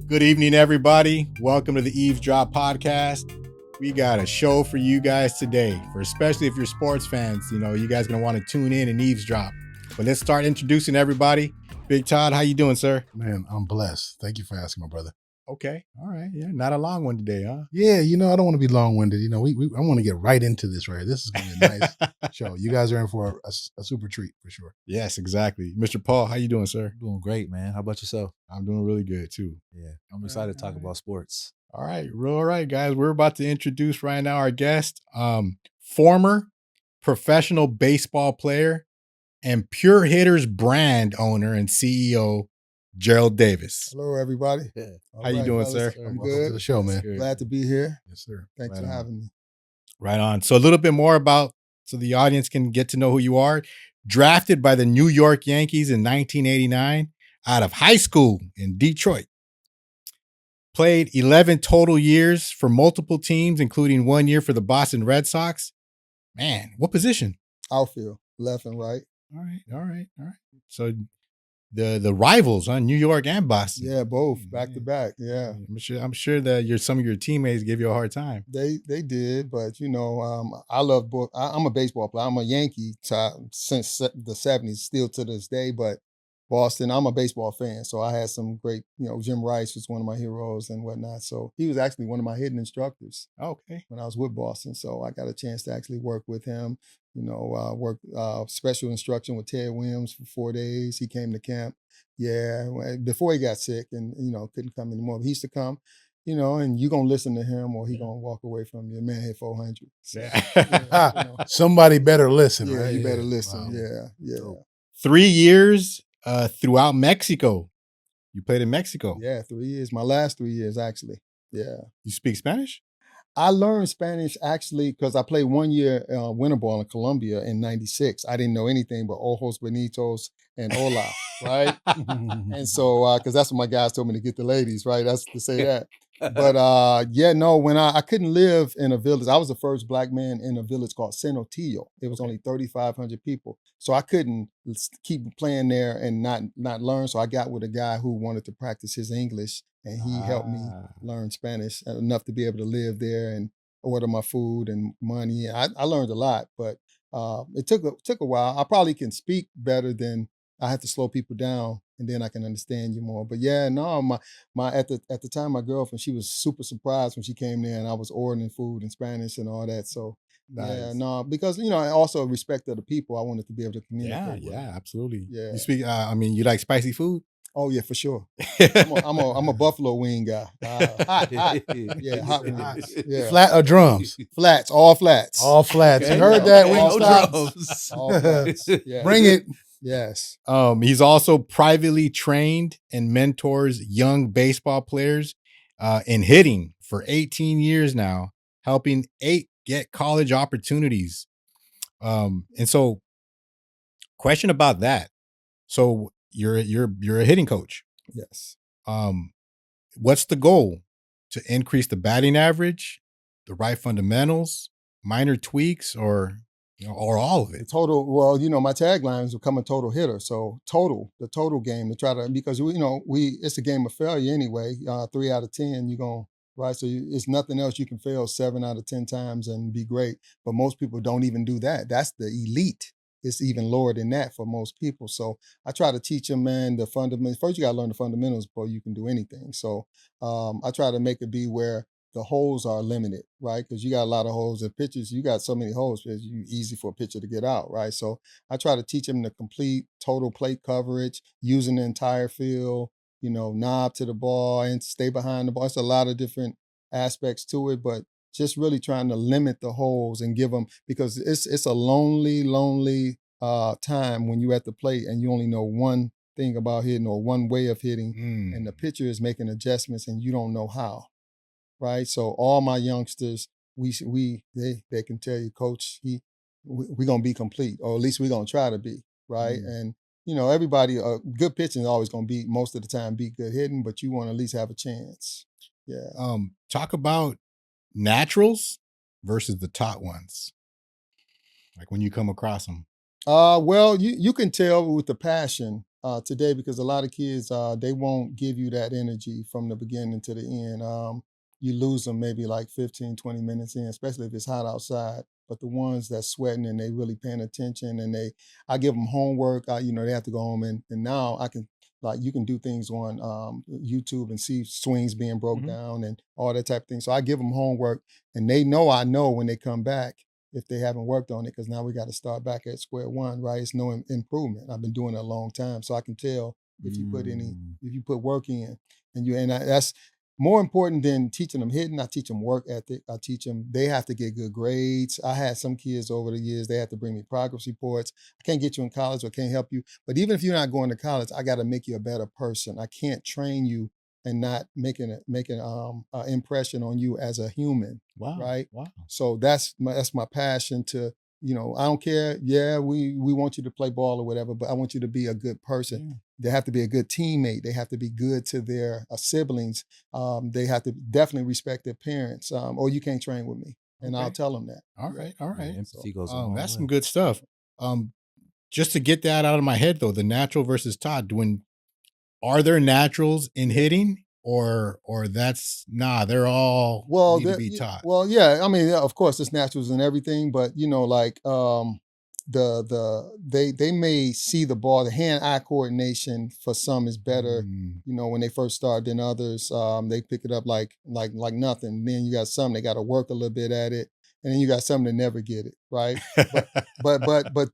Good evening, everybody. Welcome to the Eavesdrop podcast. We got a show for you guys today, especially if you're sports fans. You guys are going to want to tune in and eavesdrop. But let's start introducing everybody. Big Todd, how you doing, sir? Man, I'm blessed. Thank you for asking, my brother. Okay. All right. Yeah. Not a long one today, huh? Yeah, I don't want to be long-winded. I want to get right into this right here. This is going to be a nice show. You guys are in for a super treat for sure. Yes, exactly. Mr. Paul, how you doing, sir? Doing great, man. How about yourself? I'm doing really good, too. Yeah, I'm excited to talk about sports. All right. All right, guys. We're about to introduce right now our guest, former professional baseball player and Pure Hitters brand owner and CEO, Gerald Davis. Hello, everybody. Yeah. How you doing, sir? I'm Welcome good. to the show, man. Good. Glad to be here. Yes, sir. Thanks for having me. Right on. So a little bit more so the audience can get to know who you are. Drafted by the New York Yankees in 1989 out of high school in Detroit. Played 11 total years for multiple teams, including 1 year for the Boston Red Sox. Man, what position? Outfield, left and right. All right. So the rivals, New York and Boston. Yeah, both back to back. Yeah, I'm sure that some of your teammates give you a hard time. they did, but I love both. I'm a baseball player. I'm a Yankee since the '70s, still to this day. But Boston, I'm a baseball fan, so I had some great. Jim Rice was one of my heroes and whatnot. So he was actually one of my hidden instructors. Okay. When I was with Boston, so I got a chance to actually work with him. Worked special instruction with Ted Williams for 4 days. He came to camp. Yeah, before he got sick and, couldn't come anymore. But he used to come, and you're going to listen to him or he going to walk away from you. Man hit 400. So, Somebody better listen, yeah, right? you better listen. Wow. Yeah. 3 years throughout Mexico. You played in Mexico. Yeah, 3 years. My last 3 years, actually. Yeah. You speak Spanish? I learned Spanish actually because I played 1 year winter ball in Colombia in '96. I didn't know anything but ojos bonitos and hola, right? And so, because that's what my guys told me to get the ladies, right? That's to say that. But when I couldn't live in a village. I was the first black man in a village called Cenotillo. It was only 3,500 people. So I couldn't keep playing there and not learn. So I got with a guy who wanted to practice his English. And he helped me learn Spanish enough to be able to live there and order my food and money. I learned a lot, but it took a while. I probably can speak better than I have to slow people down, and then I can understand you more. But yeah, no, my at the time my girlfriend, she was super surprised when she came there and I was ordering food in Spanish and all that. So Nice. yeah, no, because I also respect other people. I wanted to be able to communicate. Yeah, absolutely. Yeah. You speak. You like spicy food? Oh yeah, for sure. I'm a buffalo wing guy. Hot. Yeah, hot wings. Yeah. Flat or drums? Flats, all flats. All flats. Okay. You heard that? Okay. Wing No stops. All flats. Yeah. Bring it. Yes. He's also privately trained and mentors young baseball players in hitting for 18 years now, helping 8 get college opportunities. And so, question about that. So you're a hitting coach. Yes. What's the goal? To increase the batting average, the right fundamentals, minor tweaks, or all of it? Total. Well, my tagline is become a total hitter. So the total game to try to, because it's a game of failure anyway. 3 out of 10, you're going right. So it's nothing else. You can fail 7 out of 10 times and be great. But most people don't even do that. That's the elite. It's even lower than that for most people. So I try to teach them, man, the fundamentals. First, you got to learn the fundamentals before you can do anything. So I try to make it be where the holes are limited, right? Because you got a lot of holes in pitches. You got so many holes, it's easy for a pitcher to get out, right? So I try to teach them the complete total plate coverage, using the entire field, knob to the ball and stay behind the ball. It's a lot of different aspects to it, but just really trying to limit the holes and give them, because it's a lonely time when you're at the plate and you only know one thing about hitting or one way of hitting, and the pitcher is making adjustments and you don't know how, right? So all my youngsters, they can tell you, Coach, we're gonna be complete, or at least we're gonna try to be, right? And everybody, good pitching is always gonna be, most of the time, be good hitting, but you want to at least have a chance. Yeah. Talk about naturals versus the taught ones, like when you come across them. Well, you can tell with the passion today because a lot of kids they won't give you that energy from the beginning to the end. You lose them maybe like 15, 20 minutes in, especially if it's hot outside. But the ones that's sweating and they really paying attention and I give them homework. They have to go home and now I can like you can do things on YouTube and see swings being broke Mhm. down and all that type of thing. So I give them homework and they know I know when they come back if they haven't worked on it because now we got to start back at square one, right? It's no improvement. I've been doing it a long time, so I can tell if you put work in, that's more important than teaching them hitting. I teach them work ethic. I teach them they have to get good grades. I had some kids over the years they have to bring me progress reports. I can't get you in college or can't help you, but even if you're not going to college, I got to make you a better person. I can't train you and not making an impression on you as a human. Wow. Right. Wow. So that's my passion to, I don't care. Yeah, we want you to play ball or whatever, but I want you to be a good person. Yeah. They have to be a good teammate. They have to be good to their siblings. They have to definitely respect their parents. Or you can't train with me, and I'll Okay. tell them that. All right. All right. Empathy goes a long That's way. some good stuff. Just to get that out of my head though, the natural versus taught. Are there naturals in hitting, or they're all need to be taught. Well, yeah. I mean, yeah, of course, it's naturals and everything, but like they may see the ball, the hand-eye coordination for some is better. Mm. When they first start than others. They pick it up like nothing. Then you got some they got to work a little bit at it, and then you got some that never get it right. But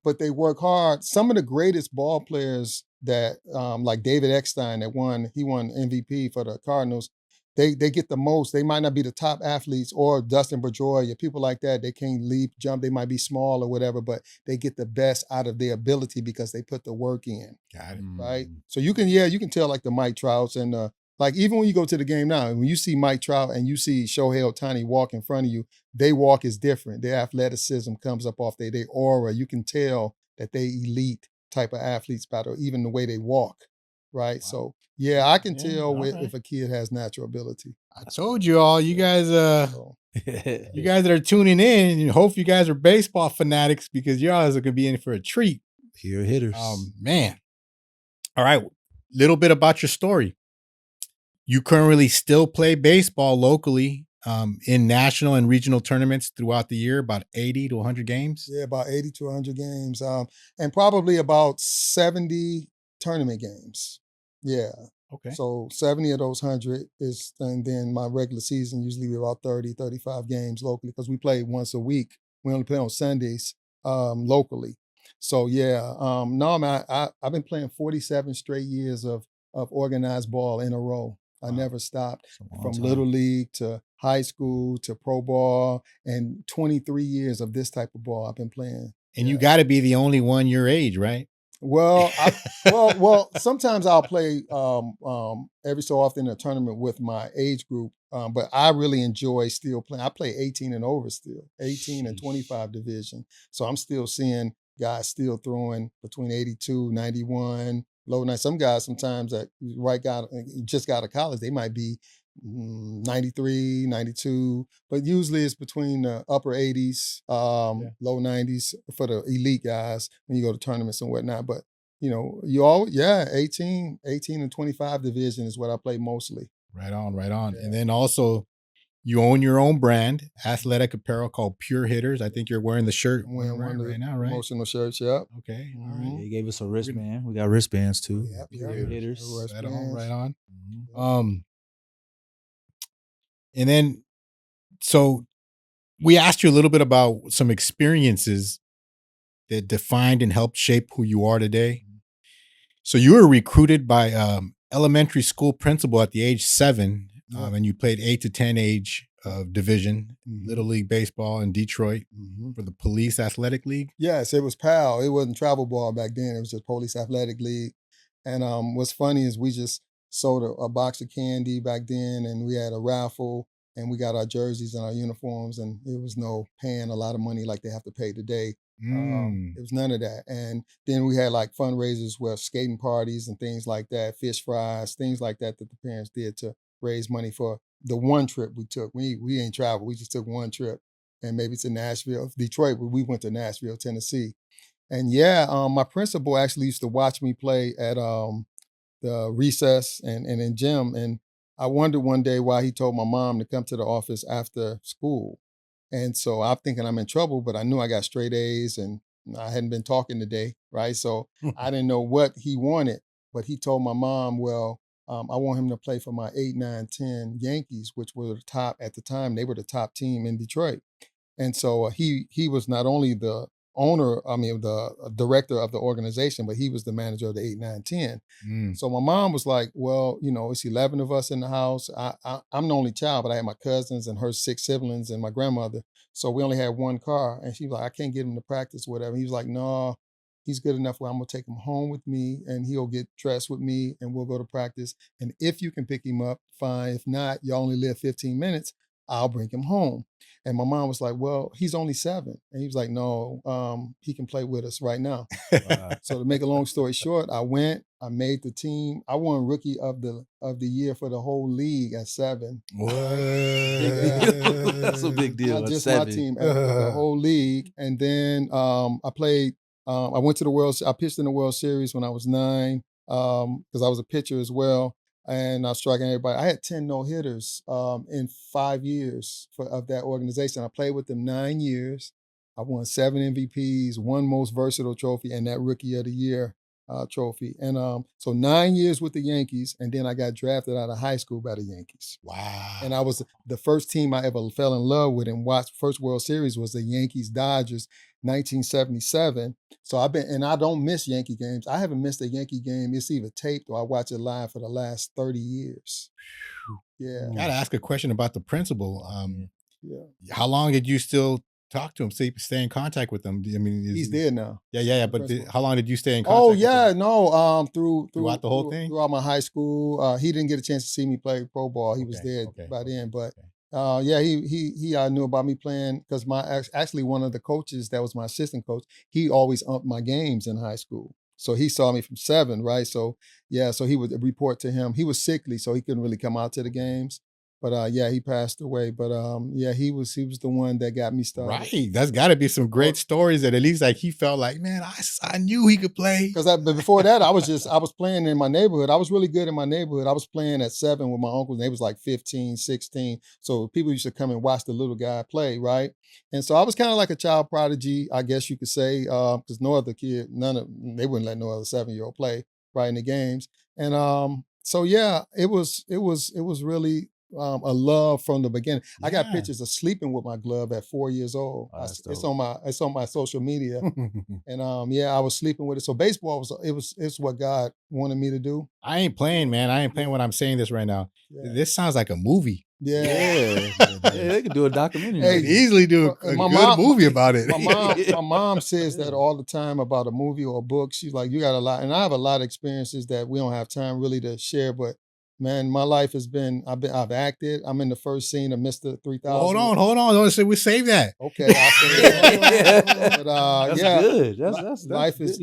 but they work hard. Some of the greatest ball players that like David Eckstein that won MVP for the Cardinals. They get the most. They might not be the top athletes or Dustin Pedroia, people like that. They can't leap, jump. They might be small or whatever, but they get the best out of their ability because they put the work in. Got it. Right. So you can tell like the Mike Trouts and like even when you go to the game now, when you see Mike Trout and you see Shohei Ohtani walk in front of you, they walk is different. Their athleticism comes up off their aura. You can tell that they elite type of athletes by even the way they walk. Right. Wow. So yeah, I can Yeah, tell all right. if a kid has natural ability. I told you all, you guys, So, you guys that are tuning in, and hope you guys are baseball fanatics because you guys are gonna be in for a treat. Pure hitters. Man. All right, little bit about your story. You currently still play baseball locally in national and regional tournaments throughout the year, about 80 to 100 games. Yeah, about 80 to 100 games, and probably about 70 tournament games. Yeah. Okay. So 70 of those 100 is, and then my regular season usually be about 30, 35 games locally because we play once a week. We only play on Sundays locally. So yeah, no, man, I've been playing 47 straight years of organized ball in a row. I Wow. never stopped from time. little league to high school to pro ball, and 23 years of this type of ball I've been playing. And you got to be the only one your age, right? Well, well, sometimes I'll play every so often in a tournament with my age group, but I really enjoy still playing. I play 18 and over still, 18 and 25 division. So I'm still seeing guys still throwing between 82, 91, low 90. Some guys sometimes that just got out of college, they might be 93, 92, but usually it's between the upper 80s, low 90s for the elite guys when you go to tournaments and whatnot. But, you all, 18 and 25 division is what I play mostly. Right on, right on. Yeah. And then also, you own your own brand, athletic apparel called Pure Hitters. I think you're wearing the shirt I'm wearing one of the right now, right? promotional shirts, yep. Okay, all Mhm. right. They gave us a wristband. We got wristbands too. Yep, Pure yep. hitters. Right. Right on, right on. Mhm. And then, so we asked you a little bit about some experiences that defined and helped shape who you are today. So you were recruited by elementary school principal at the age 7, and you played 8 to 10 age division, Little League Baseball in Detroit for the Police Athletic League. Yes, it was PAL. It wasn't travel ball back then. It was just Police Athletic League. And what's funny is we just sold a box of candy back then, and we had a raffle, and we got our jerseys and our uniforms, and it was no paying a lot of money like they have to pay today. It was none of that. And then we had like fundraisers with skating parties and things like that, fish fries, things like that the parents did to raise money for the one trip we took. We ain't traveled. We just took one trip, and maybe to Nashville, Detroit. We went to Nashville, Tennessee. And my principal actually used to watch me play at the recess and in gym. And I wondered one day why he told my mom to come to the office after school. And so I'm thinking I'm in trouble, but I knew I got straight A's and I hadn't been talking today, right? So I didn't know what he wanted, but he told my mom, well, I want him to play for my 8, 9, 10 Yankees, which were the top at the time. They were the top team in Detroit. And so he was not only the the director of the organization, but he was the manager of the 8, 9, 10. Mm. So my mom was like, well, it's 11 of us in the house. I'm the only child, but I had my cousins and her 6 siblings and my grandmother. So we only had one car. And she was like, I can't get him to practice, whatever. He was like, no, he's good enough where I'm going to take him home with me and he'll get dressed with me and we'll go to practice. And if you can pick him up, fine. If not, you only live 15 minutes, I'll bring him home. And my mom was like, well, he's only 7. And he was like, no, he can play with us right now. So to make a long story short, I made the team. I won rookie of the year for the whole league at 7. What? That's a big deal. Not just 7. my team, the whole league. And then I played, I went to I pitched in the World Series when I was 9 because I was a pitcher as well. And I was striking everybody. I had 10 no-hitters in 5 years of that organization. I played with them 9 years. I won 7 MVPs, 1 most versatile trophy, and that Rookie of the Year trophy. And so 9 years with the Yankees, and then I got drafted out of high school by the Yankees. Wow. And I was the first team I ever fell in love with and watched. First World Series was the Yankees-Dodgers, 1977. So I don't miss Yankee games. I haven't missed a Yankee game. It's either taped or I watch it live for the last 30 years. Yeah. I gotta ask a question about the principal. Yeah. How long did you still talk to him, stay in contact with him? I mean, He's dead now. Yeah. But how long did you stay in contact? Oh with him? no. Throughout the whole thing, throughout my high school, he didn't get a chance to see me play pro ball. He was dead by then, but. He knew about me playing because actually one of the coaches that was my assistant coach, he always umped my games in high school. So he saw me from 7, right? So so he would report to him. He was sickly, so he couldn't really come out to the games. But he passed away. But he was the one that got me started. Right. That's got to be some great stories that at least like he felt like, man, I knew he could play. Because but before that, I was playing in my neighborhood. I was really good in my neighborhood. I was playing at 7 with my uncles, and they was like 15, 16. So people used to come and watch the little guy play, right? And so I was kind of like a child prodigy, I guess you could say, because no other kid, they wouldn't let no other 7-year-old play right in the games. And it was really a love from the beginning. Yeah. I got pictures of sleeping with my glove at 4 years old. It's on my social media, and I was sleeping with it. So baseball it's what God wanted me to do. I ain't playing, man. I ain't playing when I'm saying this right now. Yeah. This sounds like a movie. Yeah, they could do a documentary. Hey, could easily do a good movie about it. My mom says that all the time about a movie or a book. She's like, you got a lot, and I have a lot of experiences that we don't have time really to share, but. Man, my life has been, I've acted. I'm in the first scene of Mr. 3000. Hold on. Don't say we save that. Okay, I'll say that. But that's good. That's life is,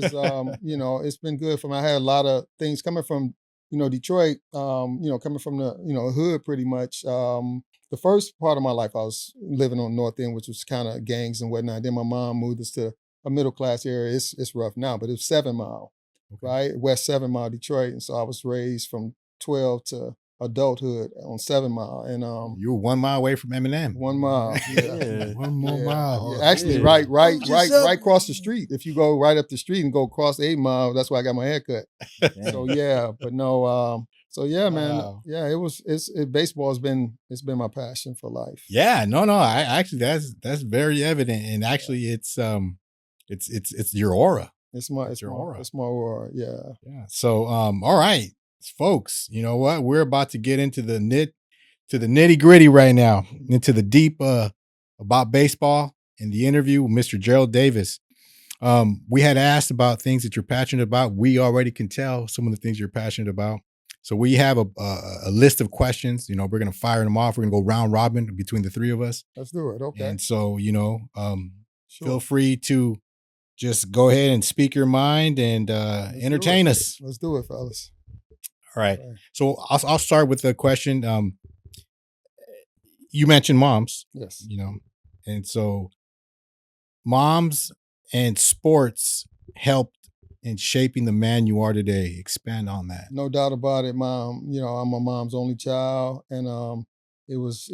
it's been good for me. I had a lot of things coming from, Detroit, coming from the, hood pretty much. The first part of my life, I was living on North End, which was kind of gangs and whatnot. Then my mom moved us to a middle class area. It's rough now, but it was 7 Mile. Okay. Right, West 7 Mile, Detroit, and so I was raised from 12 to adulthood on 7 Mile, and you were 1 mile away from Eminem. 1 mile, yeah. 1 more mile. Yeah. Actually, right across the street. If you go right up the street and go across 8 Mile, that's where I got my hair cut. So but no, man, wow. Baseball it's been my passion for life. Yeah, no, I actually that's very evident, and actually it's your aura. It's my aura. It's my aura. Yeah. So, all right, folks, you know what? We're about to get into the nitty gritty right now, into the deep about baseball in the interview with Mr. Gerald Davis. We had asked about things that you're passionate about. We already can tell some of the things you're passionate about. So we have a list of questions. We're going to fire them off. We're going to go round robin between the 3 of us. Let's do it. Okay. And so, feel free to just go ahead and speak your mind and entertain us. Let's do it, fellas. All right. So I'll start with the question. You mentioned moms. Yes. And so moms and sports helped in shaping the man you are today? Expand on that. No doubt about it, Mom. You know, I'm my mom's only child, and it was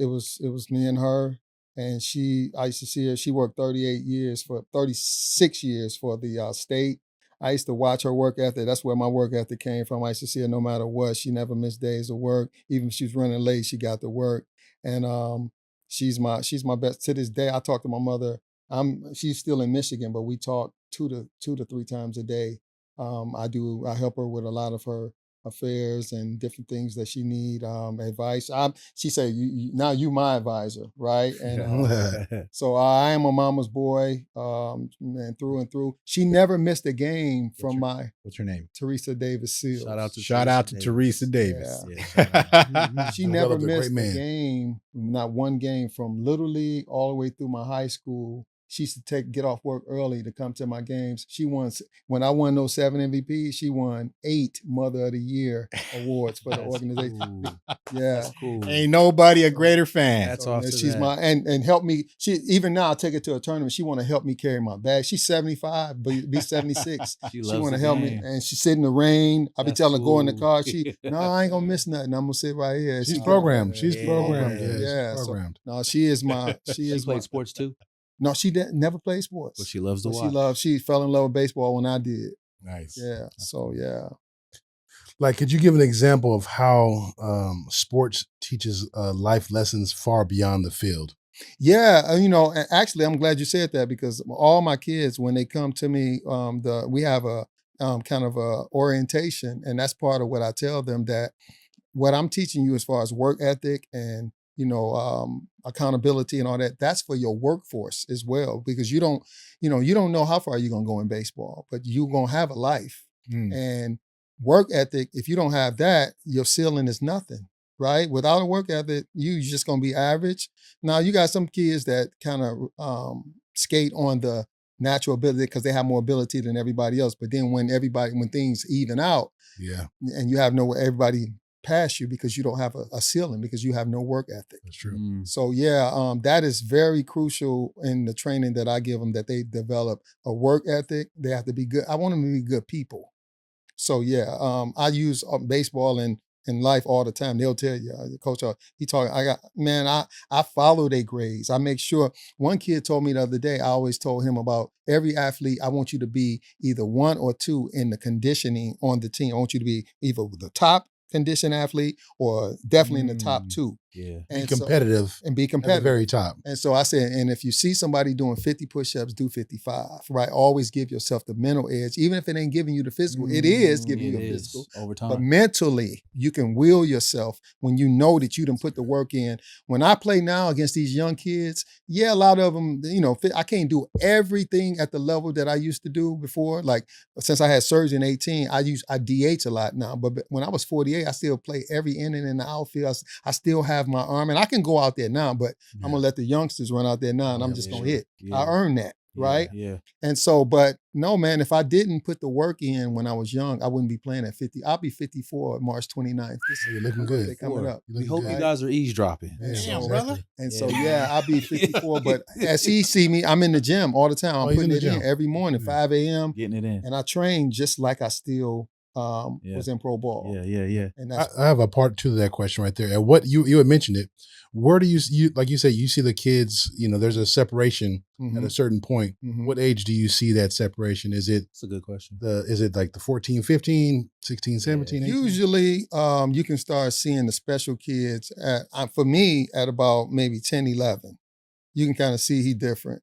me and her. And I used to see her. She worked 36 years for the state. I used to watch her work ethic. That's where my work ethic came from. I used to see her no matter what. She never missed days of work. Even if she was running late, she got to work. And she's my best to this day. I talk to my mother. She's still in Michigan, but we talk two to three times a day. I help her with a lot of her affairs and different things that she need, advice. She said, now you my advisor, right? And so I am a mama's boy, and through and through. She never missed a game from What's her name? Teresa Davis Seals. Shout out to Teresa Davis. Yeah. She never missed a game, not one game, from Little League all the way through my high school. She used to get off work early to come to my games. She won, when I won those 7 MVPs, she won 8 Mother of the Year awards for the organization. Cool. Yeah. That's cool. Ain't nobody a greater fan. That's awesome. She's my and help me. She even now I take her to a tournament. She want to help me carry my bag. She's 75, but be 76. She want to help me, and she sit in the rain. I be telling her go in the car. No, I ain't gonna miss nothing. I'm gonna sit right here. She's programmed. She's Yeah. programmed. Yeah. She's programmed. No, she is my. She played sports too, No, she never played sports. but she loves to watch. She fell in love with baseball when I did. Nice. Yeah. So yeah. Like, could you give an example of how sports teaches life lessons far beyond the field? Yeah, you know, actually, I'm glad you said that, because all my kids, when they come to me, we have a kind of a orientation, and that's part of what I tell them, that what I'm teaching you as far as work ethic and accountability and all that, that's for your workforce as well, because you don't know how far you're gonna go in baseball, but you're gonna have a life. And work ethic, if you don't have that, your ceiling is nothing. Right? Without a work ethic, you're just gonna be average. Now you got some kids that kind of skate on the natural ability because they have more ability than everybody else. But then when things even out, and you have everybody pass you because you don't have a ceiling, because you have no work ethic. That's true. So yeah, that is very crucial in the training that I give them, that they develop a work ethic. They have to be good. I want them to be good people. So yeah, I use baseball and in life all the time. They'll tell you, Coach, I follow their grades. I make sure. One kid told me the other day, I always told him about every athlete, I want you to be either 1 or 2 in the conditioning on the team. I want you to be either the top condition athlete or definitely in the top 2. Yeah. And be competitive. And be competitive. At the very top. And so I said, and if you see somebody doing 50 push-ups, do 55, right? Always give yourself the mental edge, even if it ain't giving you the physical. It is giving you the physical. Over time. But mentally, you can will yourself when you know that you done put the work in. When I play now against these young kids, yeah, a lot of them, I can't do everything at the level that I used to do before. Like, since I had surgery in 18, I DH a lot now. But when I was 48, I still play every inning in the outfield. I still have my arm, and I can go out there now, but I'm gonna let the youngsters run out there now, and I'm just gonna hit. Yeah. I earned that, right? Yeah. And so, but no, man, if I didn't put the work in when I was young, I wouldn't be playing at 50. I'll be 54 March 29th. You're looking good. They're coming up. We hope you guys are eavesdropping. Damn, brother. And so, yeah, I'll be 54. But as he see me, I'm in the gym all the time. I'm putting it in every morning, 5 a.m. Getting it in. And I train just like I still was in pro ball. Yeah. And I have a part 2 to that question right there. And what you had mentioned it. Where do you like you say, you see the kids, there's a separation at a certain point. What age do you see that separation? Is it? That's a good question. Is it like the 14, 15, 16, 17, 18? Usually, you can start seeing the special kids for me at about maybe 10, 11. You can kind of see he different.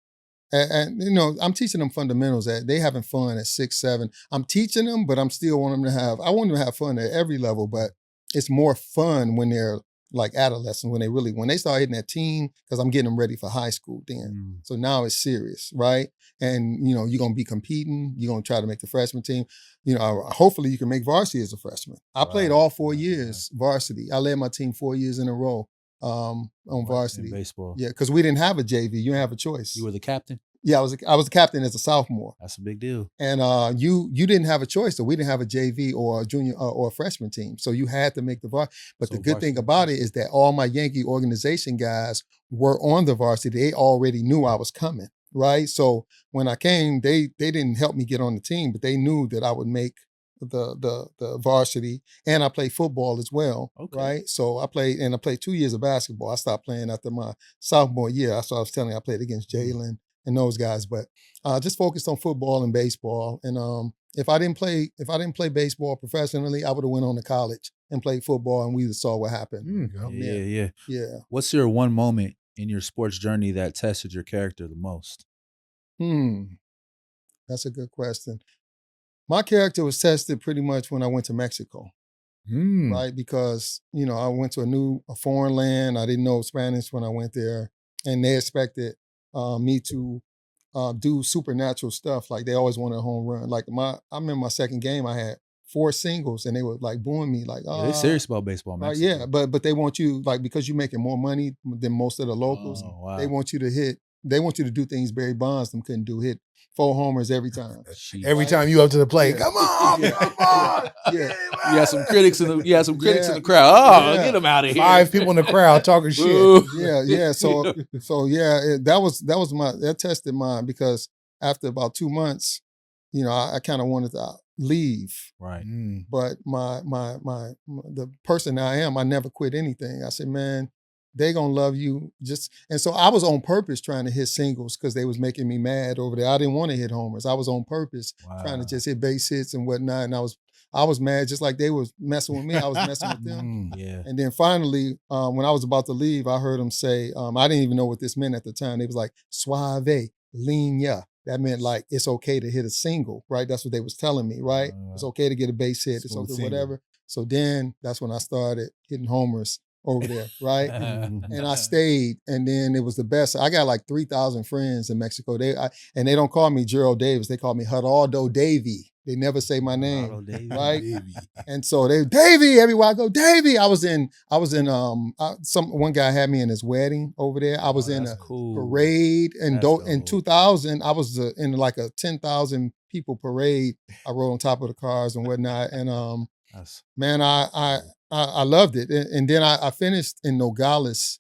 And I'm teaching them fundamentals. They having fun at 6, 7. I'm teaching them, but I'm still wanting them to I want them to have fun at every level, but it's more fun when they're like adolescents, when they start hitting that teen, because I'm getting them ready for high school then. So now it's serious, right? And, you're going to be competing. You're going to try to make the freshman team. Hopefully you can make varsity as a freshman. I played all 4 years varsity. I led my team 4 years in a row on varsity. In baseball. Yeah, because we didn't have a JV. You didn't have a choice. You were the captain? Yeah, I was the captain as a sophomore. That's a big deal. And you didn't have a choice, so we didn't have a JV or a junior or a freshman team. So you had to make the varsity. But the good thing about it is that all my Yankee organization guys were on the varsity. They already knew I was coming. right? So when I came, they didn't help me get on the team, but they knew that I would make the varsity, and I played football as well, Okay. right? So I played 2 years of basketball. I stopped playing after my sophomore year. So I was telling you, I played against Jalen and those guys, but just focused on football and baseball. And if I didn't play baseball professionally, I would have went on to college and played football, and we just saw what happened. Yeah. What's your one moment in your sports journey that tested your character the most? That's a good question. My character was tested pretty much when I went to Mexico, right? Because, I went to a foreign land. I didn't know Spanish when I went there, and they expected me to do supernatural stuff. Like they always wanted a home run. Like I remember my second game, I had 4 singles, and they were like booing me, like, Yeah, they're serious about baseball, man. Yeah, but they want you, like, because you're making more money than most of the locals. Oh, wow. They want you to do things Barry Bonds couldn't do. Hit 4 homers every time. Every time you up to the plate, come on. Yeah. You had some critics in the crowd. Oh, get them out of here. 5 people in the crowd talking shit. Yeah. So that tested mine, because after about 2 months, I kind of wanted to leave. Right. But the person I am, I never quit anything. I said, man, they gonna love you. And so I was on purpose trying to hit singles because they was making me mad over there. I didn't want to hit homers. I was on purpose trying to just hit base hits and whatnot. And I was mad, just like they was messing with me. I was messing with them. Yeah. And then finally, when I was about to leave, I heard them say, I didn't even know what this meant at the time. They was like, suave, linea. That meant like, it's okay to hit a single, right? That's what they was telling me, right? It's okay to get a base hit. It's okay, whatever. So then that's when I started hitting homers over there, right? And I stayed, and then it was the best. I got like 3,000 friends in Mexico. And they don't call me Gerald Davis. They call me Geraldo Davy. They never say my name, right? And so Davy, everywhere I go, Davy. One guy had me in his wedding over there. I was in a parade, and in 2000, I was in like a 10,000 people parade. I rode on top of the cars and whatnot, and man, I loved it. And then I finished in Nogales,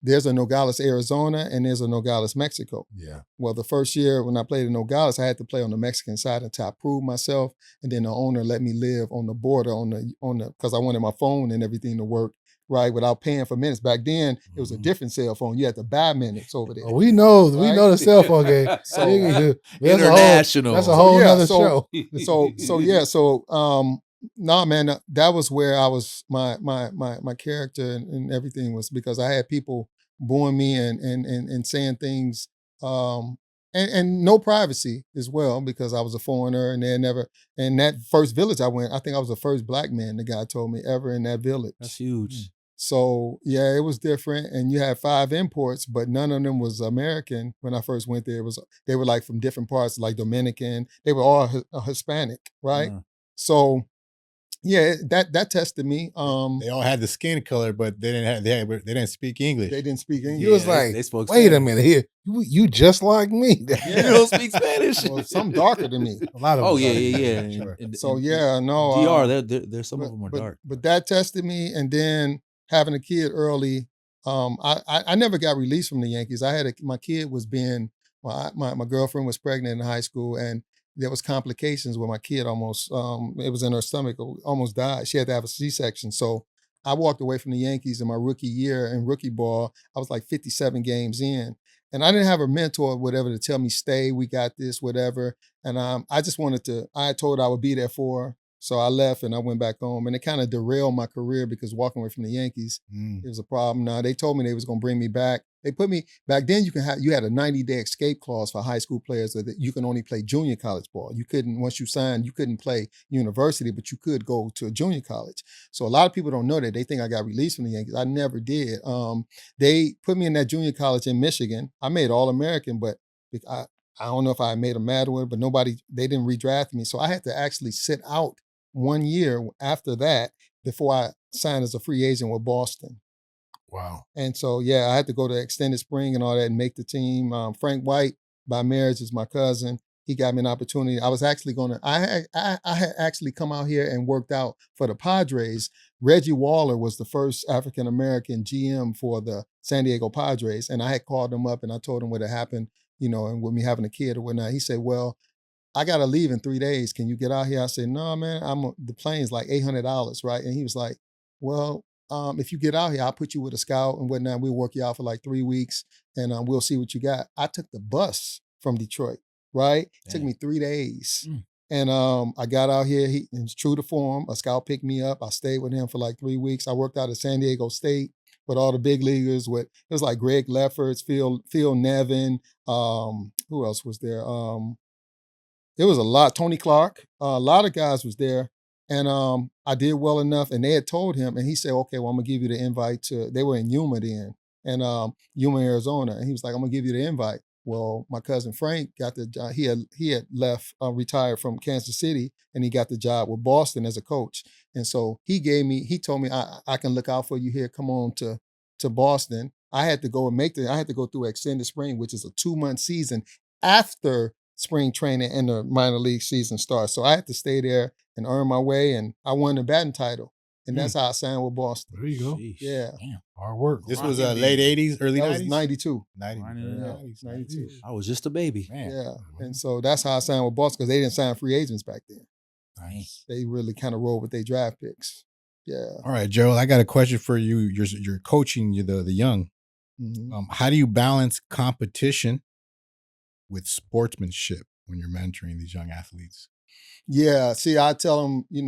there's a Nogales, Arizona, and there's a Nogales, Mexico. Yeah. Well, the first year when I played in Nogales, I had to play on the Mexican side until I proved myself. And then the owner let me live on the border because I wanted my phone and everything to work right without paying for minutes. Back then, it was a different cell phone. You had to buy minutes over there. Oh, we know the cell phone game. So international. That's a whole other show. No, man, that was where I was, my character and everything was, because I had people booing me and saying things, and no privacy as well, because I was a foreigner, and in that first village I went, I think I was the first black man, the guy told me, ever in that village. That's huge. So yeah, it was different, and you had 5 imports, but none of them was American. When I first went there, they were like from different parts, like Dominican. They were all Hispanic, right? So yeah, that tested me. They all had the skin color, but they didn't speak English. They didn't speak English. He was like, they spoke wait Spanish. A minute here. You just like me. You don't speak Spanish. Well, some darker than me. A lot of them. Oh, yeah. Sure. So yeah, no. There's some of them are dark. But that tested me, and then having a kid early, I never got released from the Yankees. My kid was my girlfriend was pregnant in high school, and there was complications where my kid almost, it was in her stomach, almost died. She had to have a C-section. So I walked away from the Yankees in my rookie year in rookie ball. I was like 57 games in. And I didn't have a mentor or whatever to tell me, stay, we got this, whatever. And I just I told her I would be there for her. So I left and I went back home, and it kind of derailed my career, because walking away from the Yankees, it was a problem. Now they told me they was going to bring me back. They put me back then. You had a 90-day escape clause for high school players, that you can only play junior college ball. You couldn't, once you signed, you couldn't play university, but you could go to a junior college. So a lot of people don't know that. They think I got released from the Yankees. I never did. They put me in that junior college in Michigan. I made All-American, but I don't know if I made them mad with it, but they didn't redraft me. So I had to actually sit out 1 year after that before I signed as a free agent with Boston. Wow. And so, yeah, I had to go to extended spring and all that and make the team. Frank White, by marriage, is my cousin. He got me an opportunity. I was actually I had actually come out here and worked out for the Padres. Reggie Waller was the first African-American GM for the San Diego Padres. And I had called him up and I told him what had happened, and with me having a kid or whatnot. He said, well, I got to leave in 3 days. Can you get out here? I said, no, man, the plane's like $800, right? And he was like, well, if you get out here, I'll put you with a scout and whatnot. We'll work you out for like 3 weeks and we'll see what you got. I took the bus from Detroit, right? It took me 3 days. And I got out here. It's true to form. A scout picked me up. I stayed with him for like 3 weeks. I worked out at San Diego State with all the big leaguers. It was like Greg Lefferts, Phil Nevin. Who else was there? It was a lot. Tony Clark, a lot of guys was there. And I did well enough. And they had told him, and he said, okay, well, I'm going to give you the invite they were in Yuma then, and Yuma, Arizona. And he was like, I'm going to give you the invite. Well, my cousin Frank got the job. He had left, retired from Kansas City, and he got the job with Boston as a coach. And so he told me, I can look out for you here. Come on to Boston. I had to go through extended spring, which is a 2-month season after spring training and the minor league season starts. So I had to stay there and earn my way, and I won the batting title. And that's how I signed with Boston. There you go. Sheesh. Yeah. Damn. Hard work. This was late 80s, early That 90s? was 92. 92. I was just a baby. Man. Yeah. And so that's how I signed with Boston, because they didn't sign free agents back then. Nice. They really kind of rolled with their draft picks. Yeah. All right, Gerald, I got a question for you. You're coaching the young. Mm-hmm. How do you balance competition with sportsmanship when you're mentoring these young athletes? Yeah. See, I tell them, you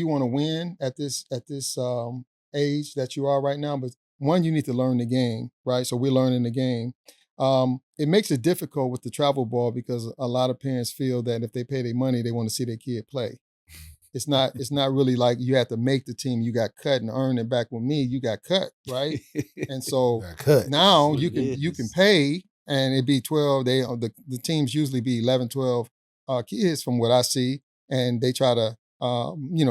want to win at this age that you are right now, but one, you need to learn the game, right? So we're learning the game. It makes it difficult with the travel ball because a lot of parents feel that if they pay their money, they want to see their kid play. It's not really like you have to make the team. You got cut and earn it back with me. You got cut, right? And so now you can pay, and it'd be 12. The teams usually be 11, 12 kids from what I see, and they try to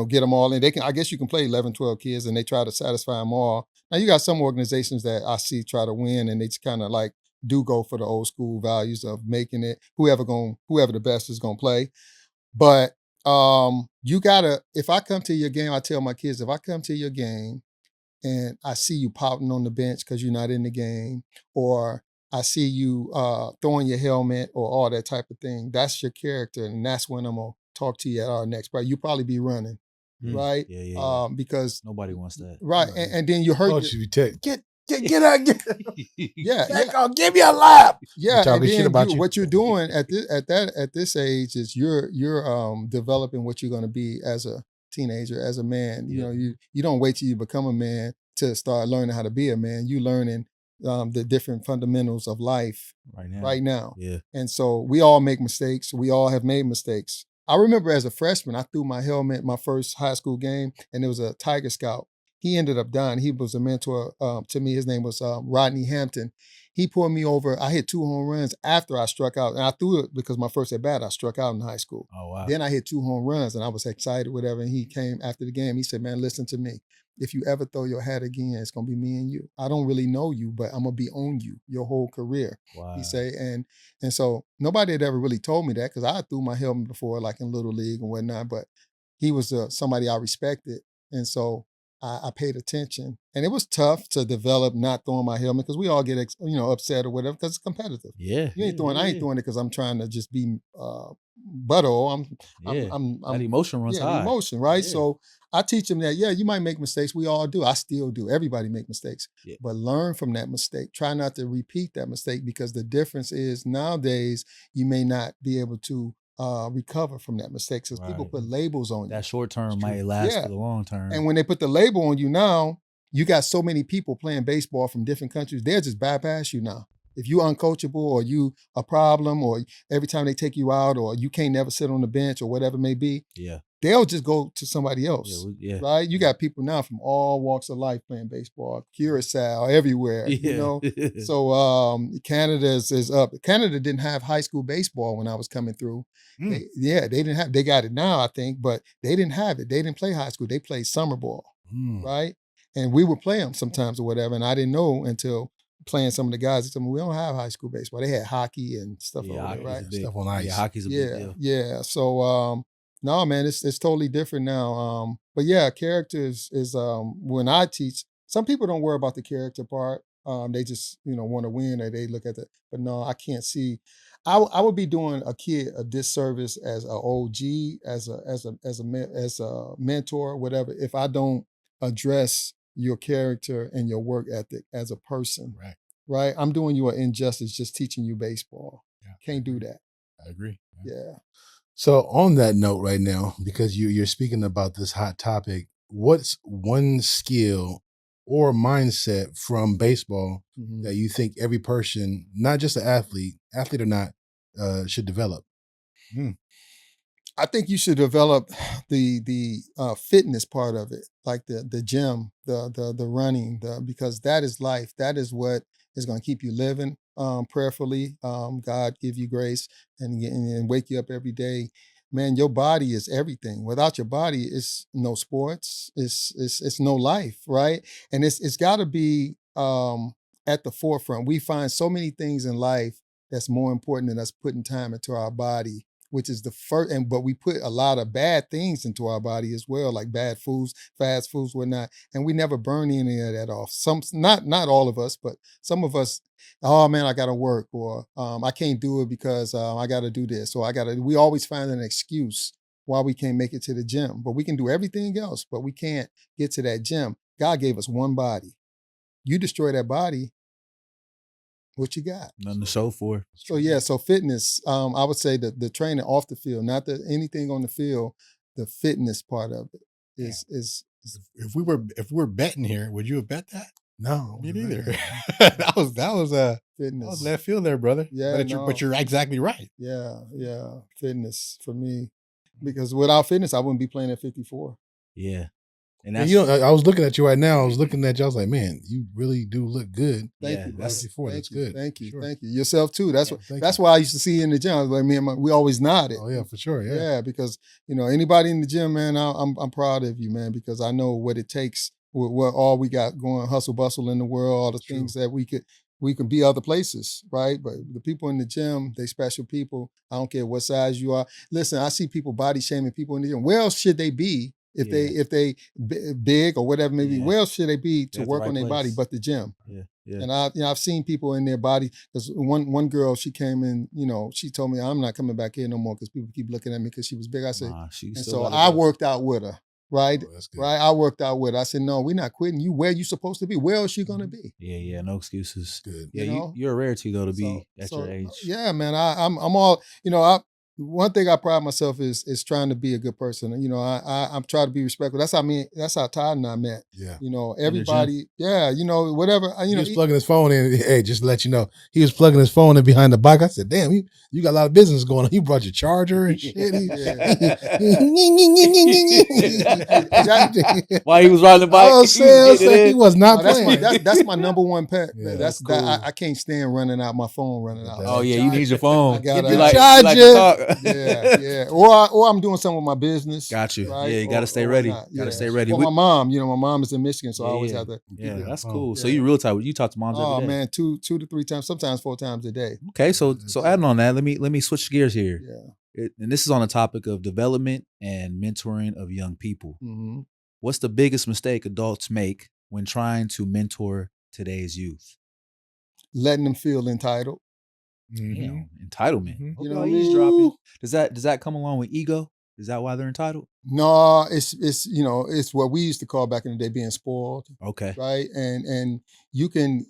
get them all in. I guess you can play 11, 12 kids, and they try to satisfy them all. Now you got some organizations that I see try to win, and they just kind of like do go for the old school values of making it whoever the best is gonna play. But if I come to your game, I tell my kids, if I come to your game and I see you pouting on the bench because you're not in the game, or I see you throwing your helmet or all that type of thing, that's your character. And that's when I'm going to talk to you at our next practice. You'll probably be running, right? Yeah. Because nobody wants that. Right. And then you hurt. Get out. Yeah. Give me a lap. Yeah. And then you. What you're doing at this age is you're developing what you're going to be as a teenager, as a man. Yeah. You don't wait till you become a man to start learning how to be a man. You learning the different fundamentals of life right now. Yeah. And so we all make mistakes. We all have made mistakes. I remember as a freshman, I threw my helmet my first high school game, and there was a Tiger Scout. He ended up dying. He was a mentor to me. His name was Rodney Hampton. He pulled me over. I hit 2 home runs after I struck out. And I threw it because my first at bat, I struck out in high school. Oh, wow. Then I hit 2 home runs, and I was excited, whatever. And he came after the game. He said, man, listen to me. If you ever throw your hat again, it's going to be me and you. I don't really know you, but I'm going to be on you your whole career. Wow. He say. And so nobody had ever really told me that, because I threw my helmet before, like in Little League and whatnot. But he was somebody I respected. And so I paid attention, and it was tough to develop not throwing my helmet, because we all get upset or whatever, because it's competitive. Yeah, I ain't throwing it because I'm trying to just be butthole. That emotion runs high. Emotion, right? Yeah. So I teach them that. Yeah, you might make mistakes. We all do. I still do. Everybody make mistakes, but learn from that mistake. Try not to repeat that mistake, because the difference is nowadays you may not be able to recover from that mistake, because people put labels on you. That short term might last for the long term. And when they put the label on you now, you got so many people playing baseball from different countries, they'll just bypass you now. If you're uncoachable, or you a problem, or every time they take you out, or you can't never sit on the bench, or whatever it may be, they'll just go to somebody else, right? You got people now from all walks of life playing baseball, Curacao, everywhere, So Canada is up. Canada didn't have high school baseball when I was coming through. They didn't have. They got it now, I think, but they didn't have it. They didn't play high school. They played summer ball, right? And we would play them sometimes or whatever, and I didn't know until playing some of the guys. They told me, we don't have high school baseball. They had hockey and stuff over there, right? Stuff on ice. Yeah, hockey's a big deal. Yeah. So no, man, it's totally different now. But yeah, character is when I teach, some people don't worry about the character part. They just, want to win, or they look at that. But no, I can't see. I would be doing a kid a disservice as a OG, as a mentor, whatever, if I don't address your character and your work ethic as a person. Right. Right. I'm doing you an injustice just teaching you baseball. Yeah, Can't do that. I agree. Yeah. So on that note right now, because you're speaking about this hot topic, what's one skill or mindset from baseball that you think every person, not just an athlete or not, should develop? I think you should develop the fitness part of it, like the gym, the running, because that is life. That is what is going to keep you living. Prayerfully, God give you grace and wake you up every day. Man, your body is everything. Without your body, it's no sports. It's no life, right? And it's got to be at the forefront. We find so many things in life that's more important than us putting time into our body, which is the first, but we put a lot of bad things into our body as well, like bad foods, fast foods, whatnot, and we never burn any of that off. Not all of us, but some of us, oh man, I gotta work, or I can't do it because I gotta do this, or we always find an excuse why we can't make it to the gym, but we can do everything else, but we can't get to that gym. God gave us one body. You destroy that body, what you got? Nothing to show for. So yeah, so fitness. I would say that the training off the field, not anything on the field. The fitness part of it is. If we were betting here, would you have bet that? No, Me neither. that was fitness. That was left field there, brother. Yeah, but you're exactly right. Yeah, fitness for me, because without fitness, I wouldn't be playing at 54. Yeah. And I was looking at you right now. I was looking at you. I was like, man, you really do look good. Thank you. That's good. Thank you. Sure. Thank you. Yourself too. That's why I used to see you in the gym. I was like, we always nodded. Oh yeah, for sure. Yeah. Yeah, because anybody in the gym, man, I'm proud of you, man, because I know what it takes with what all we got going, hustle bustle in the world, all the things that we could be other places, right? But the people in the gym, they special people. I don't care what size you are. Listen, I see people body shaming people in the gym. Where else should they be? If they big or whatever, maybe where else should they be to work on their body but the gym? Yeah. And I've seen people in their body, because one girl, she came in, she told me, I'm not coming back here no more because people keep looking at me because she was big. I said, and so I worked out with her, right? Oh, right. I worked out with her. I said, no, we're not quitting. You where you supposed to be? Where else you gonna be? Yeah, no excuses. Good. Yeah, you're a rarity though to be at your age. Yeah, man. I'm all, one thing I pride myself is trying to be a good person. I'm trying to be respectful. That's how Todd and I met. Yeah. Everybody. Yeah. Whatever. He was plugging his phone in. Hey, just to let you know, he was plugging his phone in behind the bike. I said, "Damn, you got a lot of business going on. You brought your charger and shit." While he was riding the bike, he was not playing. That's my number one pet. Yeah, that's cool. I can't stand running out my phone running out. Oh yeah, you need your phone. I gotta charger. Yeah. Or I'm doing something with my business. Got you. Right? Yeah, you gotta stay ready. Gotta stay ready. Well, my mom is in Michigan, so I always have to. Yeah, that's cool. So you real tight. You talk to moms every day. Oh man, 2 to 3 times, sometimes 4 times a day. Okay, so adding on that, let me switch gears here. Yeah. And this is on the topic of development and mentoring of young people. Mm-hmm. What's the biggest mistake adults make when trying to mentor today's youth? Letting them feel entitled. Damn, entitlement. Mm-hmm. Okay, eavesdropping. Does that come along with ego? Is that why they're entitled? No, it's what we used to call back in the day being spoiled. Okay. Right. And you can,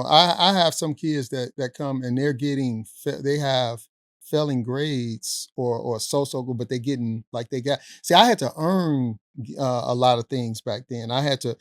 I have some kids that come and they have failing grades or so good, but they're getting I had to earn a lot of things back then. I had to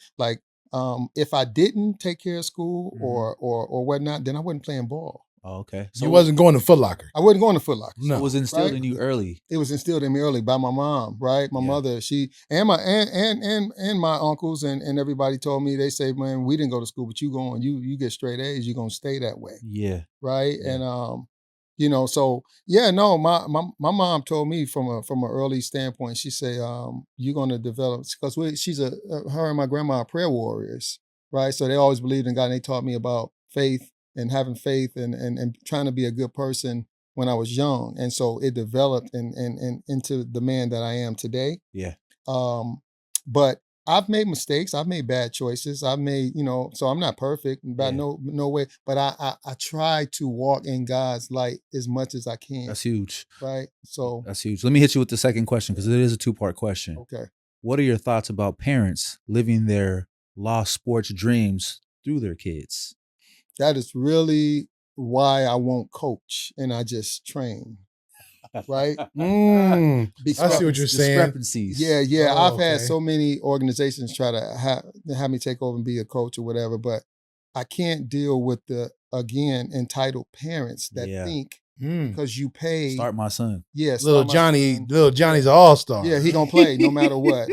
if I didn't take care of school or whatnot, then I wasn't playing ball. Oh, okay. So you wasn't going to Foot Locker. I wasn't going to Foot Locker. No. It was instilled in you early. It was instilled in me early by my mom, right? My mother, she and my and my uncles and everybody told me, they say, man, we didn't go to school, but you get straight A's, you're gonna stay that way. Yeah. Right. Yeah. And so no, my mom told me from an early standpoint, she said, you're gonna develop, because her and my grandma are prayer warriors, right? So they always believed in God, and they taught me about faith and having faith and trying to be a good person when I was young. And so it developed and into the man that I am today. Yeah. But I've made mistakes. I've made bad choices. I've made, so I'm not perfect by no way. But I try to walk in God's light as much as I can. That's huge. Right. So that's huge. Let me hit you with the second question because it is a 2-part question. Okay. What are your thoughts about parents living their lost sports dreams through their kids? That is really why I won't coach and I just train. Right? I see what you're saying. Discrepancies. Yeah. Oh, I've had okay. so many organizations try to have me take over and be a coach or whatever, but I can't deal with the, again, entitled parents that think because you pay. Start my son. Yeah. Little Johnny's an all-star. Yeah, he gonna play no matter what.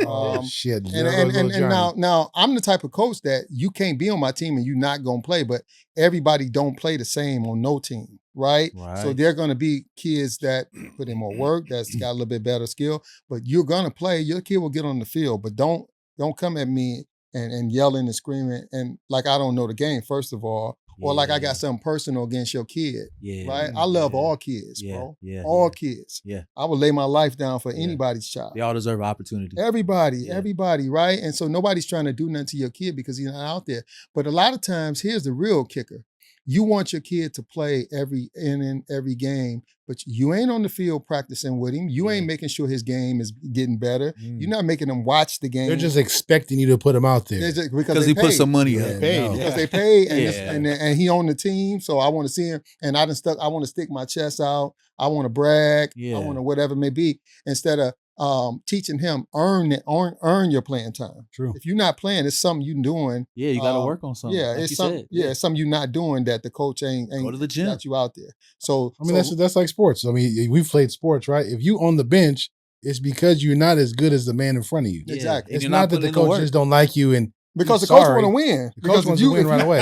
Shit. And now I'm the type of coach that you can't be on my team and you're not gonna play, but everybody don't play the same on no team, right? So there are gonna be kids that put in more work, that's got a little bit better skill, but you're gonna play. Your kid will get on the field, but don't come at me and yelling and screaming and like I don't know the game, first of all. Or like I got something personal against your kid, right? I love all kids, bro. All kids. Yeah. I would lay my life down for anybody's child. They all deserve opportunity. Everybody, right? And so nobody's trying to do nothing to your kid because he's not out there. But a lot of times, here's the real kicker. You want your kid to play every inning, every game, but you ain't on the field practicing with him. You ain't making sure his game is getting better. You're not making him watch the game. They're just expecting you to put him out there. Because he put some money up. Because they paid and he on the team, so I want to see him. And I want to stick my chest out. I want to brag. I want to whatever it may be. Instead of teaching him earn your playing time. True. If you're not playing, it's something you're doing. Yeah, you got to work on something. Yeah, like it's something. It's something you're not doing that the coach ain't go to the gym. Got you out there. So I mean that's like sports. I mean we've played sports, right? If you on the bench, it's because you're not as good as the man in front of you. Exactly. It's not that the coaches don't like you and because the coach want to win. The coach wants to win right away.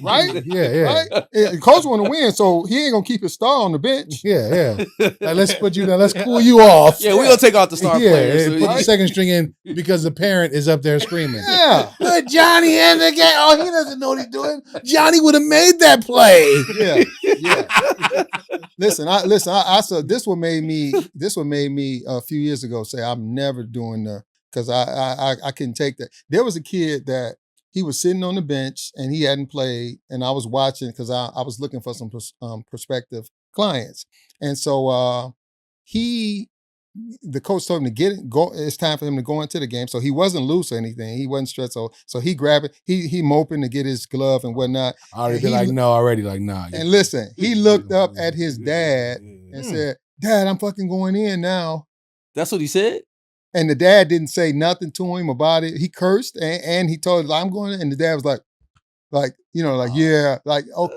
Right? Yeah. Right? The coach want to win, so he ain't going to keep his star on the bench. Yeah. Like, let's put you down. Let's cool you off. Yeah, we're going to take out the star players. Put the second string in because the parent is up there screaming. Yeah. Put Johnny in the game. Oh, he doesn't know what he's doing. Johnny would have made that play. Yeah. Listen, I said this what made me a few years ago say I'm never doing because I couldn't take that. There was a kid that he was sitting on the bench and he hadn't played, and I was watching because I was looking for some prospective clients, and so the coach told him to go. It's time for him to go into the game. So he wasn't loose or anything. He wasn't stressed. So he grabbed it. He moping to get his glove and whatnot. Nah. And listen, he looked up at his dad and said, "Dad, I'm fucking going in now." That's what he said? And the dad didn't say nothing to him about it. He cursed and he told him, "I'm going in." And the dad was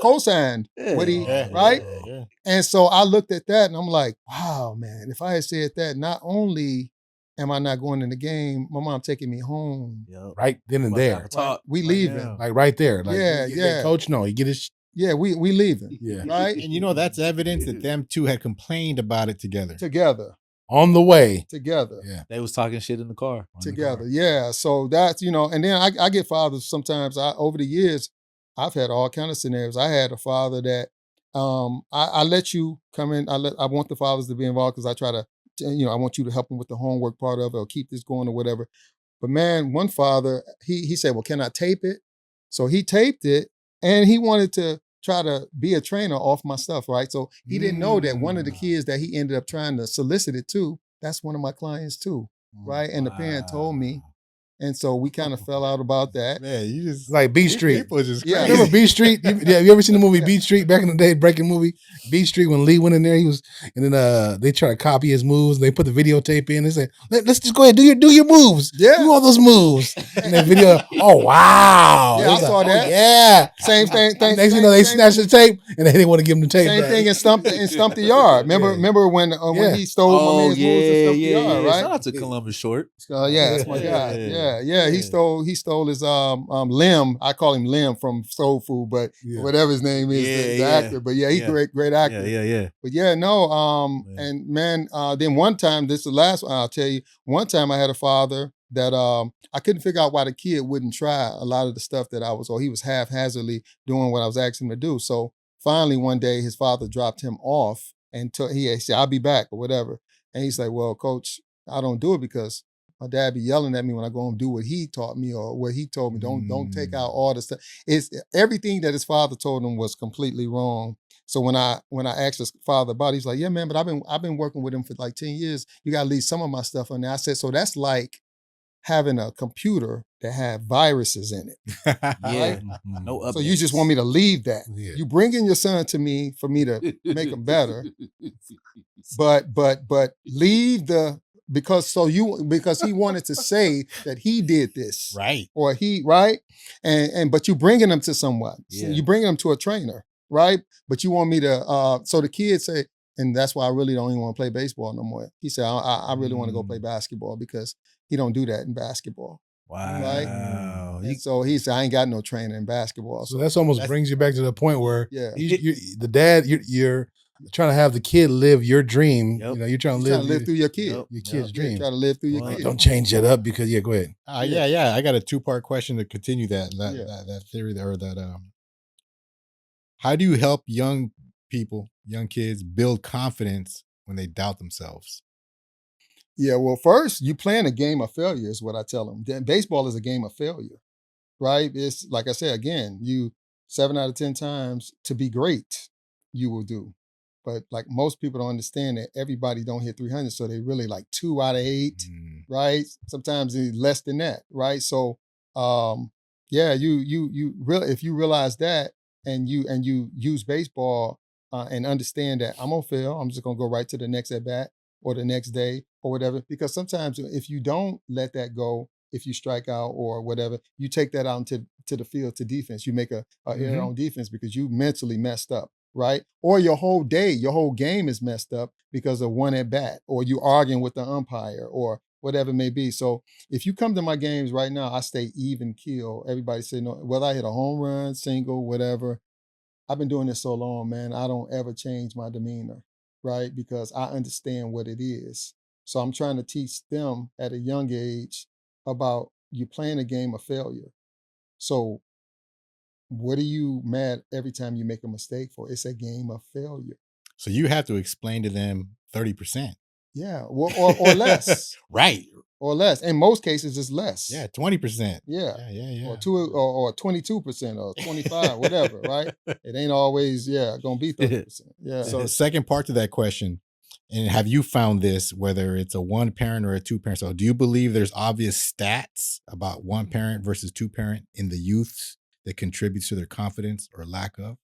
co-signed what he, right? Yeah. And so I looked at that and I'm like, wow, man, if I had said that, not only am I not going in the game, my mom taking me home. Right then and there. We leaving. Like right there. Like, yeah. Coach, no, he get his... Yeah, we leaving. Yeah. Right? And that's evidence that them two had complained about it together. On the way. Together. Yeah. They was talking shit in the car. Together. Yeah. So that's, and then I get fathers sometimes. Over the years, I've had all kind of scenarios. I had a father that I let you come in. I want the fathers to be involved because I try to, I want you to help them with the homework part of it or keep this going or whatever. But man, one father, he said, well, can I tape it? So he taped it and he wanted to try to be a trainer off my stuff, right? So he didn't know that one of the kids that he ended up trying to solicit it to, that's one of my clients too, right? And the parent told me. And so we kind of fell out about that. Man, you just like Beat Street. People just crazy. Remember Beat Street? Have you ever seen the movie Beat Street back in the day, breaking movie? Beat Street, when Lee went in there, and then they tried to copy his moves. And they put the videotape in. They said, "Let's just go ahead, do your moves. Yeah, do all those moves." And that video, oh wow, yeah, I saw that. Oh, yeah, same thing. Next thing you know, they snatched the tape, and they didn't want to give him the tape. Same back. thing and stumped the yard. Remember when he stole my man's moves and stumped the yard, right? Shout out to Columbus Short. Yeah, that's my guy. Yeah. He stole his Lim. I call him Lim from Soul Food, but whatever his name is, the actor. But yeah, he's great actor. Yeah. But yeah, no. And man, then one time, this is the last one I'll tell you. One time I had a father that I couldn't figure out why the kid wouldn't try a lot of the stuff that he was haphazardly doing what I was asking him to do. So finally one day his father dropped him off and he said, "I'll be back," or whatever. And he's like, "Well, coach, I don't do it because my dad be yelling at me when I go and do what he taught me or what he told me. Don't take out all the stuff. It's everything that his father told him was completely wrong. So when I asked his father about it, he's like, yeah, man, but I've been working with him for like 10 years. You gotta leave some of my stuff on there. I said, so that's like having a computer that had viruses in it. Yeah. Right? No updates. So you just want me to leave that. Yeah. You bringing your son to me for me to make him better. But leave the because he wanted to say that he did this. Right. Or he, right? And but you bringing them to someone. So Yeah. you bringing them to a trainer, right? But you want me to so the kids say, and that's why I really don't even want to play baseball no more. He said, I really want to go play basketball because he don't do that in basketball. Wow. Right? And so he said, I ain't got no trainer in basketball. So that's almost that's- brings you back to the point where Yeah. the dad, you're trying to have the kid live your dream. Yep. You know, you're trying to You're trying to live live through your kid. your kid's Yeah, dream. try to live through your Well, kid. Don't change that up because go ahead. Yeah. I got a 2-part question to continue that Yeah. that theory there, or that how do you help young people, young kids build confidence when they doubt themselves? Yeah, well, first, you playing a game of failure is what I tell them. Baseball is a game of failure, right? It's like I said, again, you 7 out of 10 times to be great, you will do. But like most people don't understand that everybody don't hit 300, so they really like 2 out of 8, right? Sometimes it's less than that, right? So, yeah, you really if you realize that and you use baseball and understand that I'm gonna fail, I'm just gonna go right to the next at bat or the next day or whatever. Because sometimes if you don't let that go, if you strike out or whatever, you take that out into the field to defense. You make a error on defense because you mentally messed up, right? Or your whole day, your whole game is messed up because of one at bat, or you arguing with the umpire, or whatever it may be. So if you come to my games right now, I stay even keel. Everybody say no, whether I hit a home run, single, whatever. I've been doing this so long, man. I don't ever change my demeanor, right? Because I understand what it is. So I'm trying to teach them at a young age about you playing a game of failure. So what are you mad every time you make a mistake for? It's a game of failure. So you have to explain to them 30%. Yeah, or less. Right. Or less. In most cases, it's less. Yeah, 20%. Yeah. Yeah. Or 22% or 25, whatever, right? It ain't always, gonna be 30%. Yeah. So the second part to that question, and have you found this, whether it's a 1-parent or a 2-parent? So do you believe there's obvious stats about 1-parent versus 2-parent in the youths that contributes to their confidence or lack of?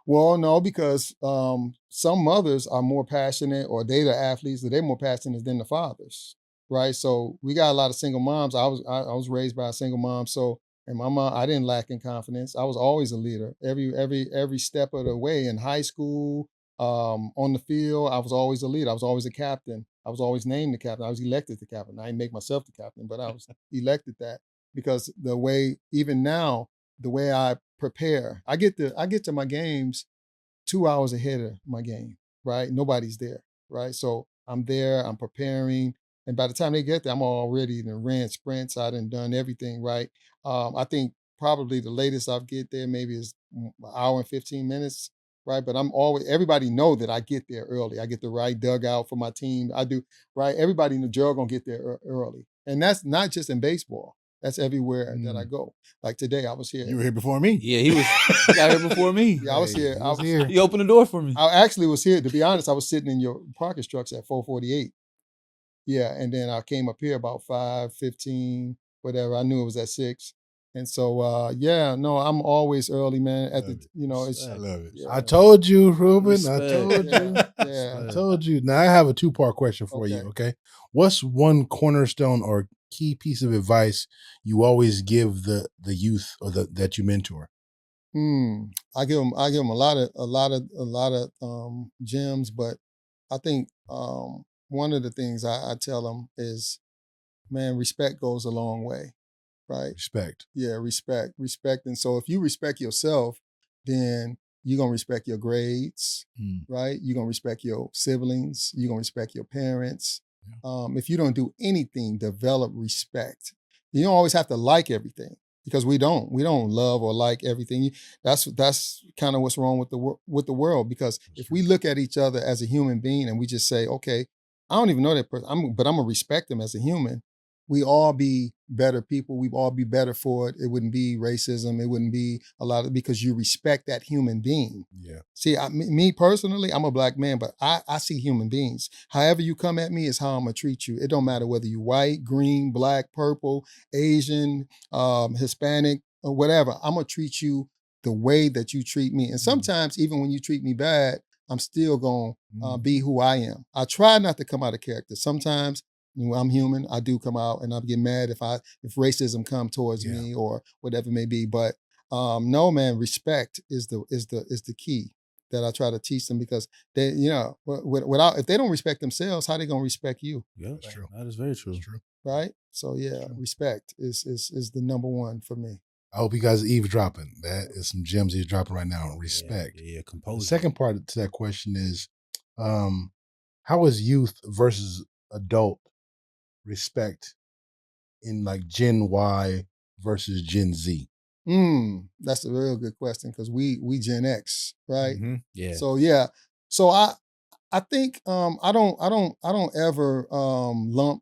Well, no, because some mothers are more passionate, or they the athletes, or they're more passionate than the fathers, right? So we got a lot of single moms. I was raised by a single mom, so and my mom, I didn't lack in confidence. I was always a leader. Every step of the way in high school, on the field, I was always a leader. I was always a captain. I was always named the captain. I was elected the captain. I didn't make myself the captain, but I was elected that because the way, even now, the way I prepare, I get to my games 2 hours ahead of my game, right? Nobody's there, right? So I'm there, I'm preparing, and by the time they get there, I'm already ran sprints. I done everything, right? I think probably the latest I'll get there maybe is an hour and 15 minutes, right? But everybody know that I get there early. I get the right dugout for my team. I do, right? Everybody in the Gerald gonna get there early. And that's not just in baseball. That's everywhere that I go. Like today, I was here. You were here before me. Yeah, he got here before me. Yeah, I was here. I was here. He opened the door for me. I actually was here. To be honest, I was sitting in your parking structure at 448. Yeah, and then I came up here about 5:15, whatever. I knew it was at 6. And so, I'm always early, man. At the, it's. I love it. Yeah. I told you, Ruben. Respect. I told you. Yeah. I told you. Now I have a 2-part question for you. Okay, what's one cornerstone or key piece of advice you always give the youth or that you mentor? I give them a lot of gems, but I think one of the things I tell them is, man, respect goes a long way, right? Respect. Yeah, respect. And so if you respect yourself, then you're going to respect your grades, right? You're going to respect your siblings. You're going to respect your parents. If you don't do anything, develop respect. You don't always have to like everything, because we don't love or like everything. That's kind of what's wrong with the world, because if we look at each other as a human being and we just say, okay, I don't even know that person, but I'm gonna respect them as a human. We all be better people. We all be better for it. It wouldn't be racism. It wouldn't be a lot of, because you respect that human being. Yeah. See, me personally, I'm a black man, but I see human beings. However you come at me is how I'm gonna treat you. It don't matter whether you white, green, black, purple, Asian, Hispanic, or whatever. I'm gonna treat you the way that you treat me. And sometimes even when you treat me bad, I'm still gonna be who I am. I try not to come out of character. Sometimes I'm human. I do come out and I get mad if racism come towards me or whatever it may be. But no, man, respect is the key that I try to teach them, because they, without, if they don't respect themselves, how they gonna respect you? Yeah, That's true. That is very true. That's true. Right? So respect is the number one for me. I hope you guys are eavesdropping. That is some gems he's dropping right now. Respect. Yeah, composure. The second part to that question is, how is youth versus adult respect in like Gen Y versus Gen Z? That's a real good question, because we Gen X, right? Yeah. So I think I don't ever lump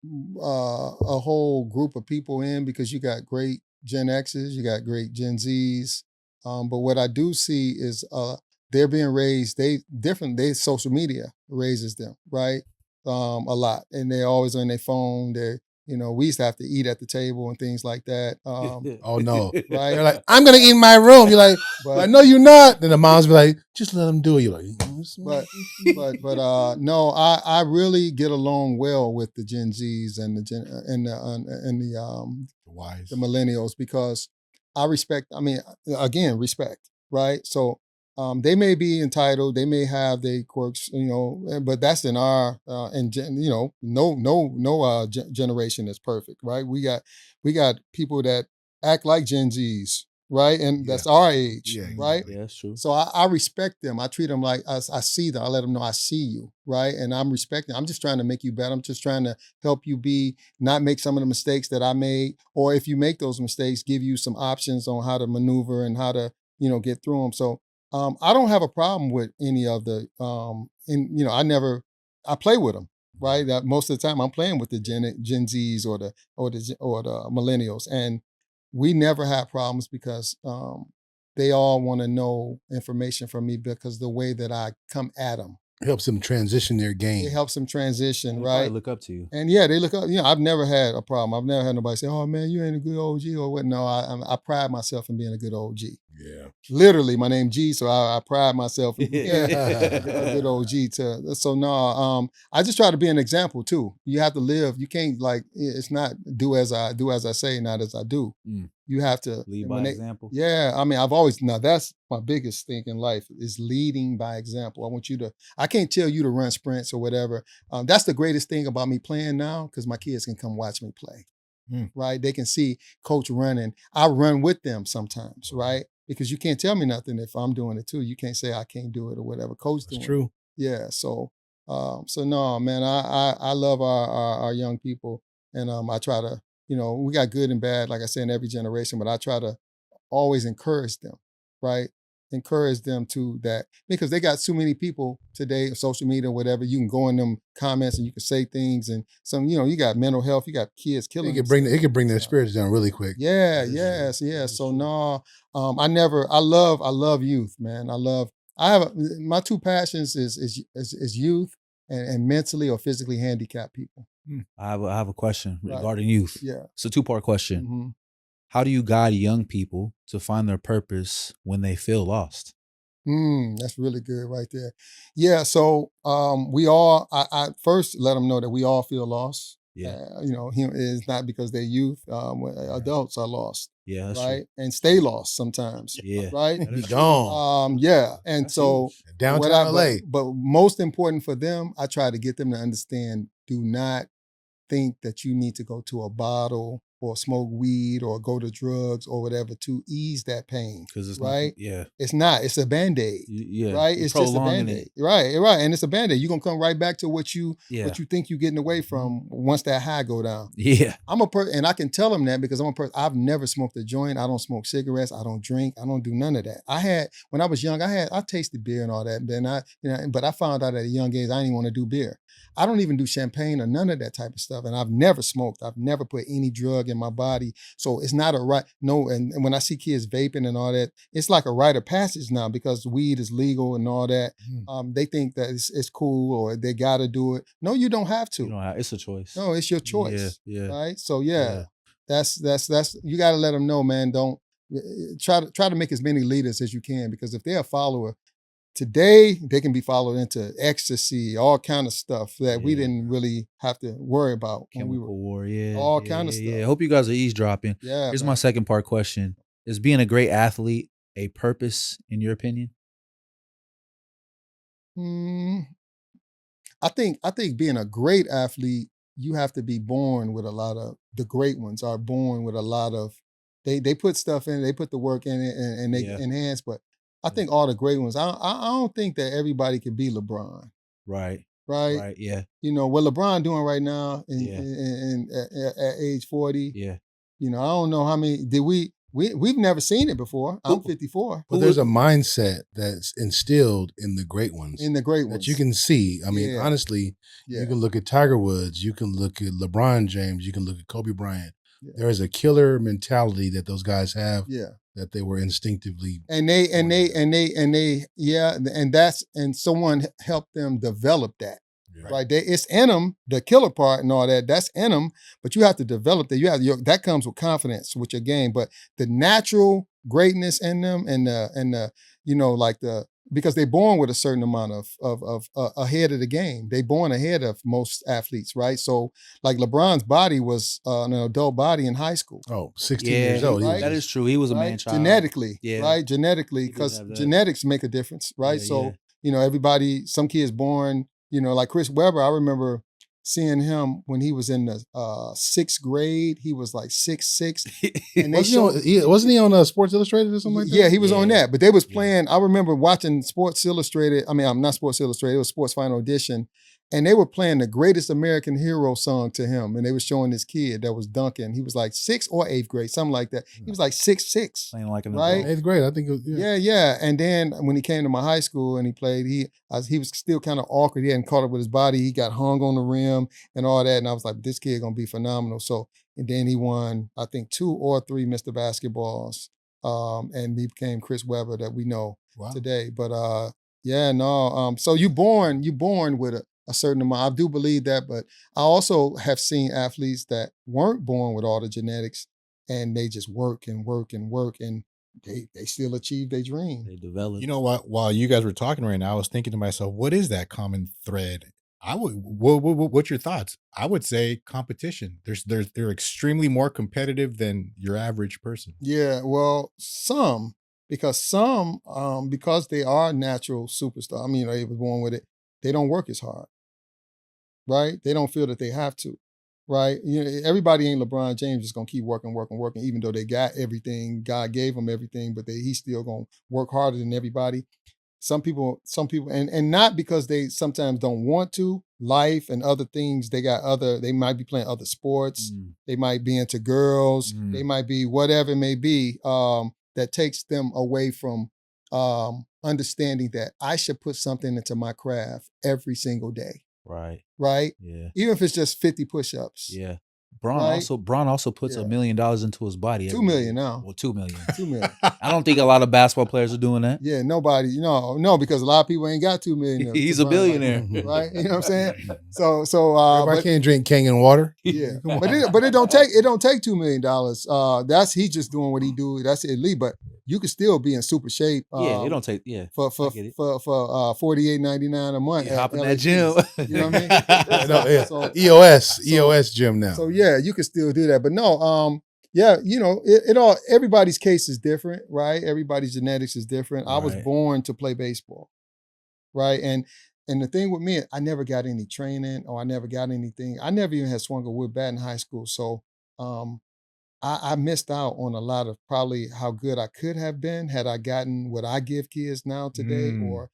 a whole group of people in, because you got great Gen X's, you got great Gen Z's, but what I do see is they're being raised. Social media raises them, right? A lot, and they're always on their phone. We used to have to eat at the table and things like that. Oh no. Right? They're like, I'm gonna eat in my room. You're like, I know you're not. Then the moms be like, just let them do it. You're like, but no, I really get along well with the Gen Zs and the millennials, because I respect. I mean, again, respect, right? So they may be entitled, they may have their quirks, but that's in our no generation is perfect, right? We got people that act like Gen Zs, right? And that's our age, right? Yeah, that's true. So I respect them. I treat them like I see them. I let them know I see you, right? And I'm respecting. I'm just trying to make you better. I'm just trying to help you not make some of the mistakes that I made. Or if you make those mistakes, give you some options on how to maneuver and how to, get through them. So I don't have a problem with any of the, I play with them, right? That most of the time I'm playing with the Gen Zs or the millennials, and we never have problems, because they all want to know information from me, because the way that I come at them. It helps them transition their game. It helps them transition, They right? probably look up to you. And they look up. I've never had a problem. I've never had nobody say, "Oh man, you ain't a good OG" or what. No, I pride myself in being a good OG. Yeah. Literally, my name G, so I pride myself in being a good OG. So no, I just try to be an example too. You have to live. You can't it's not do as I say, not as I do. You have to lead by example. Yeah, I mean, that's my biggest thing in life is leading by example. I want you to. I can't tell you to run sprints or whatever. That's the greatest thing about me playing now, because my kids can come watch me play. Right? They can see coach running. I run with them sometimes, right? Because you can't tell me nothing if I'm doing it too. You can't say I can't do it or whatever coach doing. That's true. Yeah. So no, man, I love our young people, and I try to, we got good and bad, like I say, in every generation, but I try to always encourage them, right? Encourage them to that, because they got so many people today, social media, whatever. You can go in them comments and you can say things, and some, you got mental health, you got kids killing. It can bring their spirits down really quick. Yeah, yes. So no, I love youth, man. My two passions is youth and mentally or physically handicapped people. I have a question regarding youth. Yeah. It's a two-part question. Mm-hmm. How do you guide young people to find their purpose when they feel lost? That's really good right there. Yeah, so I first let them know that we all feel lost. Yeah. It's not because they're youth. Adults are lost. Yeah, that's right? True. And stay lost sometimes. Yeah. Right? Be gone. Yeah. And That's so huge. Downtown LA. But most important for them, I try to get them to understand, do not think that you need to go to a bottle or smoke weed or go to drugs or whatever to ease that pain. Because it's right? not. It's not. It's a Band-Aid. Yeah. Right? You're It's just a prolonging Band-Aid. it. Right. And it's a Band-Aid. You're gonna come right back to what you think you're getting away from once that high go down. Yeah. I'm a person, and I can tell them that because I'm a person. I've never smoked a joint. I don't smoke cigarettes. I don't drink. I don't do none of that. When I was young, I tasted beer and all that. But I found out at a young age I didn't want to do beer. I don't even do champagne or none of that type of stuff. And I've never smoked. I've never put any drug in my body. So it's not a right. No. And when I see kids vaping and all that, it's like a rite of passage now because weed is legal and all that. They think that it's cool or they got to do it. No, you don't have to. You know, it's a choice. No, it's your choice. Yeah. Right. So that's you got to let them know, man. Don't try to make as many leaders as you can because if they're a follower today, they can be followed into ecstasy, all kind of stuff that we didn't really have to worry about. Chemical war, all kind of stuff. I hope you guys are eavesdropping. Yeah. Here's my second part question: is being a great athlete a purpose, in your opinion? I think being a great athlete, you have to be born with a lot of the great ones are born with a lot of they put stuff in, they put the work in it and they enhance. But I think all the great ones, I don't think that everybody can be LeBron. Right. Yeah. You know what LeBron doing right now at age 40. Yeah. You know, I don't know how many we've never seen it before. I'm 54. But there's a mindset that's instilled in the great ones. That you can see. I mean, honestly, you can look at Tiger Woods, you can look at LeBron James, you can look at Kobe Bryant. Yeah. There is a killer mentality that those guys have. Yeah. That they were instinctively and someone helped them develop that. Right. It's in them, the killer part and all that. That's in them, but you have to develop that. That comes with confidence with your game. But the natural greatness in them because they're born with a certain amount of ahead of the game. They're born ahead of most athletes, right? So like LeBron's body was an adult body in high school. Oh, 16 years old. Right? That is true. He was a man-child. Genetically, right? Genetically, because genetics make a difference, right? Everybody, some kids born, like Chris Webber, I remember seeing him when he was in the 6th grade. He was like 6'6". And wasn't he on Sports Illustrated or something like that? Yeah, he was on that. But they was playing, I remember watching Sports Illustrated. I mean, not Sports Illustrated, it was Sports Final Edition. And they were playing the Greatest American Hero song to him. And they were showing this kid that was dunking. He was like 6th or 8th grade, something like that. He was like 6'6". Playing like an right? 8th grade, I think it was, Yeah. And then when he came to my high school and he played, he was still kind of awkward. He hadn't caught up with his body. He got hung on the rim and all that. And I was like, this kid gonna be phenomenal. So, and then he won, I think 2 or 3 Mr. Basketballs. And he became Chris Webber that we know today. But so you born with a certain amount. I do believe that, but I also have seen athletes that weren't born with all the genetics and they just work and they still achieve their dream. They develop. You know what? While you guys were talking right now, I was thinking to myself, what is that common thread? What's your thoughts? I would say competition. They're extremely more competitive than your average person. Yeah, well, because they are natural superstars. I mean, they were born with it. They don't work as hard. Right? They don't feel that they have to, right? Everybody ain't LeBron James just gonna keep working, even though they got everything. God gave them everything, but he's still gonna work harder than everybody. Some people, and not because they sometimes don't want to. Life and other things, they might be playing other sports. They might be into girls. They might be whatever it may be that takes them away from understanding that I should put something into my craft every single day. Right? Yeah. Even if it's just 50 push-ups. Yeah. Braun also puts $1 million into his body. $2 million now. Well, $2 million. $2 million. I don't think a lot of basketball players are doing that. Yeah, nobody. No, because a lot of people ain't got $2 million. He's a billionaire, right? You know what I'm saying? So I can't drink Kangen water. Yeah, but it don't take $2 million. He's just doing what he do. That's elite, but you could still be in super shape. It don't take for $48.99 a month. Hop in that gym. You know what I mean? So, EOS gym now. So yeah, you can still do that, but no. Everybody's case is different, right? Everybody's genetics is different. I was born to play baseball, right? And the thing with me, I never got any training or I never got anything. I never even had swung a wood bat in high school. So I missed out on a lot of probably how good I could have been had I gotten what I give kids now today. Or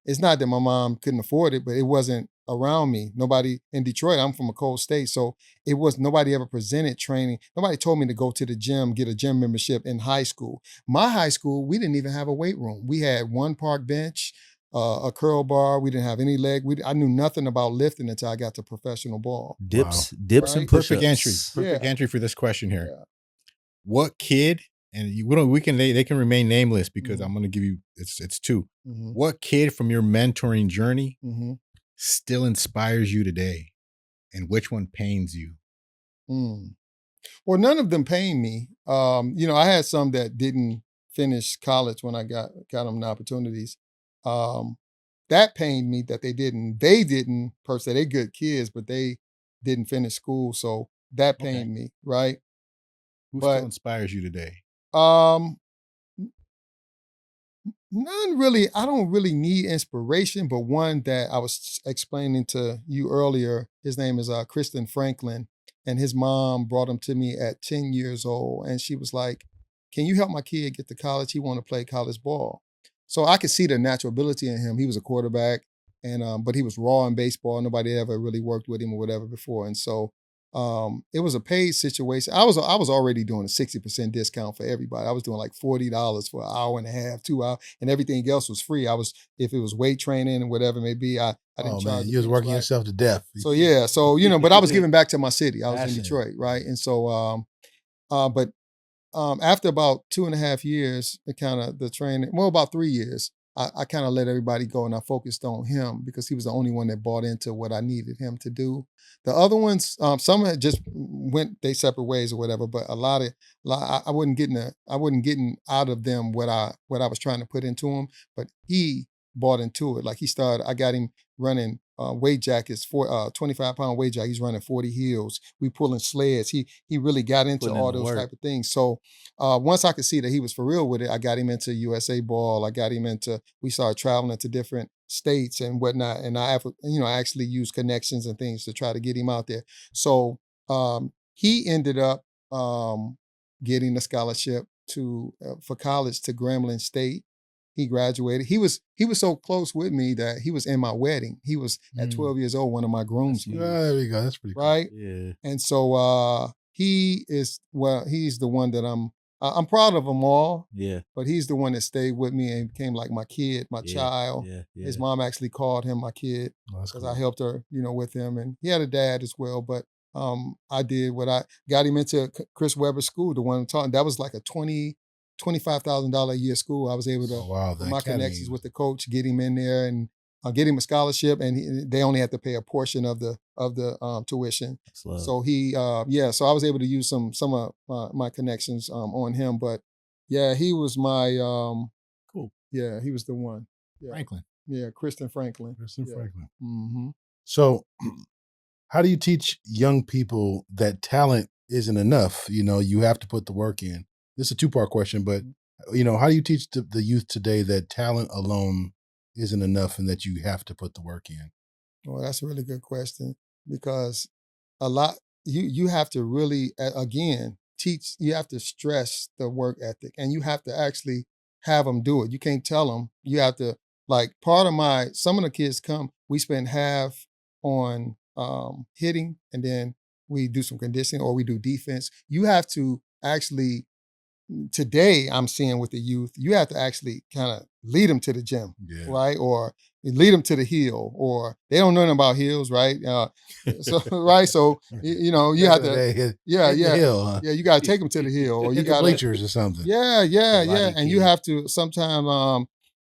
it's not that my mom couldn't afford it, but it wasn't around me. Nobody in Detroit, I'm from a cold state. So it was nobody ever presented training. Nobody told me to go to the gym, get a gym membership in high school. My high school, we didn't even have a weight room. We had one park bench, a curl bar. We didn't have any leg. I knew nothing about lifting until I got to professional ball. Dips Right? and push-ups. Perfect entry. Perfect Yeah. entry for this question here. Yeah. What kid, and they can remain nameless because Mhm. I'm going to give you it's two. Mhm. What kid from your mentoring journey Mhm. still inspires you today, and which one pains you? Mm. Well, none of them pain me. I had some that didn't finish college when I got them the opportunities. That pained me that they didn't. They didn't per se. They good kids, but they didn't finish school, so that Okay. pained me, right? Who still But inspires you today? um, none really. I don't really need inspiration, but one that I was explaining to you earlier. His name is Kristen Franklin, and his mom brought him to me at 10 years old, and she was like, "Can you help my kid get to college? He want to play college ball." So I could see the natural ability in him. He was a quarterback, and but he was raw in baseball. Nobody had ever really worked with him or whatever before, and so it was a paid situation. I was already doing a 60% discount for everybody. I was doing like $40 for an hour and a half, 2 hours, and everything else was free. If it was weight training and whatever it may be, I didn't Oh charge. man, you was working yourself to death. So yeah, so but I was giving back to my city. I was in Passionate. Detroit, right? And so but after about 2.5 years, it kind of the training, well, about 3 years, I kind of let everybody go and I focused on him because he was the only one that bought into what I needed him to do. The other ones, some had just went their separate ways or whatever, but I wasn't getting out of them what I was trying to put into him. But he bought into it. Like I got him running weight jackets for 25-pound weight jacket. He's running 40 heels. We pulling sleds. He really got into Putting in all the those work. type of things. So once I could see that he was for real with it, I got him into USA ball. We started traveling to different states and whatnot. And I actually used connections and things to try to get him out there. So he ended up getting a scholarship for college to Grambling State. He graduated. He was so close with me that he was in my wedding. He was at 12 years old, one of my groomsmen. There we go. That's pretty cool. Right? Yeah. And so he's the one that I'm proud of them all, Yeah. but he's the one that stayed with me and became like my kid, my child. Yeah. His mom actually called him my kid Oh, that's because cool. I helped her, with him. And he had a dad as well, but I did what I got him into Chris Webber School, the one I'm talking. That was like a $25,000 a year school. I was able to, Oh, wow, with the my academy. connections with the coach, get him in there and get him a scholarship, and they only had to pay a portion of the tuition. So he, so I was able to use some of my connections on him. But yeah, he was my Cool. Yeah, he was the one. Yeah. Franklin. Yeah, Kristen Franklin. Kristen Yeah. Franklin. Mm-hmm. So, how do you teach young people that talent isn't enough? You have to put the work in. This is a two-part question, but how do you teach the youth today that talent alone isn't enough and that you have to put the work in? Well, that's a really good question because a lot you have to really again teach. You have to stress the work ethic, and you have to actually have them do it. You can't tell them. You have to some of the kids come. We spend half on hitting, and then we do some conditioning or we do defense. You have to actually today I'm seeing with the youth, you have to actually kind of lead them to the gym, right? Or lead them to the hill, or they don't know nothing about hills, right? So right, so you have to, hill, huh? yeah, you got to take them to the hill, or you Hit the got bleachers or something. yeah, Body and you key. have to sometime,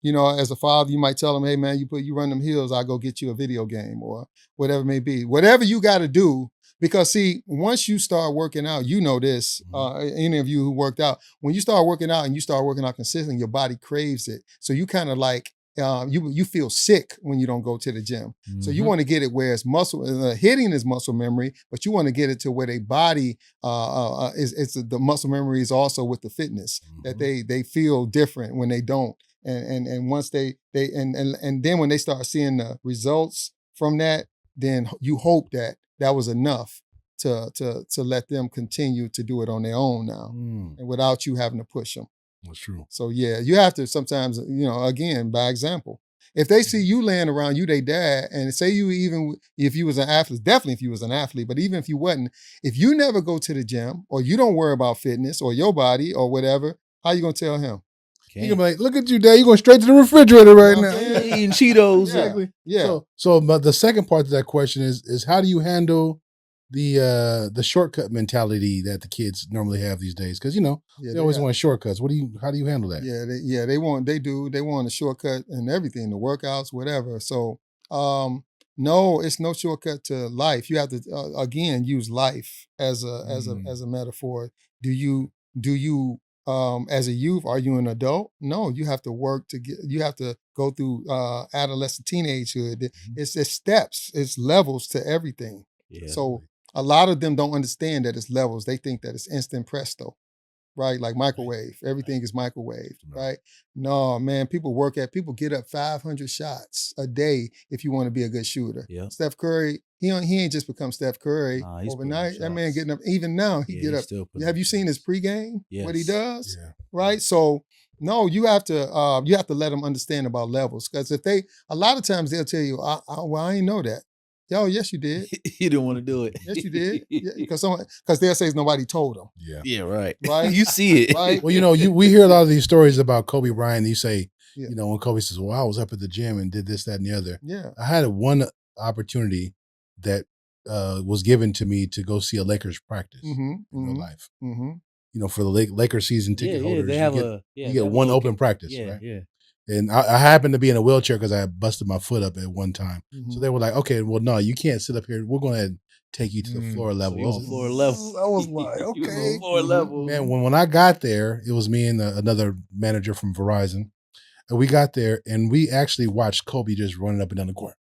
as a father, you might tell them, hey man, you run them hills, I'll go get you a video game or whatever it may be, whatever you got to do. Because see, once you start working out, this, any of you who worked out, when you start working out and you start working out consistently, your body craves it. So you kind of like, you feel sick when you don't go to the gym. So you want to get it where it's muscle, hitting is muscle memory, but you want to get it to where their body, the muscle memory is also with the fitness, that they feel different when they don't. And once they and then when they start seeing the results from that, then you hope that was enough to let them continue to do it on their own now, and without you having to push them. That's true. So yeah, you have to sometimes, again, by example. If they see you laying around, you they dad, and say you even if you was an athlete, definitely if you was an athlete, but even if you wasn't, if you never go to the gym or you don't worry about fitness or your body or whatever, how you gonna tell him? He gonna be like, look at you, Dad. You going straight to the refrigerator right now. Eating Cheetos. Exactly. Yeah. So but the second part of that question is how do you handle the shortcut mentality that the kids normally have these days? Because they always want shortcuts. How do you handle that? They want a shortcut and everything, the workouts, whatever. So no, it's no shortcut to life. You have to again use life as a metaphor. Do you as a youth, are you an adult? No, you have to work you have to go through adolescent teenagehood. It's steps, it's levels to everything. Yeah. So a lot of them don't understand that it's levels. They think that it's instant presto, right? Like microwave. Everything is microwave, right? No, man, people get up 500 shots a day if you want to be a good shooter. Yeah. Steph Curry, he ain't just become Steph Curry overnight. That man getting up, even now, he get up. Have you seen his pregame? Yes. What he does? Yeah. Right? So no, you have to let them understand about levels. Because a lot of times they'll tell you, I ain't know that. Yo, yes, you did. You didn't want to do it. Yes, you did. Because they'll say nobody told them. Yeah. Yeah, right. Right. You see it. Right. Well, we hear a lot of these stories about Kobe Bryant. You say, when Kobe says, well, I was up at the gym and did this, that, and the other. Yeah. I had one opportunity that was given to me to go see a Lakers practice in real life. Mm-hmm. For the Lakers season ticket holders, you get one open practice, right? Yeah. And I happened to be in a wheelchair because I had busted my foot up at one time. Mm-hmm. So they were like, okay, well, no, you can't sit up here. We're going to take you to the floor level. So floor level. I was like, okay. Floor level. Man, when I got there, it was me and another manager from Verizon. And we got there and we actually watched Kobe just running up and down the court.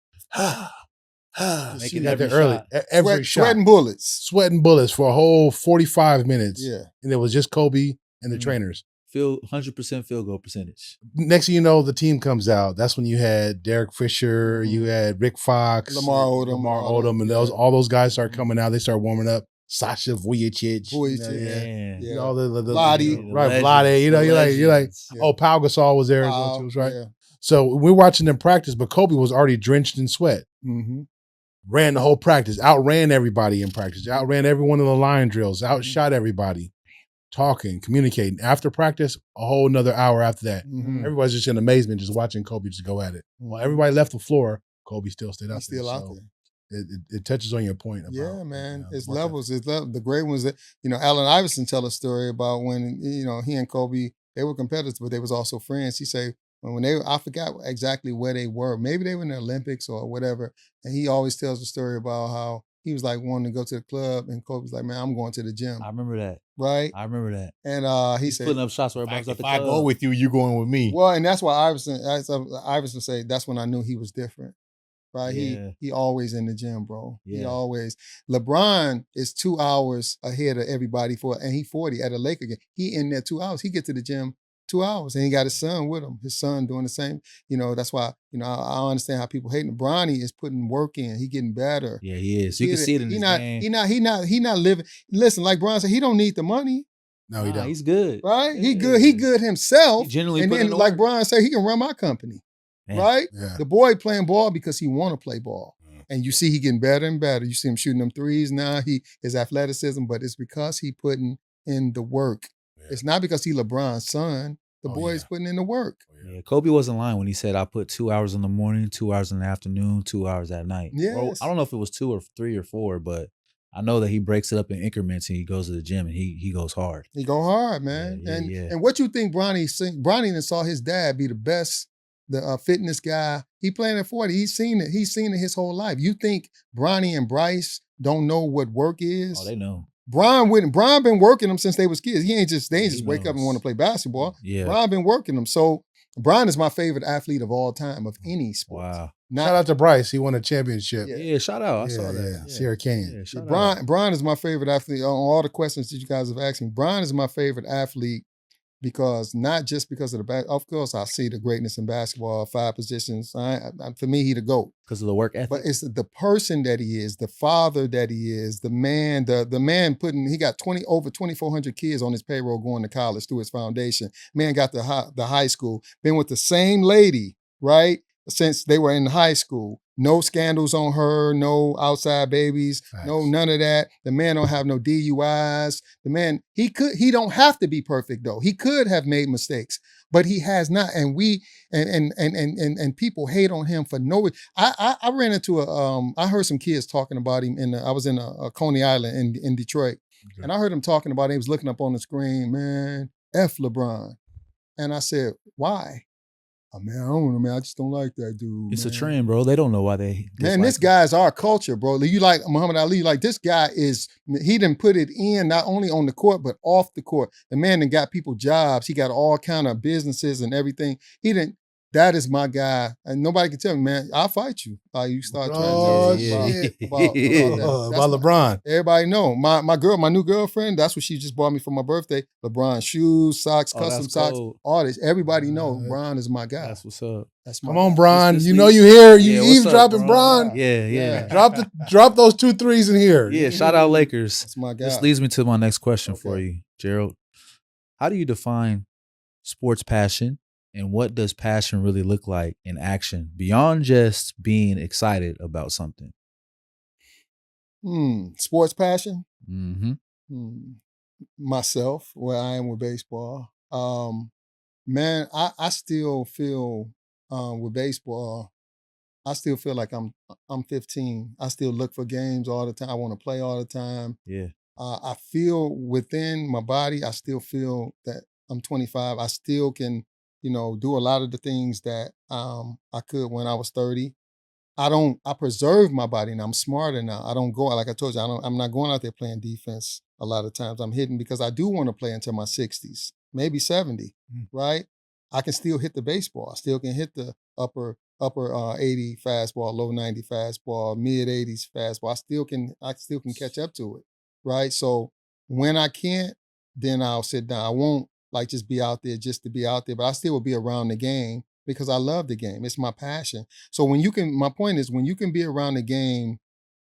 Making every early. Every shot. Sweating bullets for a whole 45 minutes. Yeah. And it was just Kobe and the trainers. 100% field goal percentage. Next thing you know, the team comes out. That's when you had Derek Fisher, you had Rick Fox, Lamar Odom, and all those guys start coming out. They start warming up. Sasha Vujacic, yeah. All the Vlade, right? Vlade, you're like, oh, Pau Gasol was there as well too, right? Yeah. So we're watching them practice, but Kobe was already drenched in sweat. Mm-hmm. Ran the whole practice, outran everybody in practice, outran everyone in the line drills, outshot everybody. Talking, communicating. After practice, a whole another hour after that. Mm-hmm. Everybody's just in amazement just watching Kobe just go at it. Well, everybody left the floor. Kobe still stayed out there. Still out there. It touches on your point. About, man. It's levels. It's the great ones that, Allen Iverson tell a story about when, he and Kobe, they were competitors, but they was also friends. He say, I forgot exactly where they were. Maybe they were in the Olympics or whatever. And he always tells the story about how he was like wanting to go to the club, and Kobe was like, "Man, I'm going to the gym." I remember that. Right? I remember that. And he said, putting up shots where everybody's at the club. If I go with you, you going with me. Well, and that's why Iverson say that's when I knew he was different. Right? Yeah. He always in the gym, bro. Yeah. He always. LeBron is 2 hours ahead of everybody and he 40 at a Laker game. He in there 2 hours. He get to the gym 2 hours, and he got his son with him. His son doing the same. That's why, I understand how people hate him. Bronny is putting work in. He getting better. Yeah, he is. You can see it in his game. He not living. Listen, like Bron said, he don't need the money. No, he don't. He's good. Right? He good. He good himself. He generally and then, like Bron said, he can run my company. Man. Right? Yeah. The boy playing ball because he want to play ball. And you see he getting better and better. You see him shooting them threes now. His athleticism, but it's because he putting in the work. Yeah. It's not because he LeBron's son. The boy's putting in the work. Yeah, Kobe wasn't lying when he said, I put 2 hours in the morning, 2 hours in the afternoon, 2 hours at night. Yes. Well, I don't know if it was 2 or 3 or 4, but I know that he breaks it up in increments and he goes to the gym and he goes hard. He go hard, man. And what you think Bronny saw his dad be the best, the fitness guy. He playing at 40. He's seen it. He's seen it his whole life. You think Bronny and Bryce don't know what work is? Oh, they know. Bron been working them since they was kids. They ain't just wake up and want to play basketball. Yeah. Bron been working them. So Bron is my favorite athlete of all time of any sport. Wow. Shout out to Bryce. He won a championship. Yeah, shout out. I saw that. Yeah. Sierra Canyon. Yeah, Bron is my favorite athlete. On all the questions that you guys have asked me, Bron is my favorite athlete because not just because of of course I see the greatness in basketball, 5 positions. For me, he the GOAT. Because of the work ethic. But it's the person that he is, the father that he is, the man, the man he got over 2,400 kids on his payroll going to college through his foundation. Man got the high school, been with the same lady, right? Since they were in high school. No scandals on her, no outside babies, no none of that. The man don't have no DUIs. The man, he don't have to be perfect though. He could have made mistakes, but he has not. And and people hate on him for no reason. I ran into I heard some kids talking about him I was in Coney Island in Detroit. Okay. And I heard him talking about him. He was looking up on the screen, man, F LeBron. And I said, why? Oh, man, I don't know, man. I just don't like that dude. It's a trend, bro. They don't know why they. Man, this guy is our culture, bro. You like Muhammad Ali? Like this guy he didn't put it in not only on the court but off the court. The man done got people jobs. He got all kind of businesses and everything. That is my guy, and nobody can tell me, man. I'll fight you. You start trying to about LeBron. Everybody know my new girlfriend. That's what she just bought me for my birthday. LeBron shoes, socks, custom socks, cold. all this. Everybody know Bron is my guy. That's what's up. Come on, Bron. You know you here. You eavesdropping, Bron. Yeah. Drop those 2 threes in here. Yeah, shout out Lakers. That's my guy. This leads me to my next question for you, Gerald. How do you define sports passion? And what does passion really look like in action beyond just being excited about something? Sports passion? Mm-hmm. Myself, where I am with baseball. Man, I still feel with baseball, I still feel like I'm 15. I still look for games all the time. I want to play all the time. Yeah. I feel within my body, I still feel that I'm 25. I still can do a lot of the things that I could when I was 30. I preserve my body now. I'm smarter now. I don't go, like I told you, I'm not going out there playing defense a lot of times. I'm hitting because I do want to play until my 60s, maybe 70, right? I can still hit the baseball. I still can hit the upper 80 fastball, low 90 fastball, mid 80s fastball. I still can catch up to it, right? So when I can't, then I'll sit down. I won't just be out there just to be out there, but I still will be around the game because I love the game. It's my passion. So my point is when you can be around the game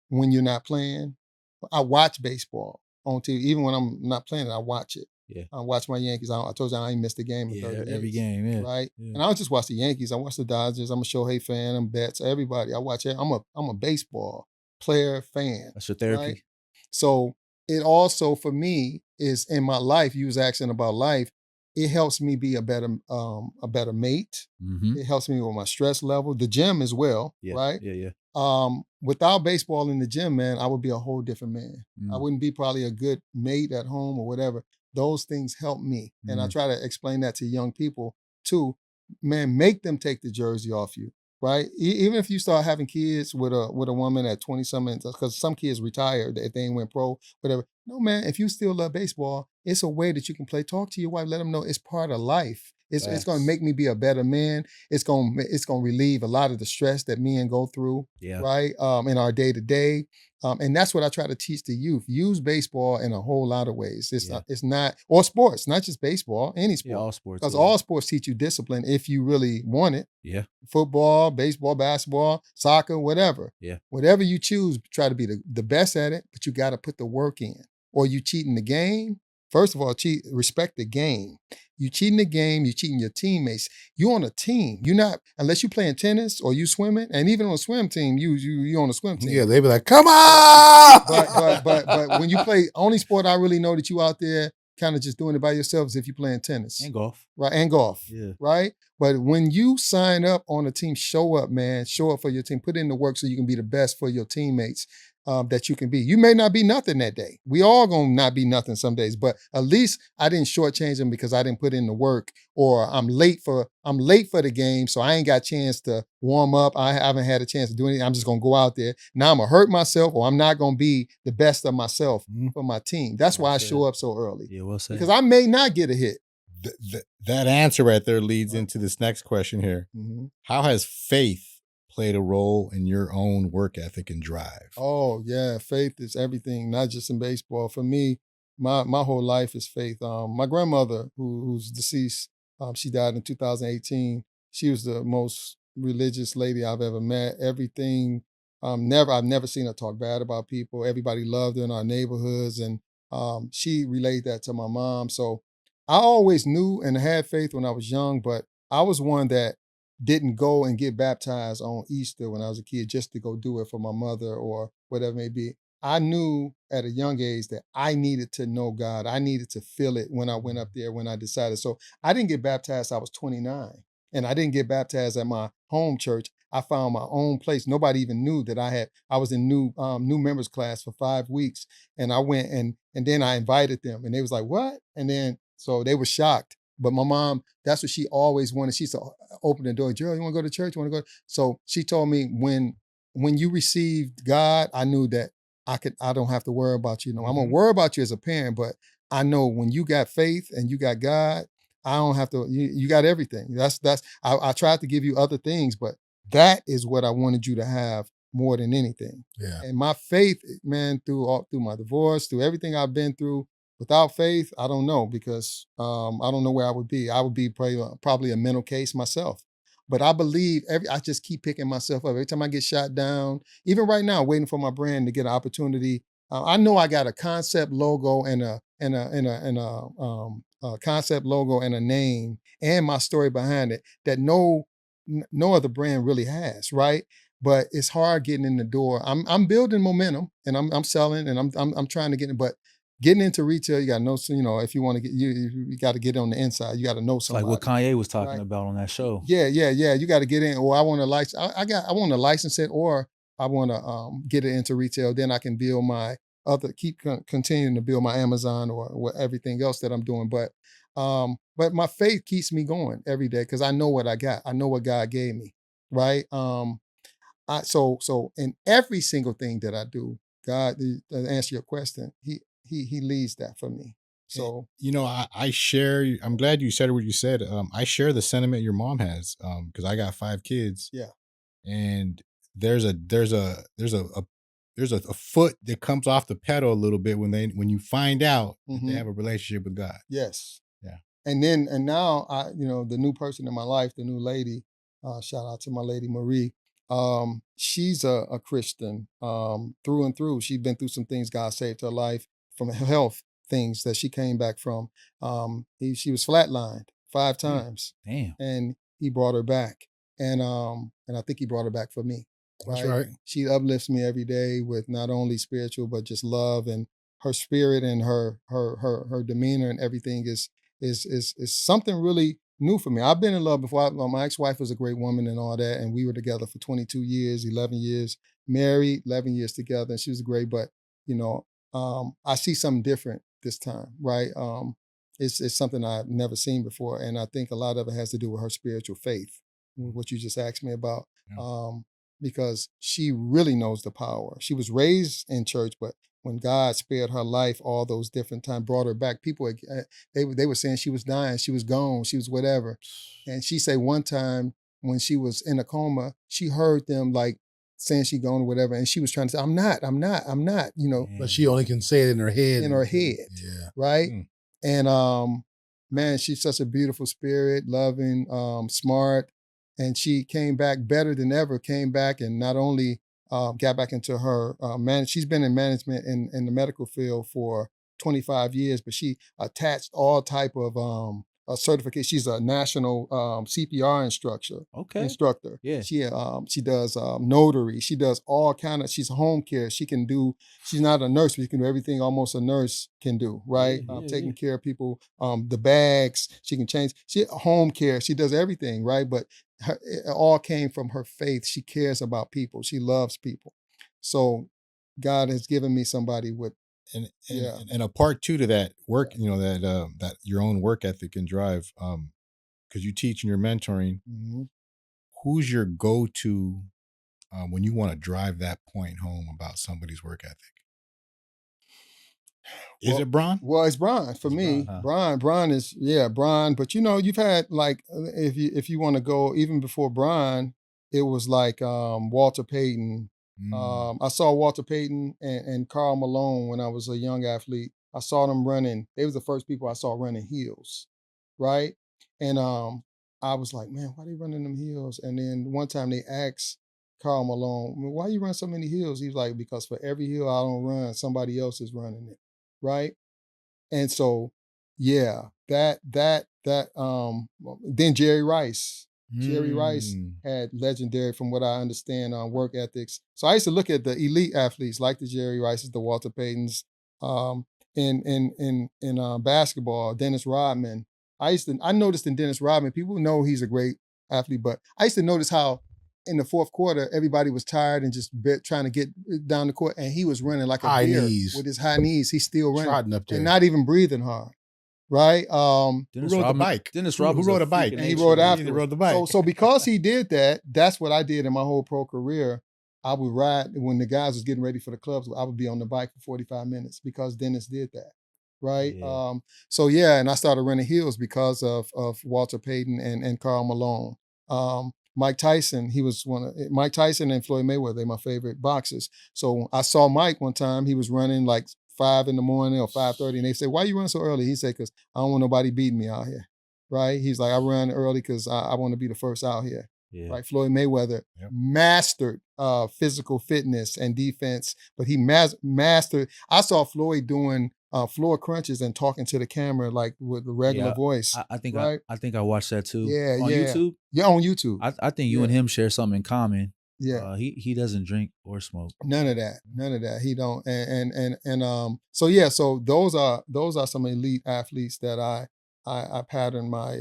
when you're not playing, I watch baseball on TV. Even when I'm not playing it, I watch it. Yeah. I watch my Yankees. I told you I ain't missed a game in 30 days. Every game, yeah. Right? Yeah. And I don't just watch the Yankees. I watch the Dodgers. I'm a Shohei fan. I'm Betts. Everybody. I watch it. I'm a baseball player fan. That's your therapy. Right? So it also, for me, is in my life, you was asking about life, it helps me be a better mate. Mm-hmm. It helps me with my stress level. The gym as well, right? Yeah. Without baseball in the gym, man, I would be a whole different man. I wouldn't be probably a good mate at home or whatever. Those things help me. And I try to explain that to young people too. Man, make them take the jersey off you, right? Even if you start having kids with a woman at 20-something, because some kids retire if they ain't went pro, whatever. No, man, if you still love baseball, it's a way that you can play. Talk to your wife, let them know it's part of life. It's going to make me be a better man. It's going to relieve a lot of the stress that men go through, right? In our day-to-day. And that's what I try to teach the youth. Use baseball in a whole lot of ways. It's not, or sports, not just baseball, any sport. Yeah, all sports. Because all sports teach you discipline if you really want it. Yeah. Football, baseball, basketball, soccer, whatever. Yeah. Whatever you choose, try to be the best at it, but you got to put the work in. Or you cheating the game. First of all, respect the game. You cheating the game, you cheating your teammates. You on a team. You're not, unless you playing tennis or you swimming, and even on a swim team, you on a swim team. Yeah, they be like, come on! But when you play, only sport I really know that you out there kind of just doing it by yourself is if you're playing tennis. And golf. Right, and golf. Yeah. Right? But when you sign up on a team, show up, man. Show up for your team. Put in the work so you can be the best for your teammates. That you can be. You may not be nothing that day. We all gonna not be nothing some days, but at least I didn't shortchange them because I didn't put in the work, or I'm late for the game, so I ain't got a chance to warm up. I haven't had a chance to do anything. I'm just gonna go out there. Now I'm gonna hurt myself, or I'm not gonna be the best of myself for my team. That's why I show up so early. Yeah, well said. Because I may not get a hit. That answer right there leads into this next question here. Mm-hmm. How has faith played a role in your own work ethic and drive? Oh, yeah. Faith is everything, not just in baseball. For me, my whole life is faith. My grandmother, who's deceased, she died in 2018. She was the most religious lady I've ever met. Everything, I've never seen her talk bad about people. Everybody loved her in our neighborhoods, and she relayed that to my mom. So I always knew and had faith when I was young, but I was one that didn't go and get baptized on Easter when I was a kid just to go do it for my mother or whatever it may be. I knew at a young age that I needed to know God. I needed to feel it when I went up there, when I decided. So I didn't get baptized, I was 29. And I didn't get baptized at my home church. I found my own place. Nobody even knew that I was in new members class for 5 weeks. And I went and then I invited them and they was like, what? And then so they were shocked. But my mom, that's what she always wanted. She used to open the door. Gerald, you want to go to church? You want to go? So she told me when you received God, I knew that I don't have to worry about you. I'm gonna worry about you as a parent, but I know when you got faith and you got God, I don't have to, you got everything. I tried to give you other things, but that is what I wanted you to have more than anything. Yeah. And my faith, man, through my divorce, through everything I've been through, without faith, I don't know, because I don't know where I would be. I would be probably a mental case myself. But I believe I just keep picking myself up. Every time I get shot down, even right now, waiting for my brand to get an opportunity. I know I got a concept logo and a concept logo and a name and my story behind it that no other brand really has, right? But it's hard getting in the door. I'm building momentum and I'm selling and I'm trying to get in, but getting into retail, you got to know, if you want to get, you got to get on the inside. You got to know somebody. Like what Kanye was talking right? about on that show. Yeah. You got to get in, or I want to license. I want to license it, or I want to get it into retail. Then I can build my continuing to build my Amazon or everything else that I'm doing. But my faith keeps me going every day because I know what I got. I know what God gave me, right? So in every single thing that I do, God, to answer your question, He leads that for me. So I share. I'm glad you said what you said. I share the sentiment your mom has. Because I got 5 kids. Yeah. And there's a foot that comes off the pedal a little bit when you find out that they have a relationship with God. Yes. Yeah. And now the new person in my life, the new lady, shout out to my lady Marie. She's a Christian through and through. She's been through some things. God saved her life from health things that she came back from. She was flatlined 5 times. Damn. And he brought her back. And I think he brought her back for me. That's right. She uplifts me every day with not only spiritual, but just love, and her spirit and her demeanor and everything is something really new for me. I've been in love before. My ex-wife was a great woman and all that, and we were together for 22 years, 11 years, married, 11 years together, and she was great. But I see something different this time, right? It's something I've never seen before, and I think a lot of it has to do with her spiritual faith, what you just asked me about. Yeah. Because she really knows the power. She was raised in church, but when God spared her life all those different times, brought her back, people, they were saying she was dying, she was gone, she was whatever. And she said one time when she was in a coma, she heard them like saying she gone or whatever, and she was trying to say, I'm not, But she only can say it in her head. Yeah. Right? And man, she's such a beautiful spirit, loving, smart. And she came back better than ever, came back and not only got back into her she's been in management in the medical field for 25 years, but she attached all type of certification. She's a national CPR instructor. Yeah. She does notary. She does all kind of, she's home care. She's not a nurse, but she can do everything almost a nurse can do, right? Taking care of people, the bags, she can change, home care, she does everything, right? But it all came from her faith. She cares about people. She loves people. So God has given me somebody with, and a part 2 to that work, that your own work ethic can drive, because you teach and you're mentoring. Who's your go-to when you want to drive that point home about somebody's work ethic? Is it Bron? Well, it's Bron for me. Bron is Bron. But you've had like if you want to go even before Bron, it was like Walter Payton. I saw Walter Payton and Karl Malone when I was a young athlete. I saw them running. They was the first people I saw running heels, right? And I was like, man, why they running them heels? And then one time they asked Karl Malone, "Well, why you run so many heels?" He was like, because for every heel I don't run, somebody else is running it, right? And so, yeah, then Jerry Rice. Jerry Rice had legendary, from what I understand, work ethics. So I used to look at the elite athletes like the Jerry Rices, the Walter Paytons, in basketball, Dennis Rodman. I noticed in Dennis Rodman, people know he's a great athlete, but I used to notice how in the fourth quarter, everybody was tired and just trying to get down the court, and he was running like a High deer knees. with his high knees. He's still running Trotting up there. and not even breathing hard, right? Who rode the bike? Dennis Who Rodman's rode a bike? And he rode after. He rode the bike. So because he did that, that's what I did in my whole pro career. I would ride when the guys was getting ready for the clubs. I would be on the bike for 45 minutes because Dennis did that, right? Yeah. So yeah, and I started running heels because of Walter Payton and Karl Malone. Mike Tyson, Mike Tyson and Floyd Mayweather, they're my favorite boxers. So I saw Mike one time, he was running like 5 in the morning or 5:30, and they said, "Why you run so early?" He said, "Because I don't want nobody beating me out here." Right? He's like, "I run early because I want to be the first out here." Yeah. Right? Floyd Mayweather mastered physical fitness and defense, but he mastered. I saw Floyd doing floor crunches and talking to the camera like with the regular voice. I think right? I think I watched that too. Yeah, on YouTube. Yeah, on YouTube. I think you and him share something in common. Yeah. He doesn't drink or smoke. None of that. He don't. So yeah. So those are some elite athletes that I pattern my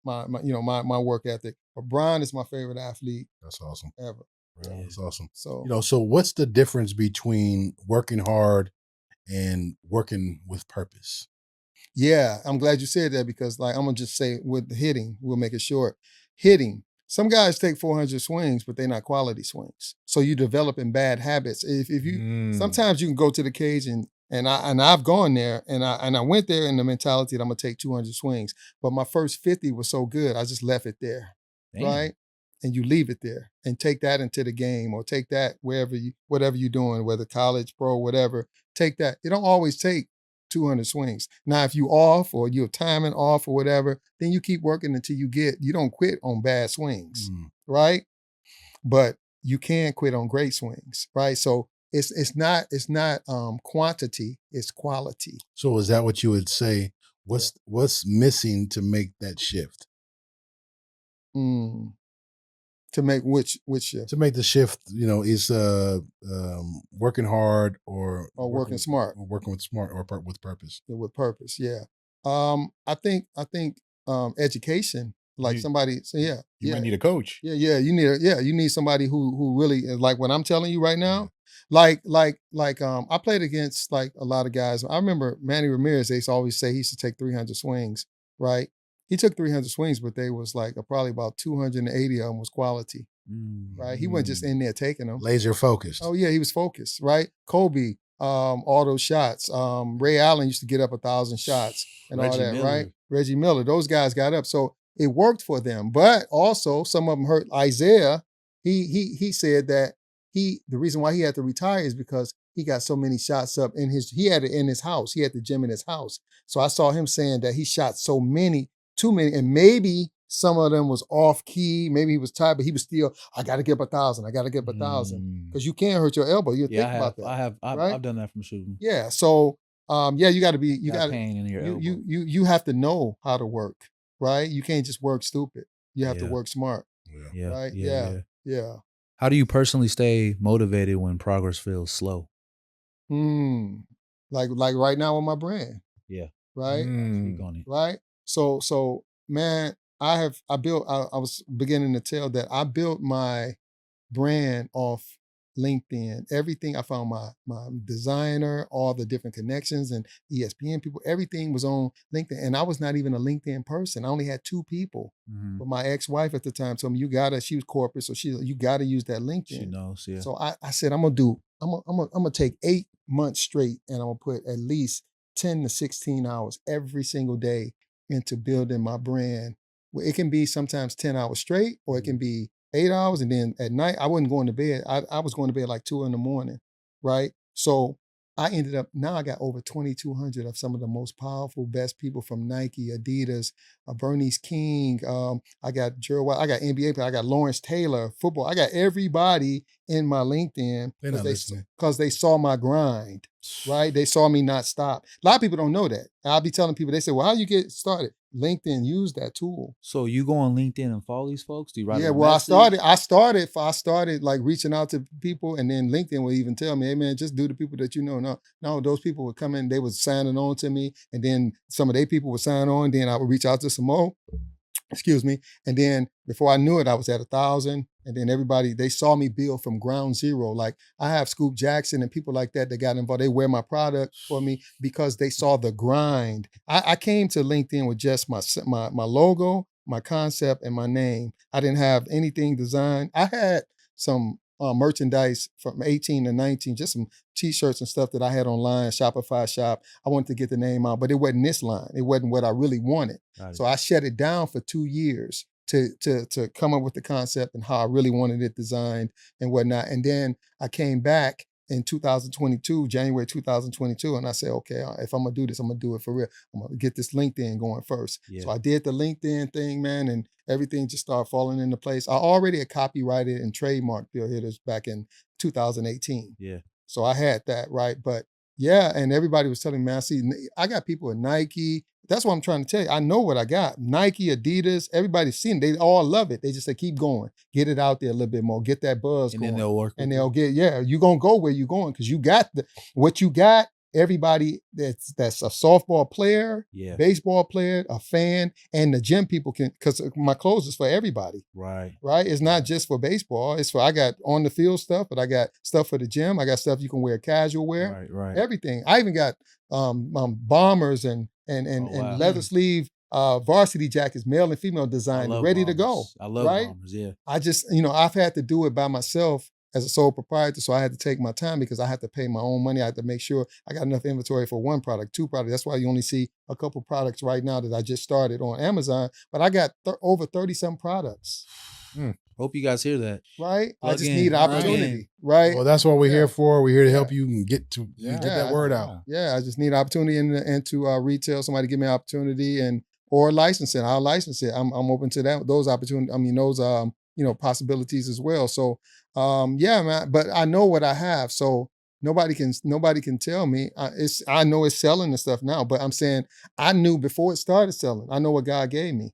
my work ethic. But Brian is my favorite athlete. That's awesome. Ever. Yeah, that's awesome. So so what's the difference between working hard and working with purpose? Yeah, I'm glad you said that because like I'm gonna just say with hitting, we'll make it short. Hitting. Some guys take 400 swings, but they're not quality swings. So you developing bad habits. If you sometimes you can go to the cage and I've gone there and I went there in the mentality that I'm gonna take 200 swings, but my first 50 was so good, I just left it there, right? And you leave it there and take that into the game or take that whatever you're doing, whether college, pro, whatever. Take that. It don't always take 200 swings. Now, if you off or you're timing off or whatever, then you keep working until you don't quit on bad swings, right? But you can quit on great swings, right? So it's not quantity, it's quality. So is that what you would say? What's missing to make that shift? To make which shift? To make the shift, is working hard or working smart, or working with smart or with purpose. With purpose, yeah. I think education, like somebody. So yeah, you might need a coach. Yeah, you need somebody who really like what I'm telling you right now. Like I played against like a lot of guys. I remember Manny Ramirez. They used to always say he used to take 300 swings, right? He took 300 swings, but they was like probably about 280 of them was quality, right? He wasn't just in there taking them. Laser focused. Oh yeah, he was focused, right? Kobe, all those shots. Ray Allen used to get up 1,000 shots and Reggie all that, Miller. Right? Reggie Miller, those guys got up. So it worked for them. But also some of them hurt. Isaiah, he said that the reason why he had to retire is because he got so many shots up he had it in his house. He had the gym in his house. So I saw him saying that he shot too many, and maybe some of them was off key. Maybe he was tired, but he was still, I got to get up 1,000. I got to get up 1,000 because you can't hurt your elbow. You think about that. I've done that from shooting. Yeah. So, you got to be, you got pain in your elbow. You have to know how to work, right? You can't just work stupid. You have to work smart. Yeah. Right. Yeah. How do you personally stay motivated when progress feels slow? Like right now with my brand. Yeah. Right. Speak on it. Right. So man, I was beginning to tell that I built my brand off LinkedIn. Everything I found my designer, all the different connections and ESPN people, everything was on LinkedIn. And I was not even a LinkedIn person. I only had 2 people. But my ex-wife at the time told me, she was corporate, so you gotta use that LinkedIn. She knows, yeah. So I said, I'm gonna take 8 months straight and I'm gonna put at least 10 to 16 hours every single day into building my brand. Well, it can be sometimes 10 hours straight, or it can be 8 hours, and then at night I wasn't going to bed. I was going to bed like 2 in the morning, right? So I ended up, now I got over 2,200 of some of the most powerful, best people from Nike, Adidas, Bernice King. I got Gerald, I got NBA player, I got Lawrence Taylor, football. I got everybody in my LinkedIn They're not listening. because they saw my grind, right? They saw me not stop. A lot of people don't know that. I'll be telling people, they say, well, how you get started? LinkedIn, use that tool. So you go on LinkedIn and follow these folks? Do you write Yeah, a well, message? I started like reaching out to people, and then LinkedIn will even tell me, hey man, just do the people that you know. No, those people would come in, they was signing on to me, and then some of their people would sign on, then I would reach out to some more. Excuse me. And then before I knew it, I was at 1,000. And then everybody, they saw me build from ground zero. Like I have Scoop Jackson and people like that got involved. They wear my product for me because they saw the grind. I came to LinkedIn with just my logo, my concept, and my name. I didn't have anything designed. I had some merchandise from 18 to 19, just some t-shirts and stuff that I had online, Shopify shop. I wanted to get the name out, but it wasn't this line. It wasn't what I really wanted. So I shut it down for 2 years to come up with the concept and how I really wanted it designed and whatnot. And then I came back in 2022, January 2022, and I said, okay, if I'm gonna do this, I'm gonna do it for real. I'm gonna get this LinkedIn going first. Yeah. So I did the LinkedIn thing, man, and everything just started falling into place. I already had copyrighted and trademarked Bill Hitters back in 2018. Yeah. So I had that, right? But yeah, and everybody was telling me, man, I got people at Nike. That's what I'm trying to tell you. I know what I got. Nike, Adidas, everybody's seen it. They all love it. They just say, keep going. Get it out there a little bit more. Get that buzz And going. then they'll work with And you. they'll get, yeah, you're going to go where you're going because you got what you got. Everybody that's a softball player, Yeah. baseball player, a fan, and the gym people can, because my clothes is for everybody. Right. Right? It's not just for baseball. It's for, I got on the field stuff, but I got stuff for the gym. I got stuff you can wear casual wear. Right. Everything. I even got bombers and wow. leather sleeve varsity jackets, male and female design, ready to go. I love right? bombers, yeah. I just, I've had to do it by myself as a sole proprietor, so I had to take my time because I had to pay my own money. I had to make sure I got enough inventory for one product, two products. That's why you only see a couple products right now that I just started on Amazon, but I got over 30-some products. Hope you guys hear that. Right? I Plug just in, need plug opportunity. Right? Well, that's what we're here for. We're here to Yeah. help you get that word out. Yeah, I just need opportunity into retail. Somebody give me an opportunity or license it. I'll license it. I'm open to that. Those opportunities. I mean, those possibilities as well. So yeah, man. But I know what I have. So nobody can tell me. I know it's selling and stuff now. But I'm saying I knew before it started selling. I know what God gave me,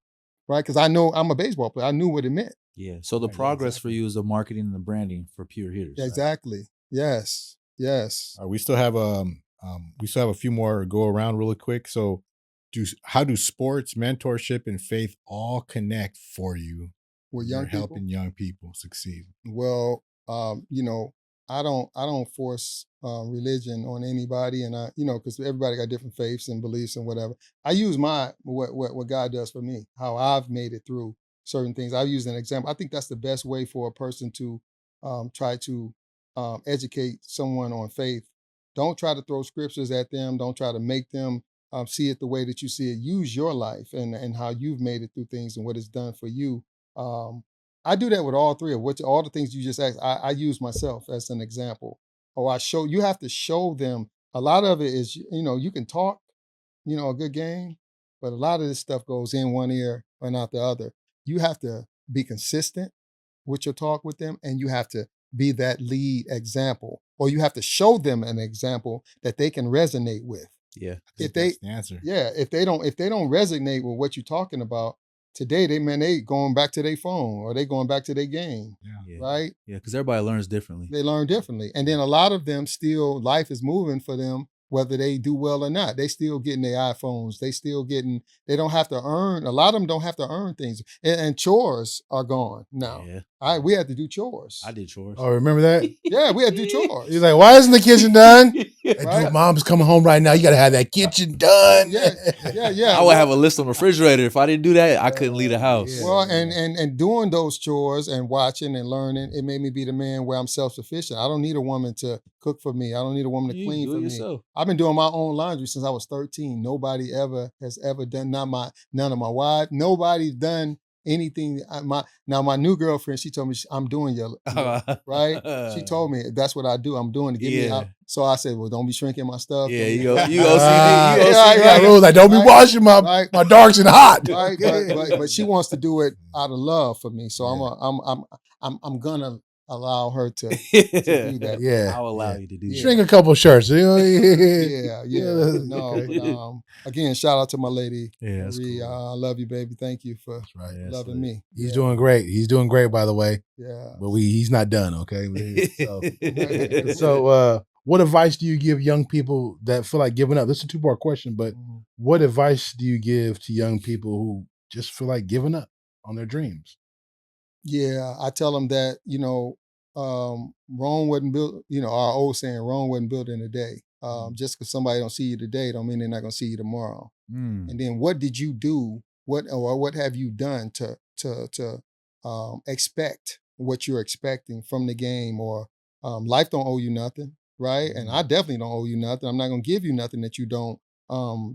right? Because I know I'm a baseball player. I knew what it meant. Yeah. So the progress for you is the marketing and the branding for Pure Hitters. Yeah, exactly. Yes. We still have a few more to go around really quick. So how do sports, mentorship, and faith all connect for you? With You're young people? helping young people succeed. Well, I don't force religion on anybody, and because everybody got different faiths and beliefs and whatever. I use what God does for me, how I've made it through certain things. I've used an example. I think that's the best way for a person to try to educate someone on faith. Don't try to throw scriptures at them. Don't try to make them see it the way that you see it. Use your life and how you've made it through things and what it's done for you. I do that with all three of all the things you just asked. I use myself as an example. Or you have to show them. A lot of it is, you can talk, a good game, but a lot of this stuff goes in one ear and out the other. You have to be consistent with your talk with them, and you have to be that lead example, or you have to show them an example that they can resonate with. Yeah. That's the answer. Yeah, if they don't resonate with what you're talking about today, they going back to their phone or they going back to their game. Yeah. Right? Yeah, because everybody learns differently. They learn differently. And then a lot of them still, life is moving for them, whether they do well or not. They still getting their iPhones. They don't have to earn, a lot of them don't have to earn things. And chores are gone now. Yeah. We had to do chores. I did chores. Oh, remember that? Yeah, we had to do chores. He's like, why isn't the kitchen done? Hey, Right? dude, mom's coming home right now. You got to have that kitchen done. Yeah. I would have a list on the refrigerator. If I didn't do that, I couldn't leave the house. Well, and doing those chores and watching and learning, it made me be the man where I'm self-sufficient. I don't need a woman to cook for me. I don't need a woman to You clean do for it me. yourself. I've been doing my own laundry since I was 13. Nobody has ever done, none of my wife, nobody's done anything. Now my new girlfriend, she told me I'm doing your right. She told me that's what I do. I'm doing to get me out. So I said, well, don't be shrinking my stuff. Yeah, Don't you be- OCD. You OCD. Yeah, rules like don't be washing my darks and hot. Right, but she wants to do it out of love for me. So I'm gonna allow her to do that. Yeah, I'll allow you to do that. Shrink a couple shirts. You know? Yeah. No, Okay. but again, shout out to my lady. Yeah, that's Marie. cool. I love you, baby. Thank you for loving me. He's doing great. He's doing great, by the way. Yeah. But he's not done, okay? So what advice do you give young people that feel like giving up? This is a two-part question, but what advice do you give to young people who just feel like giving up on their dreams? Yeah, I tell them that, Rome wasn't built, our old saying, Rome wasn't built in a day. Just because somebody don't see you today don't mean they're not going to see you tomorrow. And then what did you do? What have you done to expect what you're expecting from the game? Or life don't owe you nothing, right? And I definitely don't owe you nothing. I'm not going to give you nothing that you don't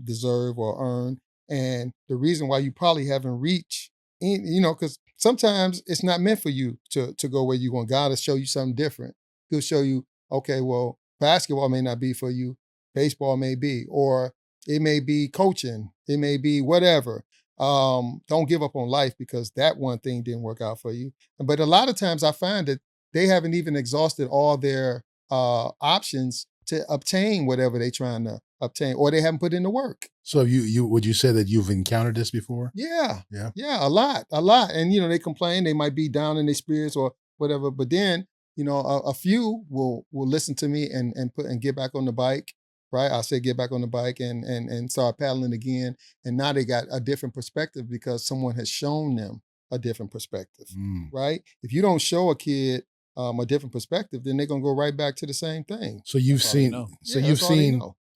deserve or earn. And the reason why you probably haven't reached, because sometimes it's not meant for you to go where you want. God will show you something different. He'll show you, okay, well, basketball may not be for you, baseball may be, or it may be coaching, it may be whatever. Don't give up on life because that one thing didn't work out for you. But a lot of times I find that they haven't even exhausted all their options to obtain whatever they're trying to obtain, or they haven't put in the work. So you would you say that you've encountered this before? Yeah, a lot. And they complain, they might be down in their spirits or whatever. But then a few will listen to me and get back on the bike. Right, I say get back on the bike and start paddling again. And now they got a different perspective because someone has shown them a different perspective. Right, if you don't show a kid a different perspective, then they're gonna go right back to the same thing. So you've seen,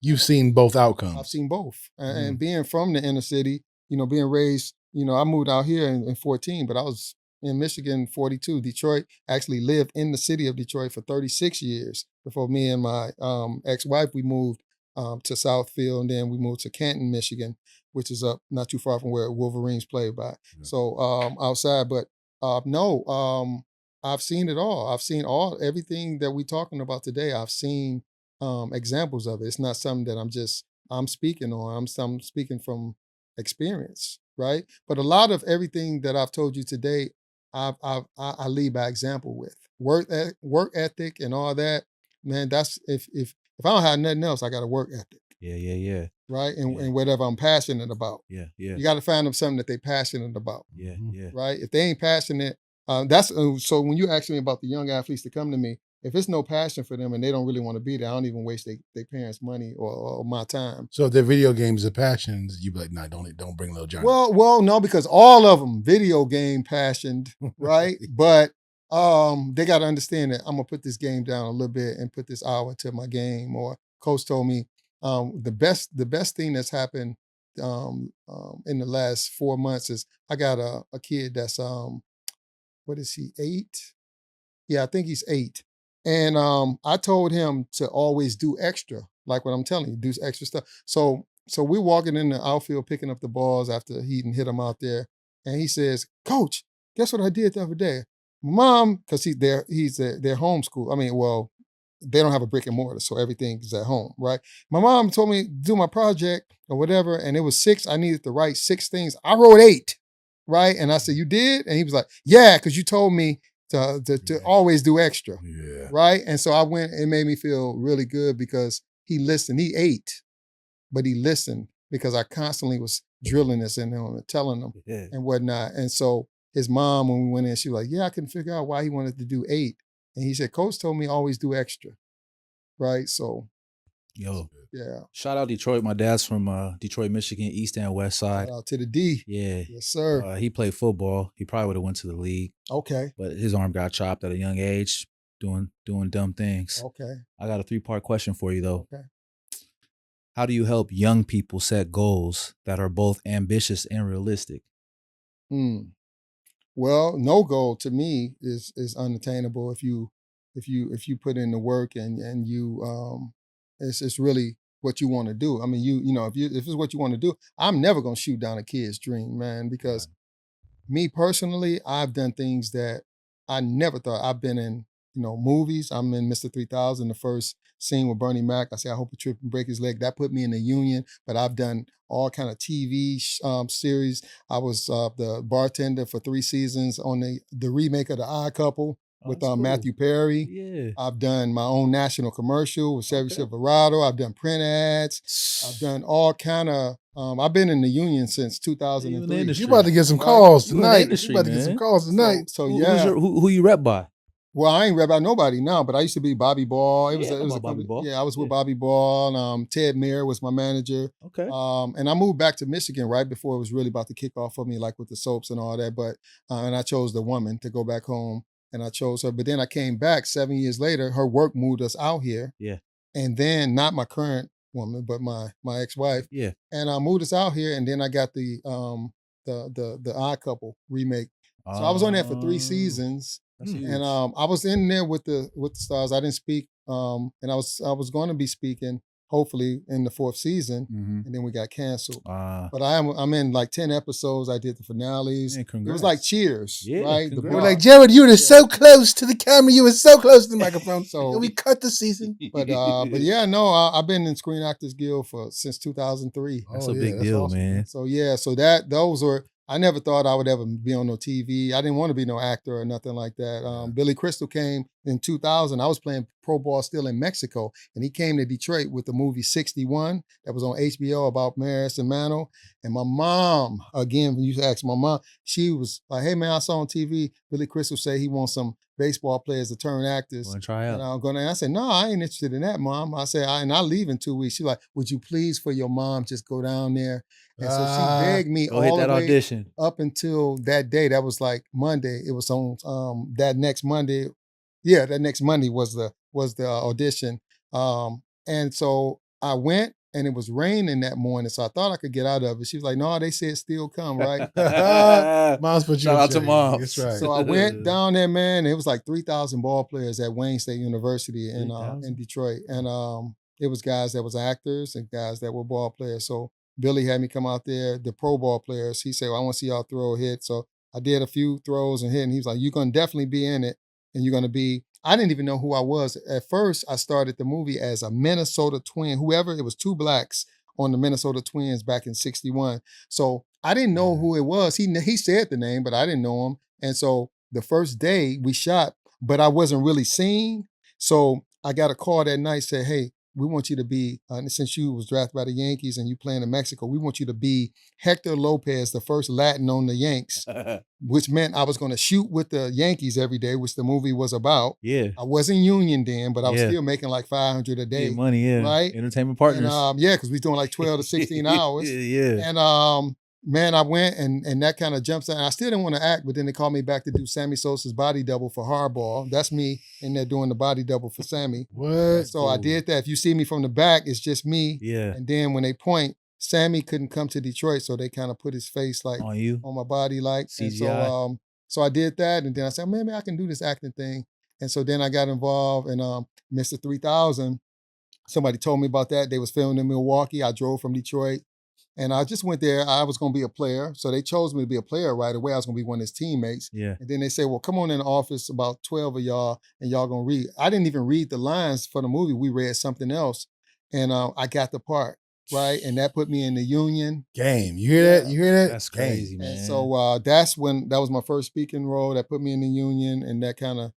you've seen both outcomes. I've seen both, and being from the inner city, being raised, I moved out here in 14, but I was in Michigan 42. Detroit, actually lived in the city of Detroit for 36 years before me and my ex-wife, we moved to Southfield, and then we moved to Canton, Michigan, which is up not too far from where Wolverines play by. Yeah. So outside, but I've seen it all. I've seen everything that we're talking about today. I've seen examples of it. It's not something that I'm speaking on. I'm speaking from experience, right? But a lot of everything that I've told you today, I lead by example with work ethic and all that. Man, that's if I don't have nothing else, I got a work ethic. Yeah. Right, and whatever I'm passionate about. Yeah. You got to find them something that they're passionate about. Yeah. Right. If they ain't passionate, that's so. When you ask me about the young athletes that come to me, if it's no passion for them and they don't really want to be there, I don't even waste their parents' money or my time. So if their video games are passions, you be like, nah, don't bring little Johnny. Well, no, because all of them video game passioned, right? But they got to understand that I'm gonna put this game down a little bit and put this hour to my game. Or coach told me the best thing that's happened in the last 4 months is I got a kid that's what is he, 8? Yeah, I think he's 8. And I told him to always do extra, like what I'm telling you, do extra stuff. So we're walking in the outfield picking up the balls after he hit them out there. And he says, Coach, guess what I did the other day? My mom, because they're homeschool. I mean, well, they don't have a brick and mortar, so everything is at home, right? My mom told me to do my project or whatever, and it was 6. I needed to write 6 things. I wrote 8, right? And I said, you did? And he was like, yeah, because you told me to always do extra, right? And so I went, it made me feel really good because he listened. He ate, but he listened because I constantly was drilling this in him and telling him and whatnot. And so his mom, when we went in, she was like, yeah, I couldn't figure out why he wanted to do 8. And he said, Coach told me always do extra, right? So, yeah. Shout out Detroit. My dad's from Detroit, Michigan, East and West Side. Shout out to the D. Yeah. Yes, sir. He played football. He probably would have went to the league. Okay. But his arm got chopped at a young age doing dumb things. Okay. I got a 3-part question for you, though. Okay. How do you help young people set goals that are both ambitious and realistic? Well, no goal to me is unattainable if you put in the work and you it's really what you want to do. I mean, if it's what you want to do, I'm never gonna shoot down a kid's dream, man, because me personally, I've done things that I never thought. I've been in, movies. I'm in Mr. 3000, the first scene with Bernie Mac. I say, I hope he trip and break his leg. That put me in the union, but I've done all kind of TV series. I was the bartender for 3 seasons on the remake of The Odd Couple with that's cool. Matthew Perry. Yeah. I've done my own national commercial with Chevy Silverado. I've done print ads. I've done all kind of. I've been in the union since 2003. You about to get some calls You in the tonight. industry, You about to get some calls tonight. So Who- yeah. who you rep by? Well, I ain't rep out nobody now, but I used to be Bobby Ball. It was Yeah, a Bobby company- Ball. Yeah, I was with Yeah. Bobby Ball. Ted Mayer was my manager. Okay. And I moved back to Michigan right before it was really about to kick off for me, like with the soaps and all that. But and I chose the woman to go back home, and I chose her. But then I came back 7 years later. Her work moved us out here. Yeah. And then not my current woman, but my ex-wife. Yeah. And I moved us out here, and then I got the Odd Couple remake. So I was on there for 3 seasons. That's huge. And I was in there with the stars. I didn't speak, and I was going to be speaking hopefully in the 4th season, and then we got canceled. But I'm in like 10 episodes. I did the finales. Man, It was like Cheers, Yeah, right? congrats. We're like, Gerald, you were so close to the camera. You were so close to the microphone. So- Can we cut the season? but yeah, no, I've been in Screen Actors Guild since 2003. That's Oh, a yeah, big that's deal, awesome. man. So yeah, so those were. I never thought I would ever be on no TV. I didn't want to be no actor or nothing like that. Billy Crystal came in 2000. I was playing pro ball still in Mexico, and he came to Detroit with the movie 61 that was on HBO about Maris and Mano. And my mom, again, when you ask my mom, she was like, "Hey man, I saw on TV Billy Crystal say he wants some baseball players to turn actors." Want to try out? And I said, "No, I ain't interested in that, Mom." I said, I leave in 2 weeks. She's like, "Would you please, for your mom, just go down there?" And so she begged me Go hit all that the way audition. up until that day. That was like Monday. It was on that next Monday. Yeah, that next Monday was the audition. And so I went, and it was raining that morning, so I thought I could get out of it. She was like, "No, they said still come, right?" Mom's put you Shout in out to check. Mom. That's right. So I went down there, man. It was like 3,000 ball players at Wayne State University in 3,000? Detroit, and it was guys that was actors and guys that were ball players. So Billy had me come out there. The pro ball players, he said, "Well, I want to see y'all throw a hit." So I did a few throws and hit, and he was like, "You're gonna definitely be in it, and you're gonna be." I didn't even know who I was at first. I started the movie as a Minnesota Twin. It was 2 blacks on the Minnesota Twins back in '61. So I didn't know who it was. He said the name, but I didn't know him. And so the first day we shot, but I wasn't really seen. So I got a call that night, said, "Hey, we want you to be, since you was drafted by the Yankees and you playing in Mexico, we want you to be Hector Lopez, the first Latin on the Yanks," which meant I was going to shoot with the Yankees every day, which the movie was about. Yeah. I wasn't union then, but I was Yeah. still making like $500 a day. Get money, yeah. right? Entertainment partners. And yeah, because we doing like 12 to 16 hours. Yeah. And man, I went and that kind of jumps out. I still didn't want to act, but then they called me back to do Sammy Sosa's body double for Hardball. That's me in there doing the body double for Sammy. What? So I did that. If you see me from the back, it's just me. Yeah. And then when they point, Sammy couldn't come to Detroit, so they kind of put his face like On you. on my body, like. And CGI. so I did that, and then I said, maybe I can do this acting thing. And so then I got involved in Mr. 3000. Somebody told me about that. They was filming in Milwaukee. I drove from Detroit. And I just went there. I was going to be a player. So they chose me to be a player right away. I was going to be one of his teammates. Yeah. And then they said, well, come on in the office, about 12 of y'all, and y'all going to read. I didn't even read the lines for the movie. We read something else. And I got the part, right? And that put me in the union. Game. You hear that? You hear that? That's Game. crazy, man. And so that was my first speaking role. That put me in the union, and that kind of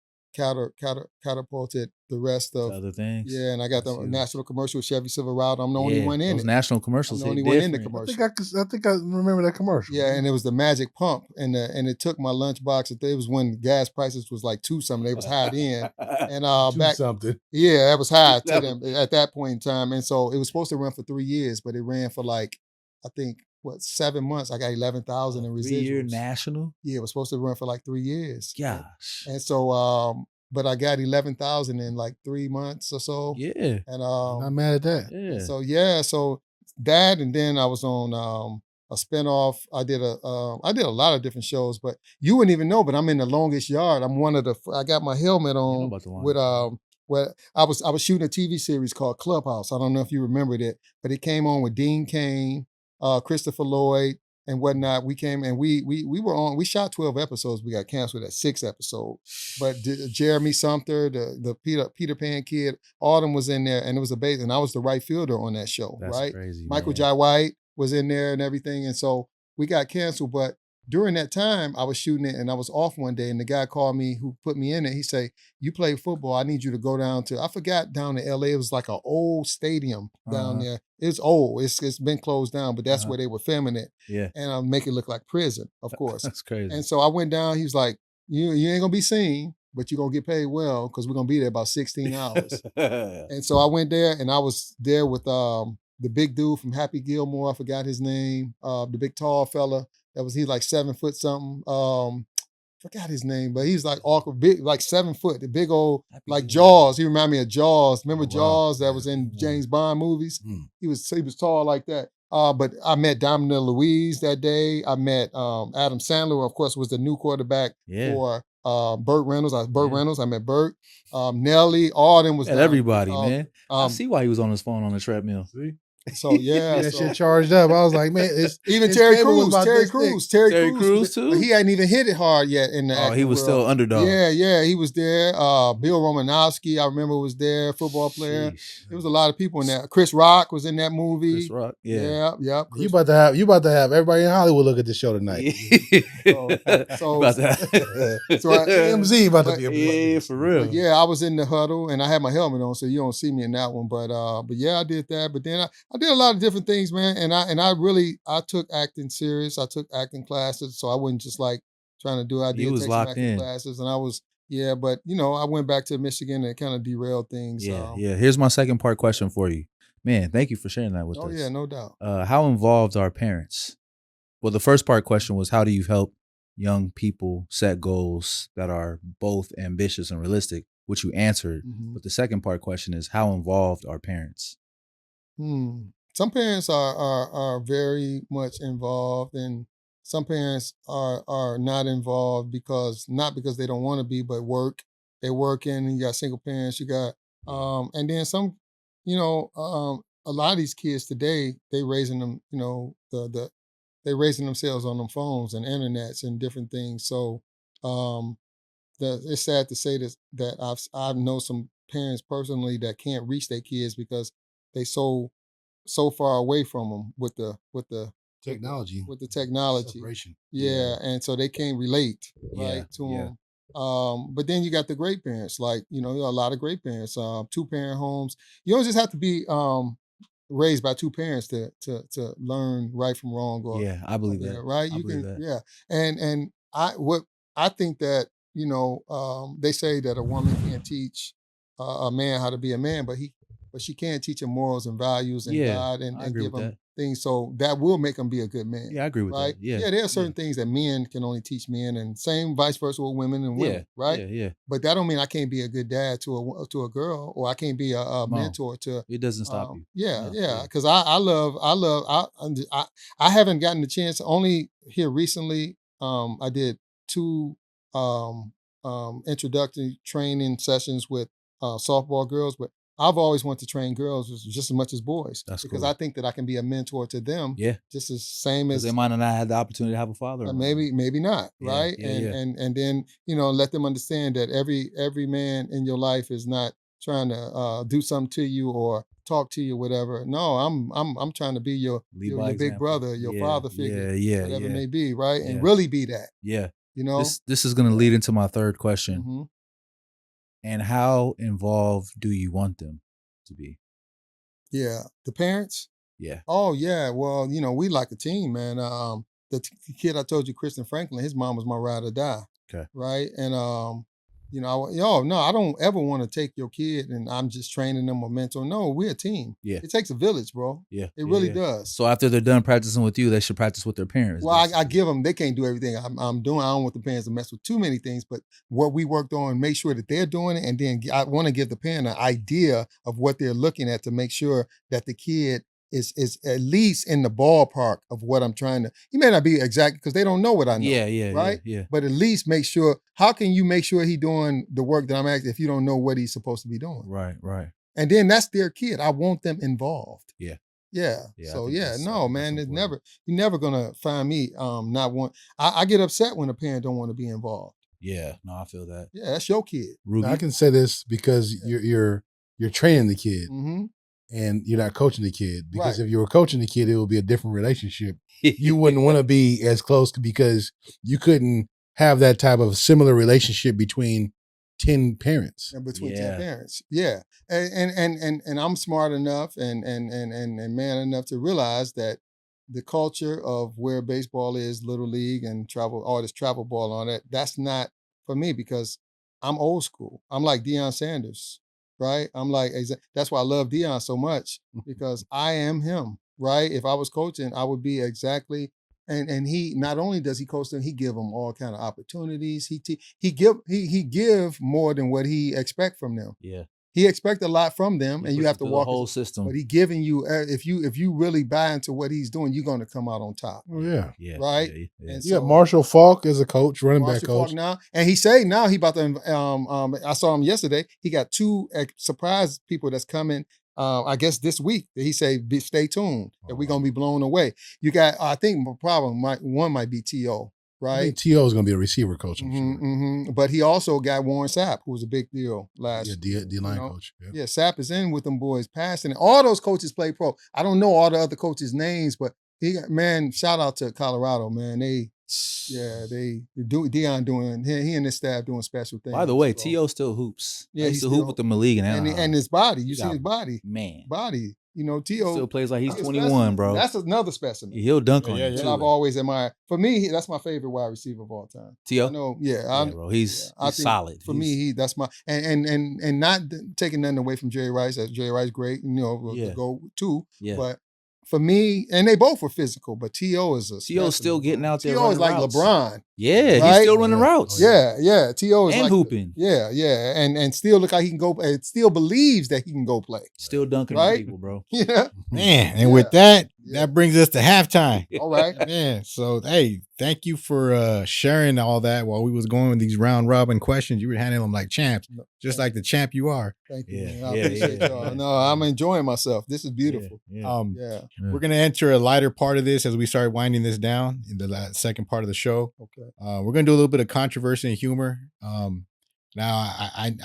catapulted the rest of Other things. Yeah, and I got the That's huge. national commercial with Chevy Silverado. I'm the only one in those it. national commercials. I'm the hit only one in the different. commercial. I think I remember that commercial. Yeah, and it was the magic pump, and it took my lunchbox. It was when gas prices was like $2 something. They was high then, and Do back something. yeah, that was high to them at that point in time. And so it was supposed to run for 3 years, but it ran for like I think 7 months. I got 11,000 in residuals. 3-year national. Yeah, it was supposed to run for like 3 years. Gosh. And so but I got 11,000 in like 3 months or so. Yeah. And Not mad at that. Yeah. so that, and then I was on a spinoff. I did a lot of different shows, but you wouldn't even know. But I'm in The Longest Yard. I'm one of the. I got my helmet on about The with Well, I was shooting a TV series called Clubhouse. I don't know if you remember that, but it came on with Dean Cain, Christopher Lloyd, and whatnot. We came and we shot 12 episodes. We got canceled at 6 episodes. But Jeremy Sumter, the Peter Pan kid, all them was in there, and it was a base, and I was the right fielder on that show. That's right? crazy. Michael man. Jai White was in there and everything, and so we got canceled. But during that time, I was shooting it, and I was off one day, and the guy called me who put me in it. He said, "You play football. I need you to go down to," I forgot, down to L.A. It was like an old stadium down there. It's old. It's been closed down, but that's where they were filming it. Yeah. And make it look like prison, of course. That's crazy. And so I went down. He was like, you ain't going to be seen, but you're going to get paid well because we're going to be there about 16 hours. And so I went there, and I was there with the big dude from Happy Gilmore. I forgot his name. The big tall fella. He's like 7 foot something. Forgot his name, but he's like awkward, big, like 7 foot, the big old, like Jaws. He reminded me of Jaws. Remember Jaws that was in James Bond movies? He was tall like that. But I met Dominic Louise that day. I met Adam Sandler, of course, was the new quarterback for Burt Reynolds. Reynolds. I met Burt. Nelly, all of them was everybody, man. I see why he was on his phone on the treadmill. See? So yeah, that shit charged up. I was like, man, even Terry Crews. Terry Crews too. But he hadn't even hit it hard yet in the. He was still underdog. Yeah, he was there. Bill Romanowski, I remember, was there. Football player. There was a lot of people in there. Chris Rock was in that movie. Chris Rock, yeah. You about to have everybody in Hollywood look at the show tonight. so MZ about to be a yeah, for real. Yeah, I was in the huddle and I had my helmet on, so you don't see me in that one. But yeah, I did that. But then I did a lot of different things, man. And I took acting serious. I took acting classes, so I wasn't just like trying to do. I did take some acting classes, and I was but I went back to Michigan and it kind of derailed things. Yeah. Here's my second part question for you, man. Thank you for sharing that with us. Oh yeah, no doubt. How involved are parents? Well, the first part question was, how do you help young people set goals that are both ambitious and realistic, which you answered. But the second part question is, how involved are parents? Some parents are very much involved, and some parents are not involved not because they don't want to be, but work. They're working, and you got single parents. You got and then some. A lot of these kids today, they raising them. They raising themselves on them phones and internets and different things. So it's sad to say this, that I know some parents personally that can't reach their kids because they so far away from them with the technology. With the technology. Separation. Yeah, and so they can't relate to them. But then you got the great parents, like a lot of great parents, 2-parent homes. You don't just have to be raised by 2 parents to learn right from wrong. I believe that. Right? I believe that. Yeah, and I think that they say that a woman can't teach a man how to be a man, but she can teach him morals and values and God and give him things, so that will make him be a good man. Yeah, I agree with that. Yeah, there are certain things that men can only teach men, and same vice versa with women and women, right? Yeah. But that don't mean I can't be a good dad to a girl, or I can't be a mentor to. It doesn't stop you. Yeah, because I haven't gotten the chance. Only here recently, I did 2 introductory training sessions with softball girls, but I've always wanted to train girls just as much as boys. That's because cool. I think that I can be a mentor to them. Yeah. Just as same as they might not have the opportunity to have a father. Maybe not, right? And then let them understand that every man in your life is not trying to do something to you or talk to you, whatever. No, I'm trying to be your big brother, your father figure, whatever it may be, right? And really be that. Yeah. This is going to lead into my third question. And how involved do you want them to be? Yeah, the parents? Yeah. Oh, yeah. Well, we like a team, man. The kid I told you, Kristen Franklin, his mom was my ride or die. Okay. Right? And, no, I don't ever want to take your kid and I'm just training them or mentor. No, we're a team. Yeah. It takes a village, bro. Yeah. It really does. So after they're done practicing with you, they should practice with their parents. Well, I give them, they can't do everything I'm doing. I don't want the parents to mess with too many things, but what we worked on, make sure that they're doing it. And then I want to give the parent an idea of what they're looking at to make sure that the kid is at least in the ballpark of what I'm trying to. He may not be exact because they don't know what I know. Yeah. Right? Yeah. But at least make sure. How can you make sure he's doing the work that I'm asking if you don't know what he's supposed to be doing? Right. And then that's their kid. I want them involved. Yeah. Yeah. Yeah, I So think yeah, that's- I no, think that's man, it's important. you're never gonna find me not want. I get upset when a parent don't want to be involved. Yeah, no, I feel that. Yeah, that's your kid. Rugi? Now, I can say this because you're training the kid Mm-hmm. and you're not coaching the kid. Because Right. if you were coaching the kid, it would be a different relationship. You wouldn't want to be as close because you couldn't have that type of similar relationship between 10 parents. And between Yeah. 10 parents. Yeah. And I'm smart enough and man enough to realize that the culture of where baseball is, little league and travel, all this travel ball on that, that's not for me because I'm old school. I'm like Deion Sanders, right? I'm like, that's why I love Deion so much because I am him, right? If I was coaching, I would be exactly. And he not only does he coach them, he give them all kind of opportunities. He give more than what he expect from them. Yeah. He expect a lot from them, He and you push have it to through walk. the whole system. But he giving you if you really buy into what he's doing, you're going to come out on top. Oh, yeah. Yeah. Right? Yeah. And You got Marshall Falk as a coach, running back Marshall Faulk coach. now, and he say now he about to. I saw him yesterday. He got 2 surprise people that's coming. I guess this week. He say, "Stay tuned. That we're gonna be blown away." You got. I think the problem one might be T.O. I Right. think T.O. is going to be a receiver coach, I'm sure. Mm-hmm. But he also got Warren Sapp, who was a big deal last Yeah, year. D-line coach. Yeah. Yeah, Sapp is in with them boys passing. All those coaches play pro. I don't know all the other coaches' names, but shout out to Colorado, man. They do Deion doing he and his staff doing special things. By the way, so. T.O. still hoops. Yeah, I he used to still- hoop with them in the league in Anaheim. And his body. You He see got- his body. Man. Body. You know, He T.O. still plays like he's a 21, specimen. bro. That's another specimen. He'll dunk on Yeah, you, yeah. That I've too. always admired. For me, that's my favorite wide receiver of all time. T.O.? I know, Yeah, bro. He's I think solid. For me, that's my and not taking nothing away from Jerry Rice. Jerry Rice great, Yeah. to go too. Yeah. But for me, and they both were physical, but T.O. is a T.O.'s still specimen, getting bro. out there T.O. is running like routes. LeBron. Yeah, he's Right? still running Oh, yeah. routes. Oh, Yeah. T.O. is And like hooping. Yeah, and still look like he can go. And still believes that he can go play. Still dunking on Right? people, bro. Yeah. Man, and with that, Yeah. that brings us to halftime. All right. Man, so hey, thank you for sharing all that while we was going with these round robin questions. You were handling them like champs, just like the champ you are. Thank you, Yeah, man. I yeah, appreciate yeah, y'all. yeah. No, I'm enjoying myself. This is beautiful. Yeah. Yeah. We're gonna enter a lighter part of this as we start winding this down in the second part of the show. Okay. We're gonna do a little bit of controversy and humor. Now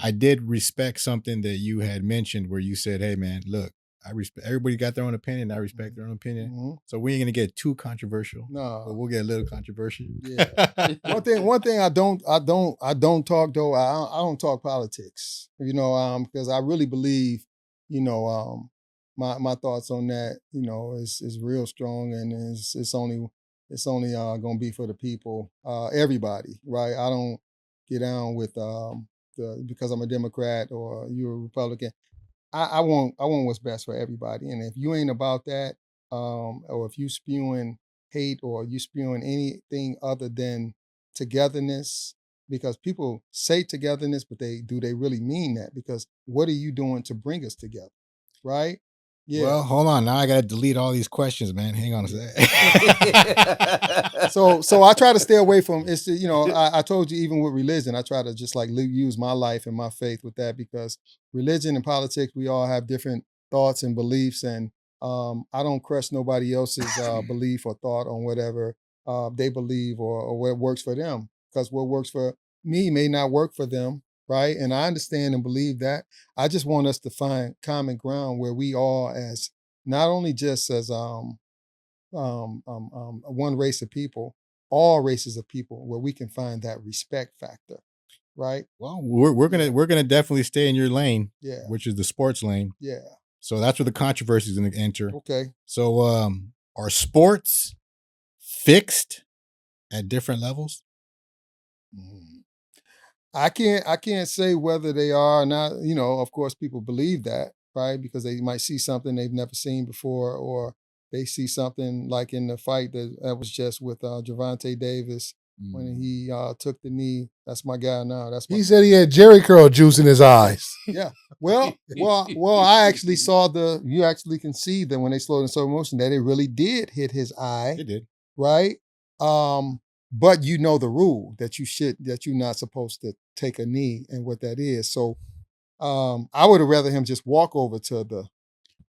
I did respect something that you had mentioned where you said, "Hey man, look, I respect everybody got their own opinion. I respect their own opinion. Mhm. So we ain't gonna get too controversial, but No. we'll get a little controversial." Yeah. One thing I don't talk though. I don't talk politics. Because I really believe, my thoughts on that, is real strong, and it's only gonna be for the people, everybody, right? I don't get down with because I'm a Democrat or you're a Republican. I want what's best for everybody, and if you ain't about that, or if you spewing hate or you spewing anything other than togetherness, because people say togetherness, but they really mean that? Because what are you doing to bring us together, right? Yeah. Well, hold on. Now I gotta delete all these questions, man. Hang on a sec. So I try to stay away from it's. I told you, even with religion, I try to just like use my life and my faith with that, because religion and politics, we all have different thoughts and beliefs, and I don't crush nobody else's belief or thought on whatever they believe or what works for them, because what works for me may not work for them, right? And I understand and believe that. I just want us to find common ground where we all, as not only just as one race of people, all races of people, where we can find that respect factor, right? Well, we're gonna definitely stay in your lane, Yeah, which is the sports lane. yeah. So that's where the controversy is gonna enter. Okay. So are sports fixed at different levels? I can't say whether they are or not. Of course, people believe that, right? Because they might see something they've never seen before, or they see something like in the fight that was just with Gerald Davis when he took the knee. That's my guy now. He said he had Jerry curl juice in his eyes. Yeah. Well, I actually saw you actually can see that when they slowed in slow motion that it really did hit his eye. It did. Right? But you know the rule that you're not supposed to take a knee and what that is. So I would have rather him just walk over to the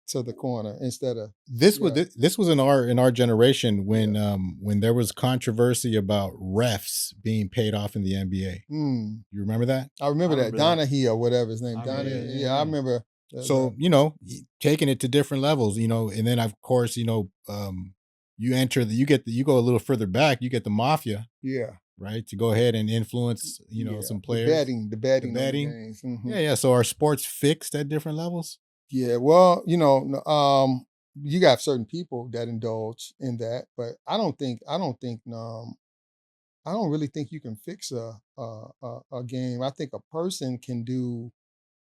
to the corner instead of this was in our generation when there was controversy about refs being paid off in the NBA. You remember that? I remember that. Donahue or whatever his name. Donahue. Yeah, I remember. So, you know, taking it to different levels, you know, and then of course, you know, you go a little further back, you get the mafia. Yeah. Right. To go ahead and influence, you know, some players. The betting. Games. Mm-hmm. Yeah. So are sports fixed at different levels? Yeah. Well, you know, you got certain people that indulge in that, but I don't really think you can fix a game. I think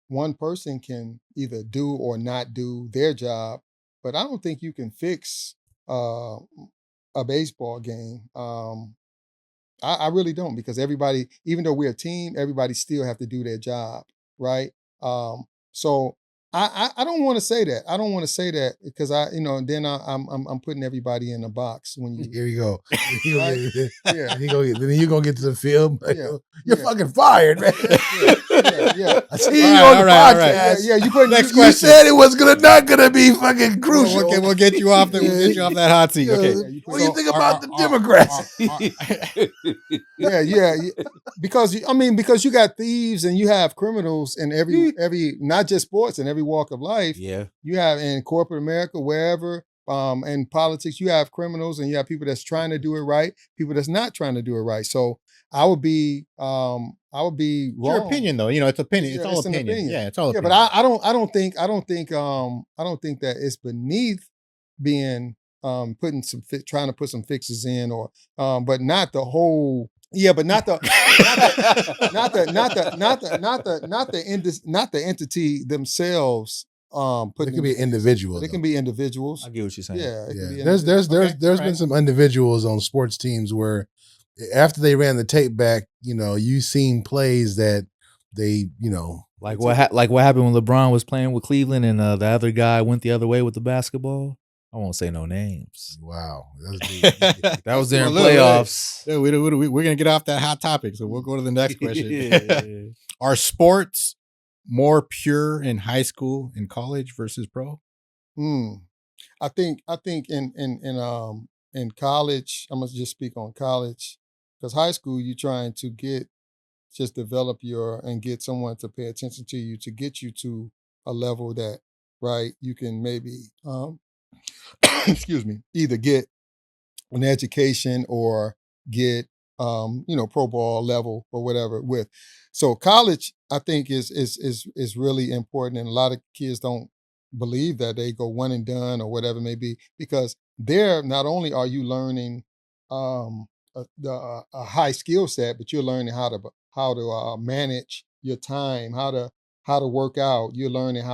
one person can either do or not do their job, but I don't think you can fix a baseball game. I really don't, because everybody, even though we're a team, everybody still have to do their job, right? So I don't want to say that. I don't want to say that because then I'm putting everybody in a box when you. Here you go. Right? Yeah. Then you gonna get to the field. You're fucking fired, man. Yeah. I see you on the podcast. Yeah. You put next question. You said it was not gonna be fucking crucial. We'll get you off that hot seat. Okay. What do you think about the Democrats? Yeah. Because you got thieves and you have criminals in every not just sports, in every walk of life. Yeah. You have in corporate America, wherever, in politics, you have criminals and you have people that's trying to do it right, people that's not trying to do it right. So I would be wrong. It's your opinion, though. You know, it's opinion. It's all opinion. Yeah, it's all opinion. But I don't think that it's beneath being trying to put some fixes in, or but not the whole. Yeah, but not the entity themselves. It can be individuals. It can be individuals. I get what you're saying. Yeah. There's been some individuals on sports teams where after they ran the tape back, you know, you seen plays that they, you know, like what happened when LeBron was playing with Cleveland and the other guy went the other way with the basketball. I won't say no names. Wow. That was during playoffs. Yeah, we're going to get off that hot topic, so we'll go to the next question. Are sports more pure in high school and college versus pro? I think in college, I'm going to just speak on college, because high school, you're trying to develop and get someone to pay attention to you, to get you to a level that, right, you can maybe, excuse me, either get an education or get, pro ball level or whatever with. So college, I think is really important. And a lot of kids don't believe that they go one and done or whatever it may be, because there, not only are you learning a high skill set, but you're learning how to manage your time, how to work out. You're learning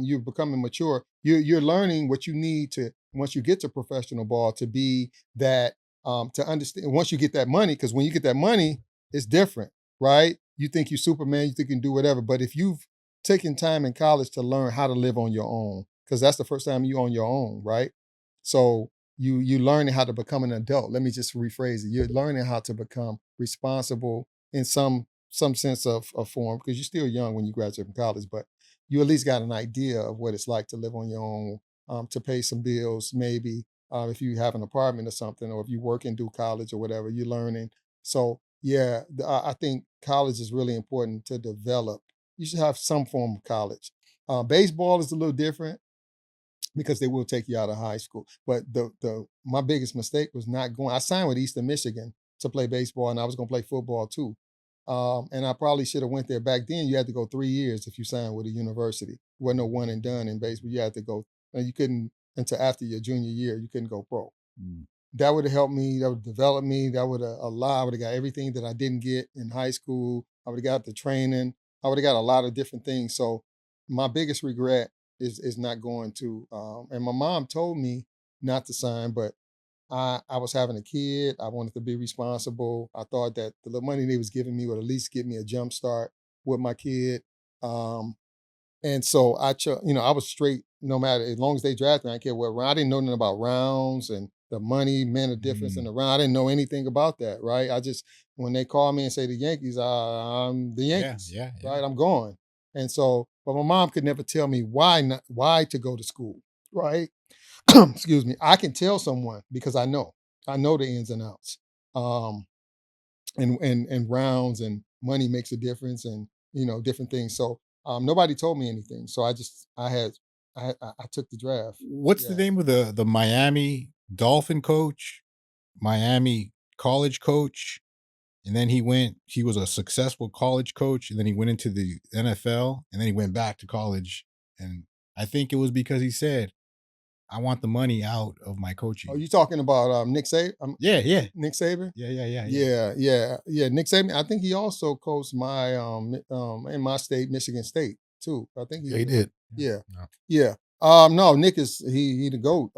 you're becoming mature. You're learning what you need to, once you get to professional ball, to be that, to understand, once you get that money, because when you get that money, it's different, right? You think you're Superman, you think you can do whatever. But if you've taken time in college to learn how to live on your own, because that's the first time you're on your own, right? So you're learning how to become an adult. Let me just rephrase it. You're learning how to become responsible in some sense of form, because you're still young when you graduate from college, but you at least got an idea of what it's like to live on your own, to pay some bills, maybe if you have an apartment or something, or if you work and do college or whatever, you're learning. So yeah, I think college is really important to develop. You should have some form of college. Baseball is a little different, because they will take you out of high school. But my biggest mistake was not going. I signed with Eastern Michigan to play baseball, and I was going to play football too. And I probably should have went there. Back then, you had to go 3 years if you signed with a university. There wasn't no one and done in baseball. You had to go, and you couldn't, until after your junior year, you couldn't go pro. That would have helped me. That would have developed me. That would have allowed. I would have got everything that I didn't get in high school. I would have got the training. I would have got a lot of different things. So my biggest regret is not going to. And my mom told me not to sign, but I was having a kid. I wanted to be responsible. I thought that the little money they was giving me would at least give me a jump start with my kid. And so I was straight, no matter, as long as they drafted me, I didn't care what round. I didn't know nothing about rounds and the money meant a difference in the round. I didn't know anything about that, right? I just, when they call me and say the Yankees, I'm the Yankees, right? I'm going. And so, but my mom could never tell me why to go to school. right? Excuse me. I can tell someone because I know the ins and outs. And rounds and money makes a difference, and different things. So nobody told me anything. So I took the draft. What's the name of the Miami Dolphin coach, Miami college coach? And then he was a successful college coach, and then he went into the NFL, and then he went back to college. And I think it was because he said, I want the money out of my coaching. Are you talking about Nick Saban? Yeah. Nick Saban? Yeah. Nick Saban. I think he also coached my in my state, Michigan State, too. I think he did. Yeah. No, Nick is he the GOAT.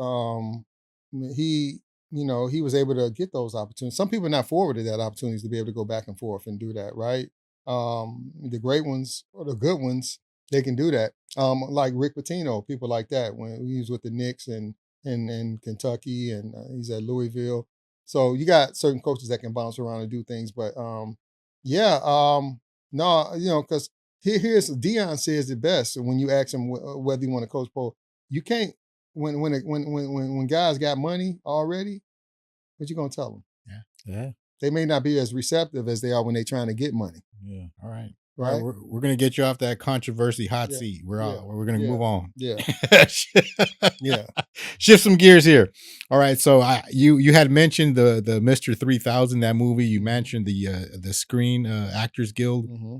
He he was able to get those opportunities. Some people are not forwarded that opportunities to be able to go back and forth and do that, right? The great ones or the good ones, they can do that. Like Rick Pitino, people like that, when he was with the Knicks and in Kentucky, and he's at Louisville. So you got certain coaches that can bounce around and do things, but no, because here's Deion says it best when you ask him whether you want to coach pro. You can't when guys got money already. What you gonna tell them? Yeah. They may not be as receptive as they are when they're trying to get money. Yeah. All right. Right. We're gonna get you off that controversy hot seat. We're gonna move on. Yeah. Yeah. Shift some gears here. All right. So you had mentioned the Mr. 3000, that movie. You mentioned the Screen Actors Guild. Mm-hmm.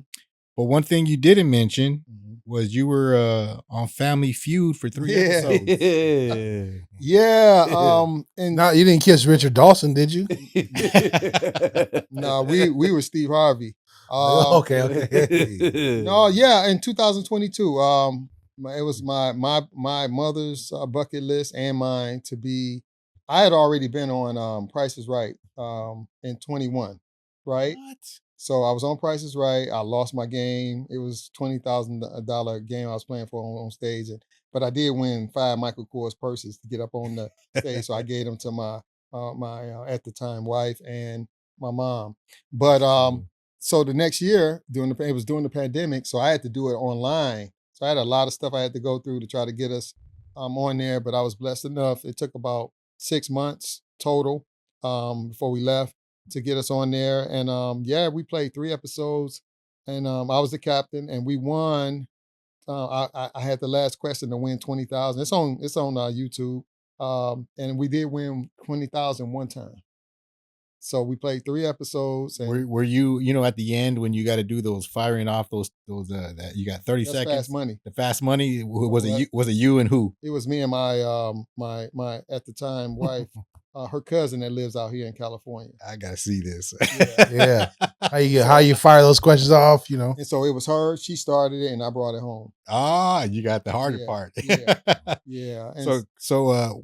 But one thing you didn't mention was you were on Family Feud for 3 episodes. Yeah. And now you didn't kiss Richard Dawson, did you? No, we were Steve Harvey. Okay. No, yeah, in 2022. It was my mother's bucket list and mine to be. I had already been on Price is Right in 21, right? What? So I was on Price is Right. I lost my game. It was $20,000 game I was playing for on stage, but I did win 5 Michael Kors purses to get up on the stage. So I gave them to my at the time wife and my mom. But so the next year it was during the pandemic, so I had to do it online. So I had a lot of stuff I had to go through to try to get us on there. But I was blessed enough. It took about 6 months total before we left to get us on there. And we played 3 episodes, and I was the captain, and we won. I had the last question to win 20,000. It's on YouTube, and we did win 20,000 one time. So we played 3 episodes. And were you at the end when you got to do those firing off those that you got 30 seconds? Fast money. The fast money was it you and who? It was me and my my at the time wife. Her cousin that lives out here in California. I gotta see this. Yeah. How you fire those questions off, And so it was her. She started it, and I brought it home. Ah, you got the harder part. Yeah. And so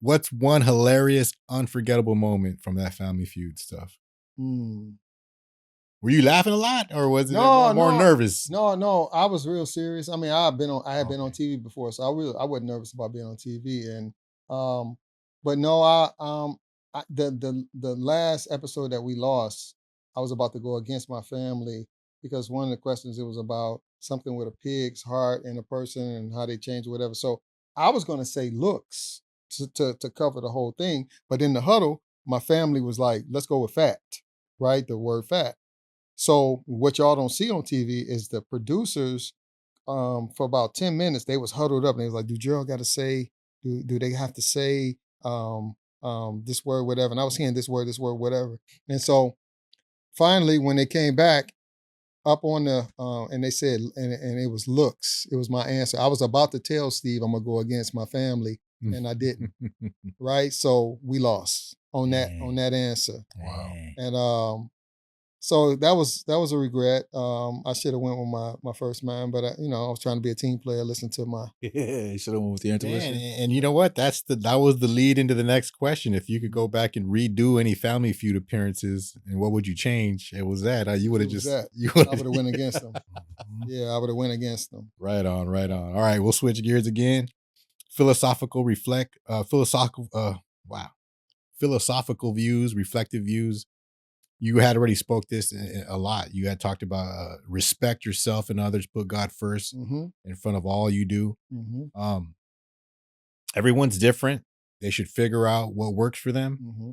what's one hilarious, unforgettable moment from that Family Feud stuff? Were you laughing a lot, or was it more nervous? No. I was real serious. I mean, I had been on TV before, so I wasn't nervous about being on TV. And but no, the last episode that we lost, I was about to go against my family because one of the questions, it was about something with a pig's heart in a person and how they change or whatever. So I was going to say looks to cover the whole thing, but in the huddle, my family was like, "Let's go with fact," right? The word fact. So what y'all don't see on TV is the producers. For about 10 minutes, they was huddled up and they was like, "Do Gerald got to say? Do they have to say?" This word, whatever. And I was hearing this word, whatever. And so finally, when they came back up on the, and they said, and it was looks, it was my answer. I was about to tell Steve I'm going to go against my family, and I didn't. Right? So we lost on that answer. Wow. And so that was a regret. I should have went with my first mind, but I was trying to be a team player. Listen to my you should have went with your intuition. And you know what? That was the lead into the next question. If you could go back and redo any Family Feud appearances, and what would you change? It was that you would have just I would have went against them. Yeah, I would have went against them. Right on. All right, we'll switch gears again. Philosophical views, reflective views. You had already spoke this a lot. You had talked about respect yourself and others, put God first in front of all you do. Everyone's different. They should figure out what works for them. Mm-hmm.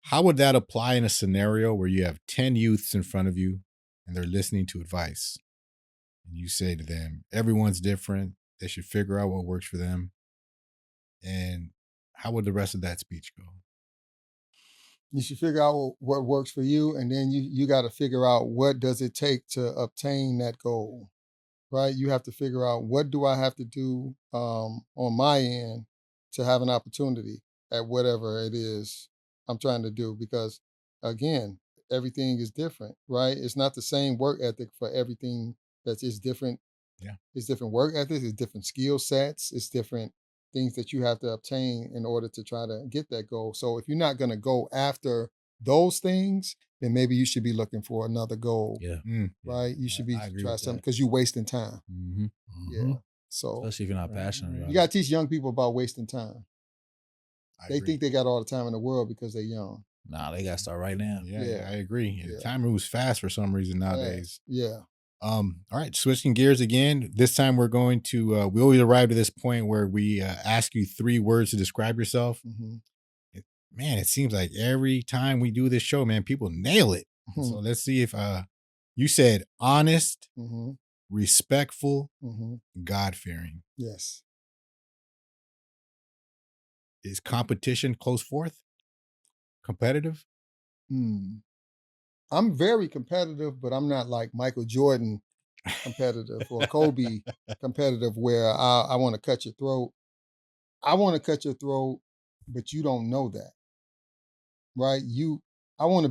How would that apply in a scenario where you have 10 youths in front of you and they're listening to advice? And you say to them, everyone's different. They should figure out what works for them. And how would the rest of that speech go? You should figure out what works for you, and then you got to figure out what does it take to obtain that goal, right? You have to figure out what do I have to do on my end to have an opportunity at whatever it is I'm trying to do, because again, everything is different, right? It's not the same work ethic for everything. It's different. Yeah. It's different work ethics, it's different skill sets, it's different things that you have to obtain in order to try to get that goal. So if you're not going to go after those things, then maybe you should be looking for another goal. Yeah. Right? You should be I agree try with something that. because you're wasting time. Mm-hmm. Yeah. So Especially if you're not passionate about you it. got to teach young people about wasting time. I They agree. think they got all the time in the world because they're young. Nah, they got to start right now. Yeah, I agree. Yeah. Time moves fast for some reason nowadays. Yeah. All right, switching gears again. This time we're going to, we always arrive to this point where we ask you 3 words to describe yourself. Mm-hmm. Man, it seems like every time we do this show, man, people nail it. Mm-hmm. So let's see if you said honest, Mm-hmm. respectful, Mm-hmm. God-fearing. Yes. Is competition close fourth? Competitive? I'm very competitive, but I'm not like Michael Jordan competitive or Kobe competitive where I want to cut your throat. I want to cut your throat, but you don't know that. Right? I want to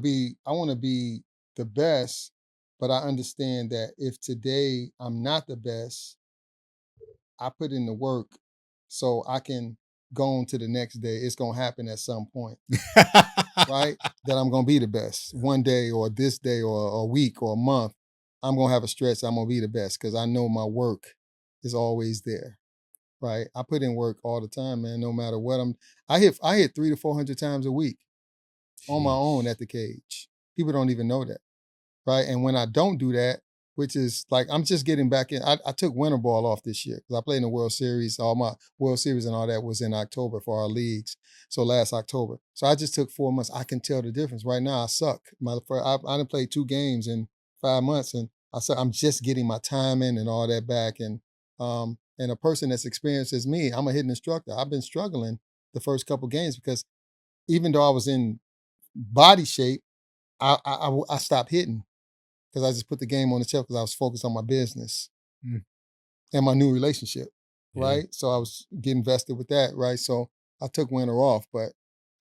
be the best, but I understand that if today I'm not the best, I put in the work so I can go on to the next day. It's going to happen at some point. Right? That I'm going to be the best one day or this day or a week or a month. I'm going to have a stretch. I'm going to be the best because I know my work is always there. Right? I put in work all the time, man, no matter what I hit 300 to 400 times a week on my own at the cage. People don't even know that. Right? And when I don't do that, which is like, I'm just getting back in. I took winter ball off this year because I played in the World Series. All my World Series and all that was in October for our leagues. So last October. So I just took 4 months. I can tell the difference. Right now, I suck. I didn't play 2 games in 5 months, and I said I'm just getting my timing and all that back. And a person that's experienced as me, I'm a hitting instructor. I've been struggling the first couple games because even though I was in body shape, I stopped hitting. Because I just put the game on the shelf because I was focused on my business and my new relationship, right? So I was getting vested with that, right? So I took winter off, but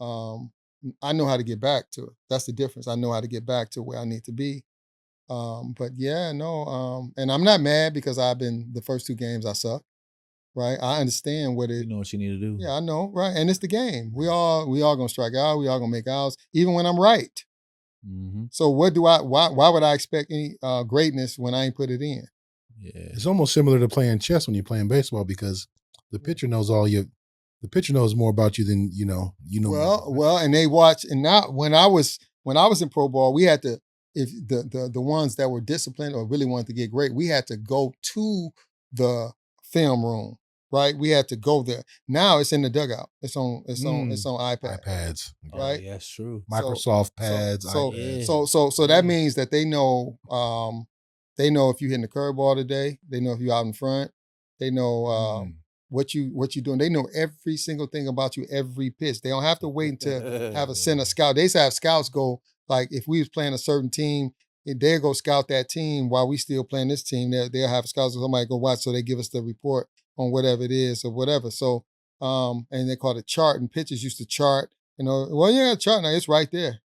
I know how to get back to it. That's the difference. I know how to get back to where I need to be. But yeah, no, and I'm not mad because the first 2 games I sucked, right? I understand what it. You know what you need to do. Yeah, I know, right? And it's the game. We all gonna strike out. We all gonna make outs, even when I'm right. Mm-hmm. So why would I expect any greatness when I ain't put it in? Yeah. It's almost similar to playing chess when you're playing baseball because the pitcher knows the pitcher knows more about you than you know. Well, and they watch. And now when I was in pro ball, we had to, if the ones that were disciplined or really wanted to get great, we had to go to the film room. Right, we had to go there. Now it's in the dugout. It's on iPad. iPads, right? Yeah, that's true. Microsoft pads. So that means that they know if you're hitting the curveball today. They know if you're out in front. They know what you're doing. They know every single thing about you, every pitch. They don't have to wait to send a scout. They used to have scouts go, like if we was playing a certain team, they'll go scout that team while we still playing this team. They'll have scouts, somebody go watch, so they give us the report on whatever it is or whatever. So, and they call it chart, and pitchers used to chart, chart now, it's right there.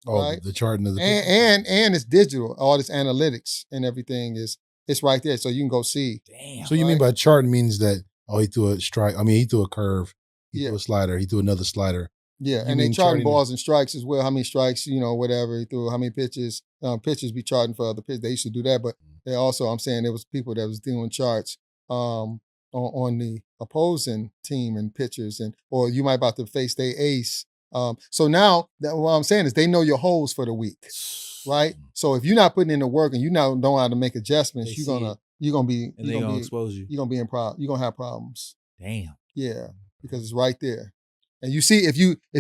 Oh, right? the charting of the and it's digital. All this analytics and everything it's right there. So you can go see. Damn. So you mean by charting means that, he threw a strike. I mean, he threw a curve. He threw a slider. He threw another slider. Yeah, and they charting balls and strikes as well. How many strikes, whatever he threw, how many pitches. Pitchers be charting for other pitches. They used to do that, but they also, I'm saying there was people that was doing charts on the opposing team and pitchers, or you might about to face their ace. So now what I'm saying is they know your holes for the week, right? So if you're not putting in the work and you now know how to make adjustments, you're gonna expose you. You're gonna be in you're gonna have problems. Damn. Yeah, because it's right there. And you see, if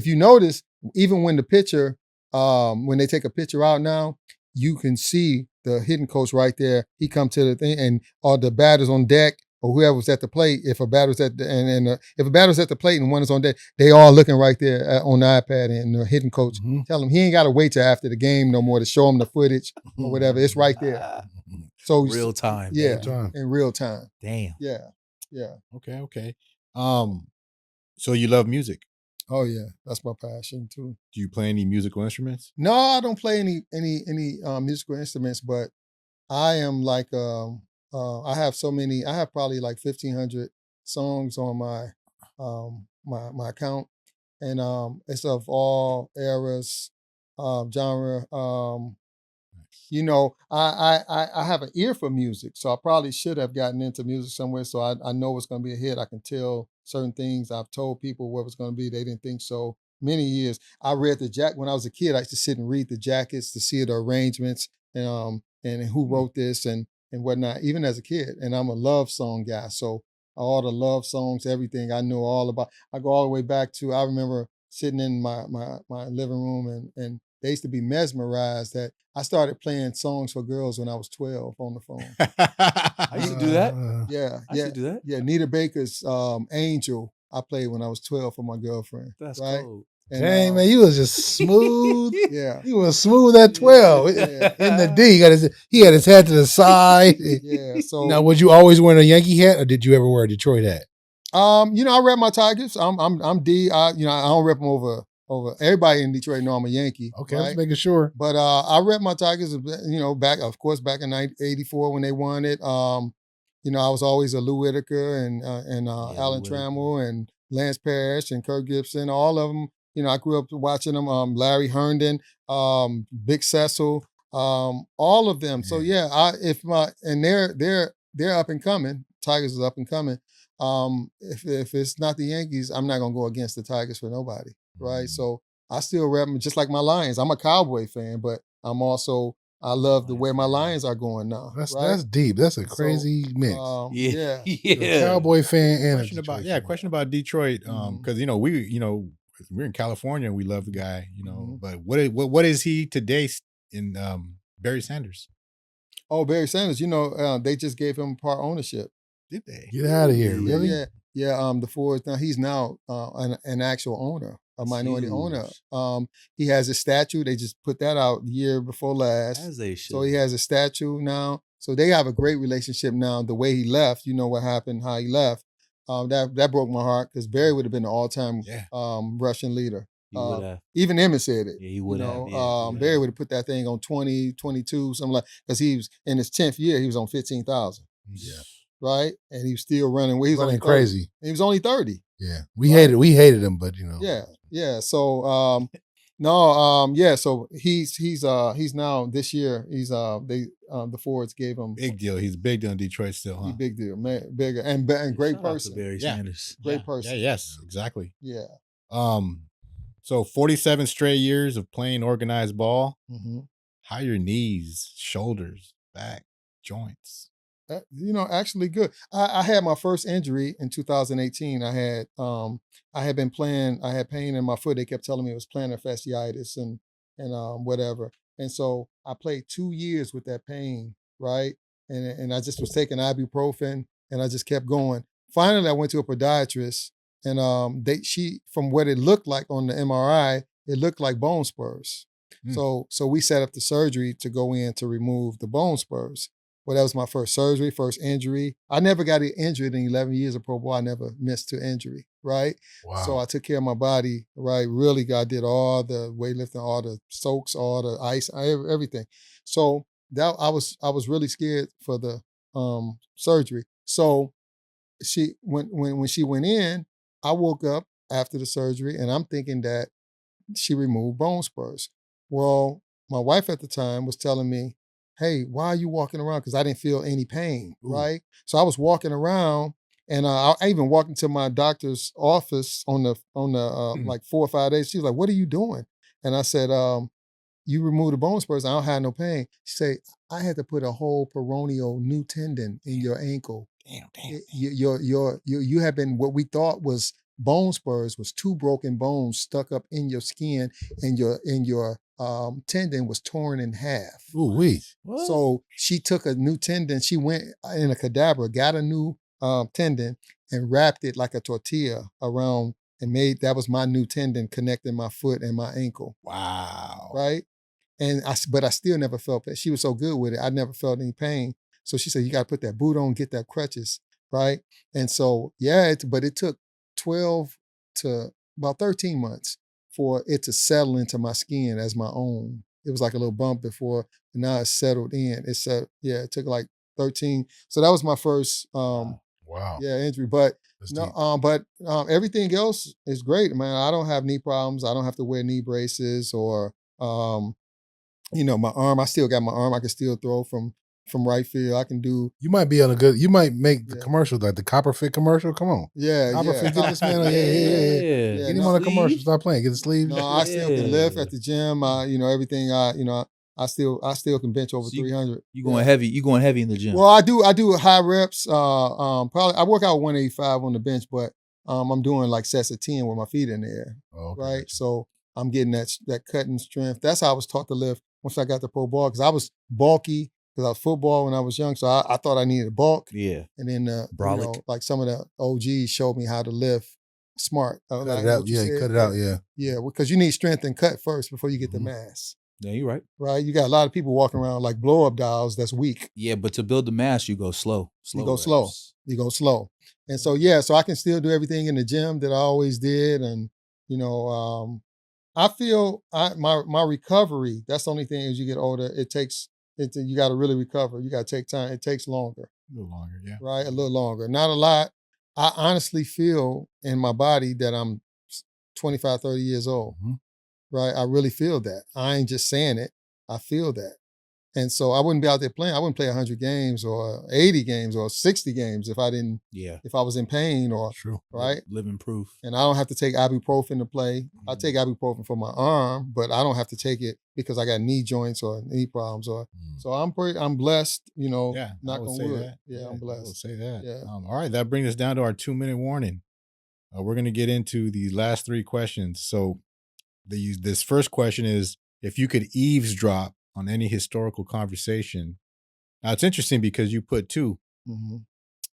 you notice, even when the pitcher, when they take a pitcher out now, you can see the hitting coach right there. He come to the thing, and all the batters on deck or whoever was at the plate. If a batter's at the if a batter's at the plate and one is on deck, they all looking right there on the iPad, and the hitting coach tell him he ain't got to wait till after the game no more to show him the footage or whatever. It's right there. So Real time. yeah, time. in real time. Damn. Yeah. Okay. So you love music. Oh yeah, that's my passion too. Do you play any musical instruments? No, I don't play any musical instruments, but I am like I have so many. I have probably like 1,500 songs on my my account, and it's of all eras, genre. You know, I have an ear for music, so I probably should have gotten into music somewhere. So I know it's going to be a hit. I can tell certain things. I've told people what was going to be. They didn't think so. Many years. I read when I was a kid. I used to sit and read the jackets to see the arrangements and who wrote this and whatnot. Even as a kid, and I'm a love song guy. So all the love songs, everything I know all about. I go all the way back to I remember sitting in my living room and they used to be mesmerized that I started playing songs for girls when I was 12 on the phone. I used to do that. Yeah. I used to do that. Yeah, Nita Baker's Angel, I played when I was 12 for my girlfriend. That's right? cool. And, Dang, man, you was just smooth. Yeah. He was smooth at 12. Yeah. In the D, he had his head to the side. Yeah. So Now, was you always wearing a Yankee hat, or did you ever wear a Detroit hat? you know, I rep my Tigers. I'm D. I don't rep them over everybody in Detroit know I'm a Yankee. Okay, right? I was making sure. But I rep my Tigers, you know, back in 84 when they won it. You know, I was always a Lou Whitaker and Alan Trammell and Lance Parrish and Kirk Gibson, all of them. You know, I grew up watching them. Larry Herndon, Big Cecil, all of them. So yeah, they're up and coming. Tigers is up and coming. If it's not the Yankees, I'm not gonna go against the Tigers for nobody, right? So I still rep them just like my Lions. I'm a Cowboy fan, but I'm also I love the way my Lions are going now. That's deep. That's a crazy mix. Yeah. You're a Cowboy fan and question about Detroit. Because you know we're in California and we love the guy. You know, but what is he today in Barry Sanders? Oh, Barry Sanders. You know, they just gave him part ownership. Did they? Get out of here, really? Yeah. The Fords now he's now an actual owner, a minority owner. He has a statue. They just put that out the year before last. As they should. So he has a statue now. So they have a great relationship now. The way he left, you know what happened, how he left. That broke my heart because Barry would have been the all-time Russian leader. He would have. Even Emmett said it. Yeah, he would have. Barry would have put that thing on 20, 22, something like because he was in his 10th year, he was on 15,000. Yeah. Right? And he was still running. He was running only crazy. He was only 30. Yeah. We hated him, but you know. Yeah. So so he's now this year, the Fords gave him big deal. He's a big deal in Detroit still, huh? Big deal, man, bigger and great person. Barry Sanders. Great person. Yeah, yes, exactly. Yeah. So 47 straight years of playing organized ball. Mm-hmm. How are your knees, shoulders, back, joints? You know, actually good. I had my first injury in 2018. I had been playing. I had pain in my foot. They kept telling me it was plantar fasciitis and whatever. And so I played 2 years with that pain, right? And I just was taking ibuprofen and I just kept going. Finally, I went to a podiatrist and she from what it looked like on the MRI, it looked like bone spurs. So we set up the surgery to go in to remove the bone spurs. Well, that was my first surgery, first injury. I never got injured in 11 years of pro ball. I never missed to injury, right? Wow. So I took care of my body, right? Really, I did all the weightlifting, all the soaks, all the ice, everything. So that I was really scared for the surgery. So when she went in, I woke up after the surgery and I'm thinking that she removed bone spurs. Well, my wife at the time was telling me, hey, why are you walking around? Because I didn't feel any pain, right? So I was walking around, and I even walked into my doctor's office on the like 4 or 5 days. She was like, "What are you doing?" And I said, "You removed the bone spurs. I don't have no pain." She said, "I had to put a whole peroneal new tendon in your ankle Damn. You have been, what we thought was bone spurs was 2 broken bones stuck up in your skin, and your tendon was torn in half. Ooh wee. What? So she took a new tendon. She went in a cadaver, got a new tendon, and wrapped it like a tortilla around, and that was my new tendon connecting my foot and my ankle. Wow. Right. But I still never felt that. She was so good with it. I never felt any pain. So she said, you got to put that boot on, get that crutches. Right. And so, but it took 12 to about 13 months for it to settle into my skin as my own. It was like a little bump before, and now it's settled in. It took like 13. So that was my first, Wow. injury. But That's no, deep. everything else is great, man. I don't have knee problems. I don't have to wear knee braces or, my arm. I still got my arm. I can still throw from right field. I can do. You might be on a good. You might make the commercial, like the Copperfit commercial. Come on, Copperfit, get this man. Yeah. Get him on a commercial. Stop playing. Get the sleeves. No, I still can lift at the gym. Everything. I still can bench over 300. You going heavy? You going heavy in the gym? Well, I do high reps. Probably I work out 185 on the bench, but I'm doing like sets of 10 with my feet in the air. Oh, okay. Right. So I'm getting that cutting strength. That's how I was taught to lift once I got to pro ball, because I was bulky because I was football when I was young. So I thought I needed bulk. Yeah. And then like some of the OGs showed me how to lift smart. Cut it out. Yeah, cut it out. Yeah. Yeah, because you need strength and cut first before you get the mass. Yeah, you're right. Right? You got a lot of people walking around like blow-up dolls that's weak. Yeah, but to build the mass, you go slow. You go slow. And so I can still do everything in the gym that I always did. And, I feel my recovery, that's the only thing as you get older, you got to really recover. You got to take time. It takes longer. A little longer, yeah. Right? A little longer. Not a lot. I honestly feel in my body that I'm 25, 30 years old. Mm-hmm. Right? I really feel that. I ain't just saying it. I feel that. And so I wouldn't be out there playing. I wouldn't play 100 games or 80 games or 60 games if I didn't. Yeah. If I was in pain or. True. Right. Living proof. And I don't have to take ibuprofen to play. Mm-hmm. I take ibuprofen for my arm, but I don't have to take it because I got knee joints or knee problems or. So I'm blessed. Yeah. Knock on wood. That. Yeah, I'm blessed. I would say that. Yeah. All right, that brings us down to our 2-minute warning. We're going to get into the last 3 questions. So this first question is, if you could eavesdrop on any historical conversation. Now, it's interesting because you put 2. Mm-hmm.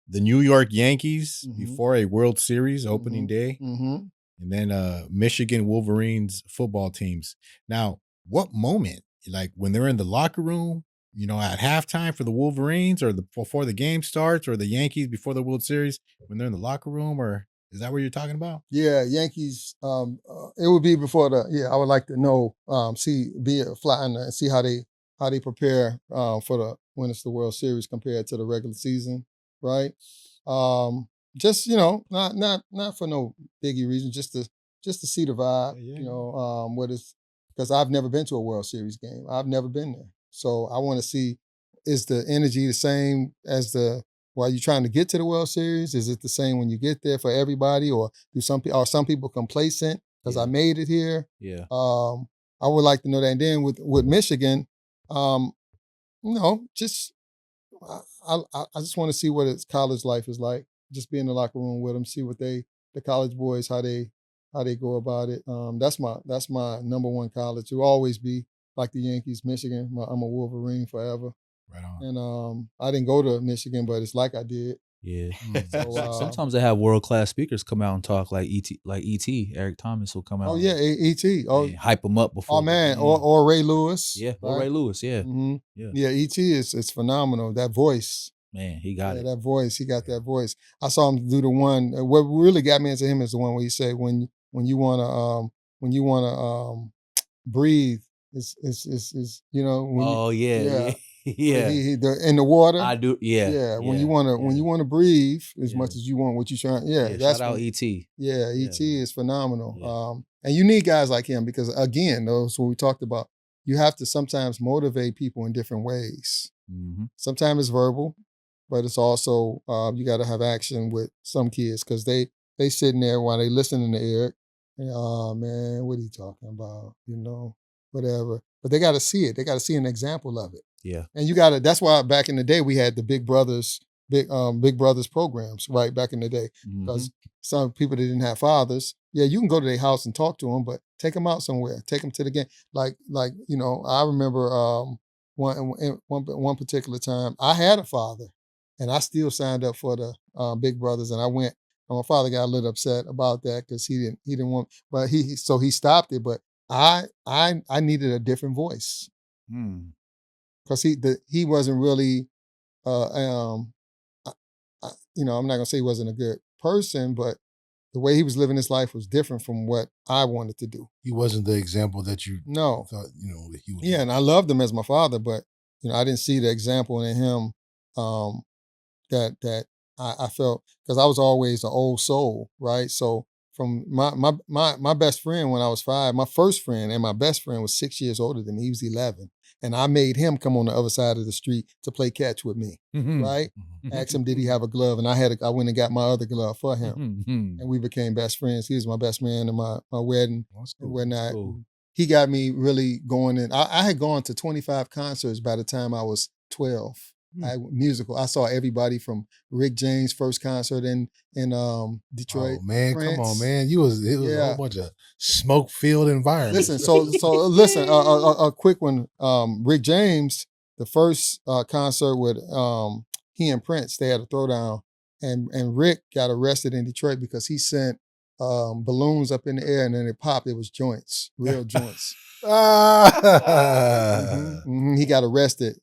The New York Yankees before a World Series opening day, and then Michigan Wolverines football teams. Now, what moment, like when they're in the locker room, at halftime for the Wolverines, or before the game starts, or the Yankees before the World Series, when they're in the locker room, or is that what you're talking about? Yeah, Yankees. It would be before I would like to know, be a fly in there and see how they prepare when it's the World Series compared to the regular season, right? Just not for no biggie reason, just to see the vibe. Yeah. What is, because I've never been to a World Series game. I've never been there, so I want to see, is the energy the same as while you're trying to get to the World Series? Is it the same when you get there for everybody, or are some people complacent because I made it here? Yeah. I would like to know that. And then with Michigan, just I just want to see what its college life is like. Just be in the locker room with them, see what the college boys, how they go about it. That's my number one college. It will always be like the Yankees, Michigan. I'm a Wolverine forever. Right on. And I didn't go to Michigan, but it's like I did. Yeah. So, sometimes they have world-class speakers come out and talk, like E.T. Eric Thomas will come out. Oh yeah, E.T. Oh, hype them up before. Oh man, or Ray Lewis. Yeah, right? or Ray Lewis. Yeah. Mm-hmm. Yeah. E.T. is phenomenal. That voice. Man, he got it. That voice. He got that voice. I saw him do the one. What really got me into him is the one where he said, when you wanna breathe, it's Oh yeah. Yeah. In the water. I do. Yeah. Yeah. When you wanna breathe as much as you want what you trying. Yeah. That's shout out E.T. Yeah, E.T. is phenomenal. Yeah. And you need guys like him because, again, those what we talked about. You have to sometimes motivate people in different ways. Mm-hmm. Sometimes it's verbal, but it's also you got to have action with some kids because they sitting there while they listening to Eric. And, oh man, what are you talking about? Whatever. But they got to see it. They got to see an example of it. Yeah. And that's why back in the day we had the big brothers Big Brothers programs, right, back in the day. Because some people that didn't have fathers, yeah, you can go to their house and talk to them, but take them out somewhere, take them to the game. Like I remember one particular time I had a father, and I still signed up for the Big Brothers, and I went. And my father got a little upset about that because he didn't want, but he stopped it. But I needed a different voice because he wasn't really I'm not gonna say he wasn't a good person, but the way he was living his life was different from what I wanted to do. He wasn't the example that you thought, that he would. Yeah, and I loved him as my father, but I didn't see the example in him that I felt, because I was always an old soul, right? So from my best friend when I was 5, my first friend and my best friend was 6 years older than me. He was 11. And I made him come on the other side of the street to play catch with me, right? Asked him, did he have a glove? And I went and got my other glove for him. And we became best friends. He was my best man in my wedding and whatnot. Cool. He got me really going in. I had gone to 25 concerts by the time I was 12. Musical. I saw everybody from Rick James' first concert in Detroit. Oh man, Prince. Come on, man! It was a whole bunch of smoke-filled environment. Listen, so listen, a quick one. Rick James, the first concert with he and Prince, they had a throwdown, and Rick got arrested in Detroit because he sent balloons up in the air and then it popped. It was joints, real joints. He got arrested.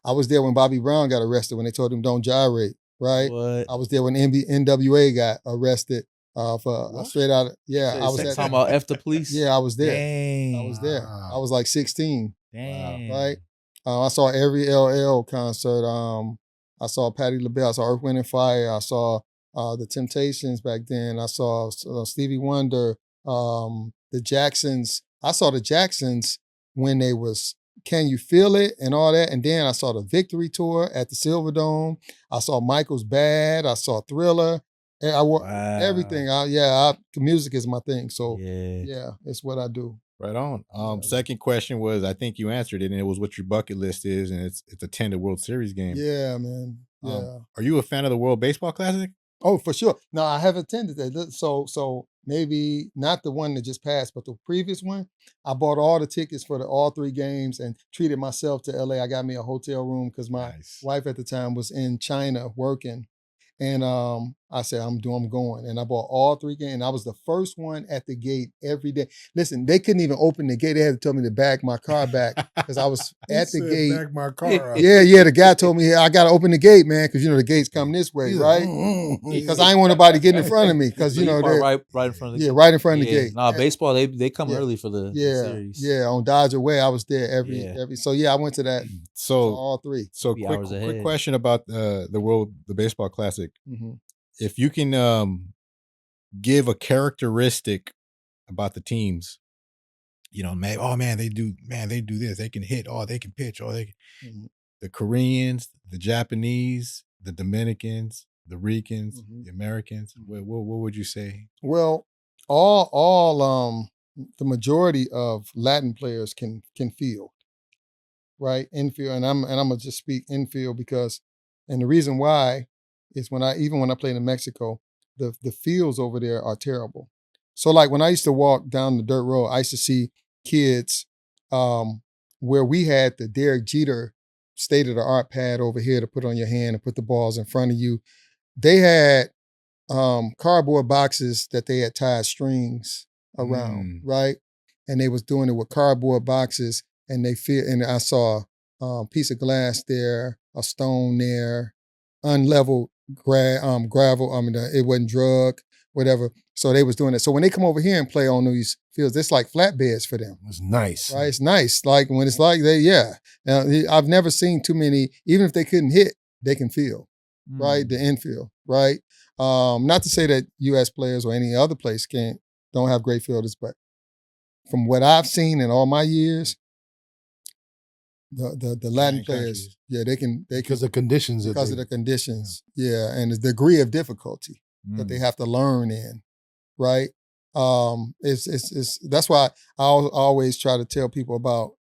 I was there when Bobby Brown got arrested when they told him don't gyrate. Right. What? I was there when NWA got arrested for straight out. Yeah, I was talking about F the police. Yeah, I was there. Dang. I was there. I was like 16. Dang. Right. I saw every LL concert. I saw Patti LaBelle. I saw Earth, Wind and Fire. I saw the Temptations back then. I saw Stevie Wonder. The Jacksons. I saw the Jacksons when they was Can You Feel It and all that. And then I saw the Victory Tour at the Silverdome. I saw Michael's Bad. I saw Thriller. And everything. Music is my thing. So yeah, it's what I do. Right on. Second question was, I think you answered it, and it was what your bucket list is, and it's attend a World Series game. Yeah, man. Yeah. Are you a fan of the World Baseball Classic? Oh, for sure. No, I have attended that. So maybe not the one that just passed, but the previous one. I bought all the tickets for all 3 games and treated myself to LA. I got me a hotel room because my wife at the time was in China working. And I said, I'm going. And I bought all 3 games. And I was the first one at the gate every day. Listen, they couldn't even open the gate. They had to tell me to back my car back because I was at the gate. Back my car up. Yeah. The guy told me, hey, I got to open the gate, man, because, the gate's come this way, right? Because I ain't want nobody getting in front of me because, they're right in front of the gate. Yeah, right in front of the gate. Nah, baseball, they come early for the series. Yeah, on Dodger Way, I was there every. So, I went to that. So all 3. So quick question about the Baseball Classic. If you can give a characteristic about the teams, they do this, they can hit, they can pitch, they can. The Koreans, the Japanese, the Dominicans, the Ricans, the Americans. What would you say? Well, all the majority of Latin players can field, right? Infield, and I'm gonna just speak infield because, and the reason why is when I played in Mexico, the fields over there are terrible. So like when I used to walk down the dirt road, I used to see kids where we had the Derek Jeter state-of-the-art pad over here to put on your hand and put the balls in front of you. They had cardboard boxes that they had tied strings around, right? And they was doing it with cardboard boxes, and I saw a piece of glass there, a stone there, unleveled gravel. It wasn't drug, whatever. So they was doing it. So when they come over here and play on these fields, it's like flatbeds for them. It's nice. Right? It's nice. Like when it's like Now, I've never seen too many, even if they couldn't hit, they can field, right? The infield, right? Not to say that U.S. players or any other place don't have great fielders, but from what I've seen in all my years, the Latin players, they can because of conditions. Because of the conditions, and the degree of difficulty that they have to learn in, right? It's that's why I always try to tell people about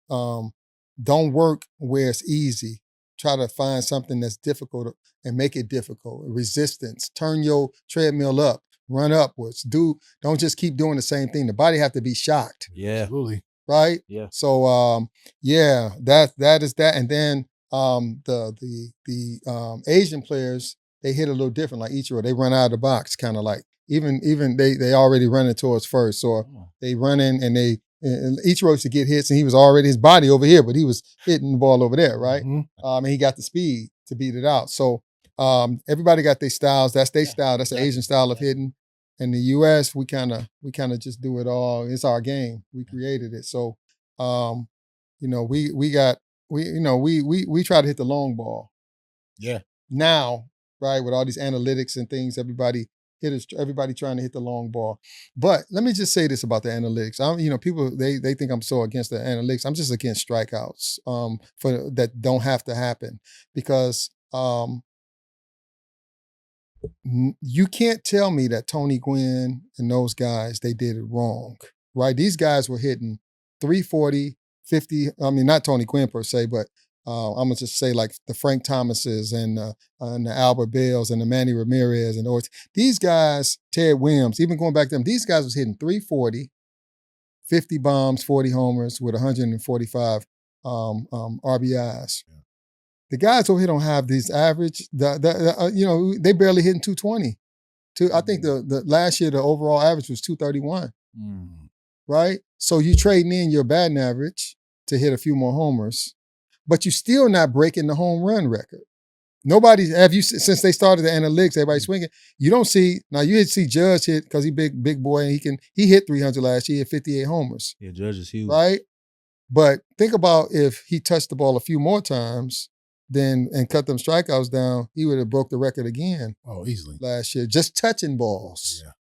don't work where it's easy. try to find something that's difficult and make it difficult. Resistance. Turn your treadmill up. Run upwards. Don't just keep doing the same thing. The body have to be shocked. Yeah. Absolutely. Right? Yeah. So that is that. And then the Asian players, they hit a little different, like Ichiro. They run out of the box, kind of like even they already running towards first. So they run in and Ichiro used to get hits and he was already his body over here, but he was hitting the ball over there, right? Mm-hmm. And he got the speed to beat it out. So everybody got their styles. That's their style. That's the Asian style of hitting. In the U.S., we kind of just do it all. It's our game. We created it. So, we try to hit the long ball. Yeah. Now, right, with all these analytics and things, everybody trying to hit the long ball. But let me just say this about the analytics. People they think I'm so against the analytics. I'm just against strikeouts for that don't have to happen because. You can't tell me that Tony Gwynn and those guys, they did it wrong, right? These guys were hitting 340, 50. I mean, not Tony Gwynn per se, but I'm going to just say like the Frank Thomases and the Albert Bells and the Manny Ramirez and these guys, Ted Williams, even going back to them, these guys was hitting 340, 50 bombs, 40 homers with 145 RBIs. Yeah. The guys over here don't have these average. They barely hitting 220. I think the last year the overall average was 231. Right. So you trading in your batting average to hit a few more homers, but you still not breaking the home run record. Since they started the analytics, everybody swinging. You don't see now. You see Judge hit because he big boy and he hit 300 last year, 58 homers. Yeah, Judge is huge. Right. But think about if he touched the ball a few more times. And cut them strikeouts down, he would have broke the record again. Oh, easily last year, just touching balls. Yeah,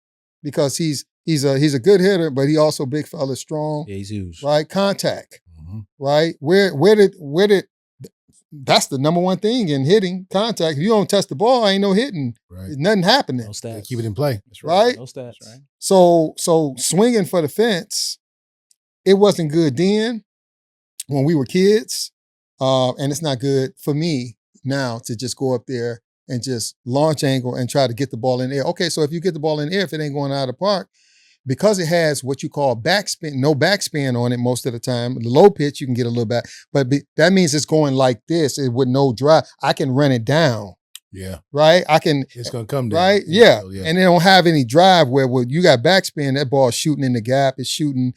because he's a good hitter, but he also big fella, strong. Yeah, he's huge. Right, contact. Mm-hmm. Right, where did that's the number one thing in hitting, contact. If you don't touch the ball, ain't no hitting. Right, there's nothing happening. No stats. Keep it in play. That's right. No stats. Right. So swinging for the fence, it wasn't good then when we were kids. And it's not good for me now to just go up there and just launch angle and try to get the ball in the air. Okay, so if you get the ball in the air, if it ain't going out of the park, because it has what you call backspin, no backspin on it most of the time, the low pitch, you can get a little back, but that means it's going like this with no drive. I can run it down. Yeah. Right? It's going to come down. Right? Yeah. And they don't have any drive where you got backspin, that ball's shooting in the gap, it's shooting.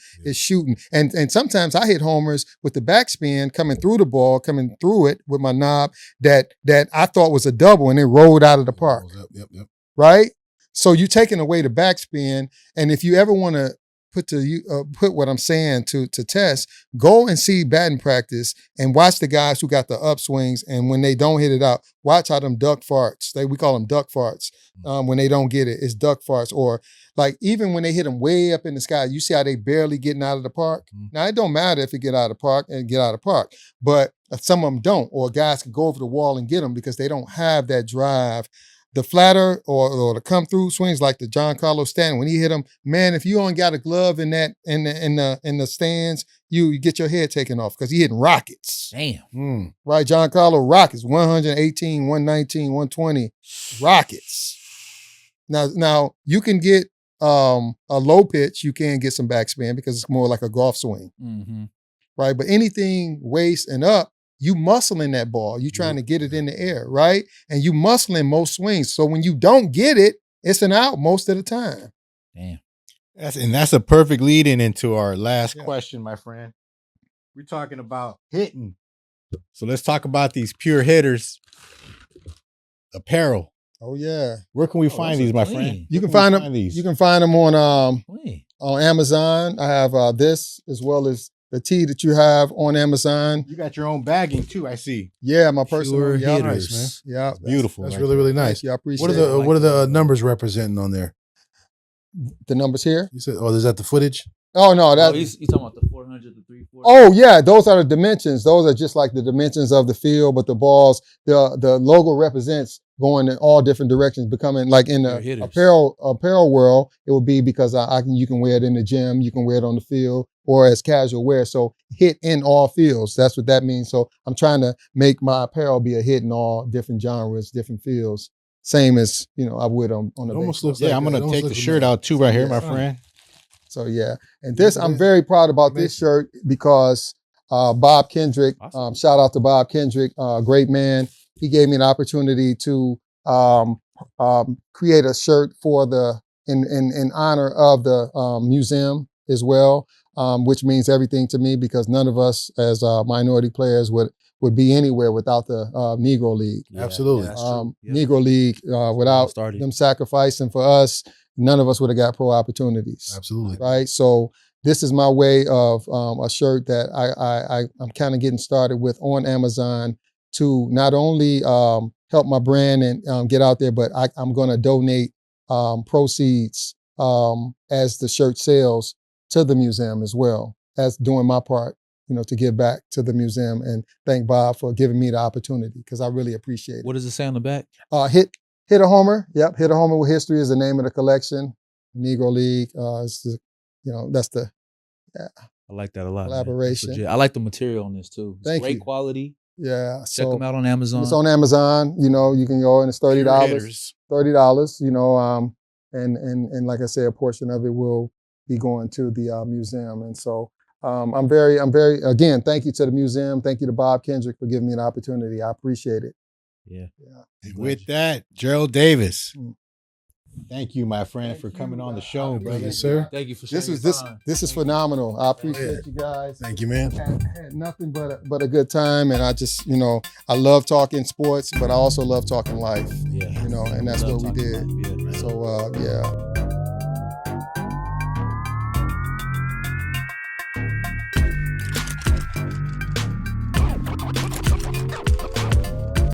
And sometimes I hit homers with the backspin coming through the ball, coming through it with my knob that I thought was a double and it rolled out of the park. Yep. Right? So you're taking away the backspin. And if you ever want to put what I'm saying to test, go and see batting practice and watch the guys who got the upswings, and when they don't hit it out, watch how them duck farts. We call them duck farts. When they don't get it, it's duck farts. Or like even when they hit them way up in the sky, you see how they barely getting out of the park. Now it don't matter if it get out of the park and get out of the park, but some of them don't, or guys can go over the wall and get them because they don't have that drive. The flatter or the come through swings like the Giancarlo Stanton, when he hit him, man, if you only got a glove in the stands, you get your head taken off because he hitting rockets. Damn. Right, Giancarlo rockets, 118, 119, 120 rockets. Now you can get a low pitch, you can get some backspin because it's more like a golf swing. Mm-hmm. Right, but anything waist and up, you muscling that ball. You trying to get it in the air, right? And you muscling most swings. So when you don't get it, it's an out most of the time. Damn. That's a perfect lead-in into our last question, my friend. We're talking about hitting. So let's talk about these pure hitters. Apparel. Oh yeah. Where can we find these, my friend? You can find them. You can find them on Amazon. I have this as well as the tee that you have on Amazon. You got your own bagging too, I see. Yeah, my personal hitters, nice, man. Yeah, that's beautiful. That's really, really nice. Yeah, I appreciate it. What are the numbers representing on there? The numbers here? You said, is that the footage? Oh no, that he's talking about the 400 to 340. Oh yeah, those are the dimensions. Those are just like the dimensions of the field, but the balls, the logo represents going in all different directions, becoming like in the apparel world, it would be because you can wear it in the gym, you can wear it on the field, or as casual wear. So hit in all fields. That's what that means. So I'm trying to make my apparel be a hit in all different genres, different fields. Same as, I would on the almost baseball. looks Yeah, like I'm gonna take the shirt out too right here, my friend. So yeah, and this I'm very proud about this shirt because Bob Kendrick, shout out to Bob Kendrick, great man. He gave me an opportunity to create a shirt for in honor of the museum as well, which means everything to me because none of us as minority players would be anywhere without the Negro League. Absolutely. that's true. Yep. Negro League, without them sacrificing for us, none of us would have got pro opportunities. Absolutely. Right. So this is my way of a shirt that I'm kind of getting started with on Amazon to not only help my brand and get out there, but I'm going to donate proceeds as the shirt sells to the museum as well as doing my part, to give back to the museum and thank Bob for giving me the opportunity because I really appreciate it. What does it say on the back? Hit a Homer. Yep. Hit a Homer with History is the name of the collection. Negro League. That's the I like that a lot. Collaboration. I like the material on this too. It's Thank great you. quality. Yeah. Check them out on Amazon. It's on Amazon. You can go and it's $30. $30. And like I said, a portion of it will be going to the museum. And so I'm very again. Thank you to the museum. Thank you to Bob Kendrick for giving me an opportunity. I appreciate it. Yeah. And with that, Gerald Davis. Thank you, my friend, for coming on the show, brother. Yes, sir. Thank you for sharing This is phenomenal. I appreciate you guys. Thank you, man. Had nothing but a good time, and I just I love talking sports, but I also love talking life. Yeah. And that's what we did. Yeah. So yeah.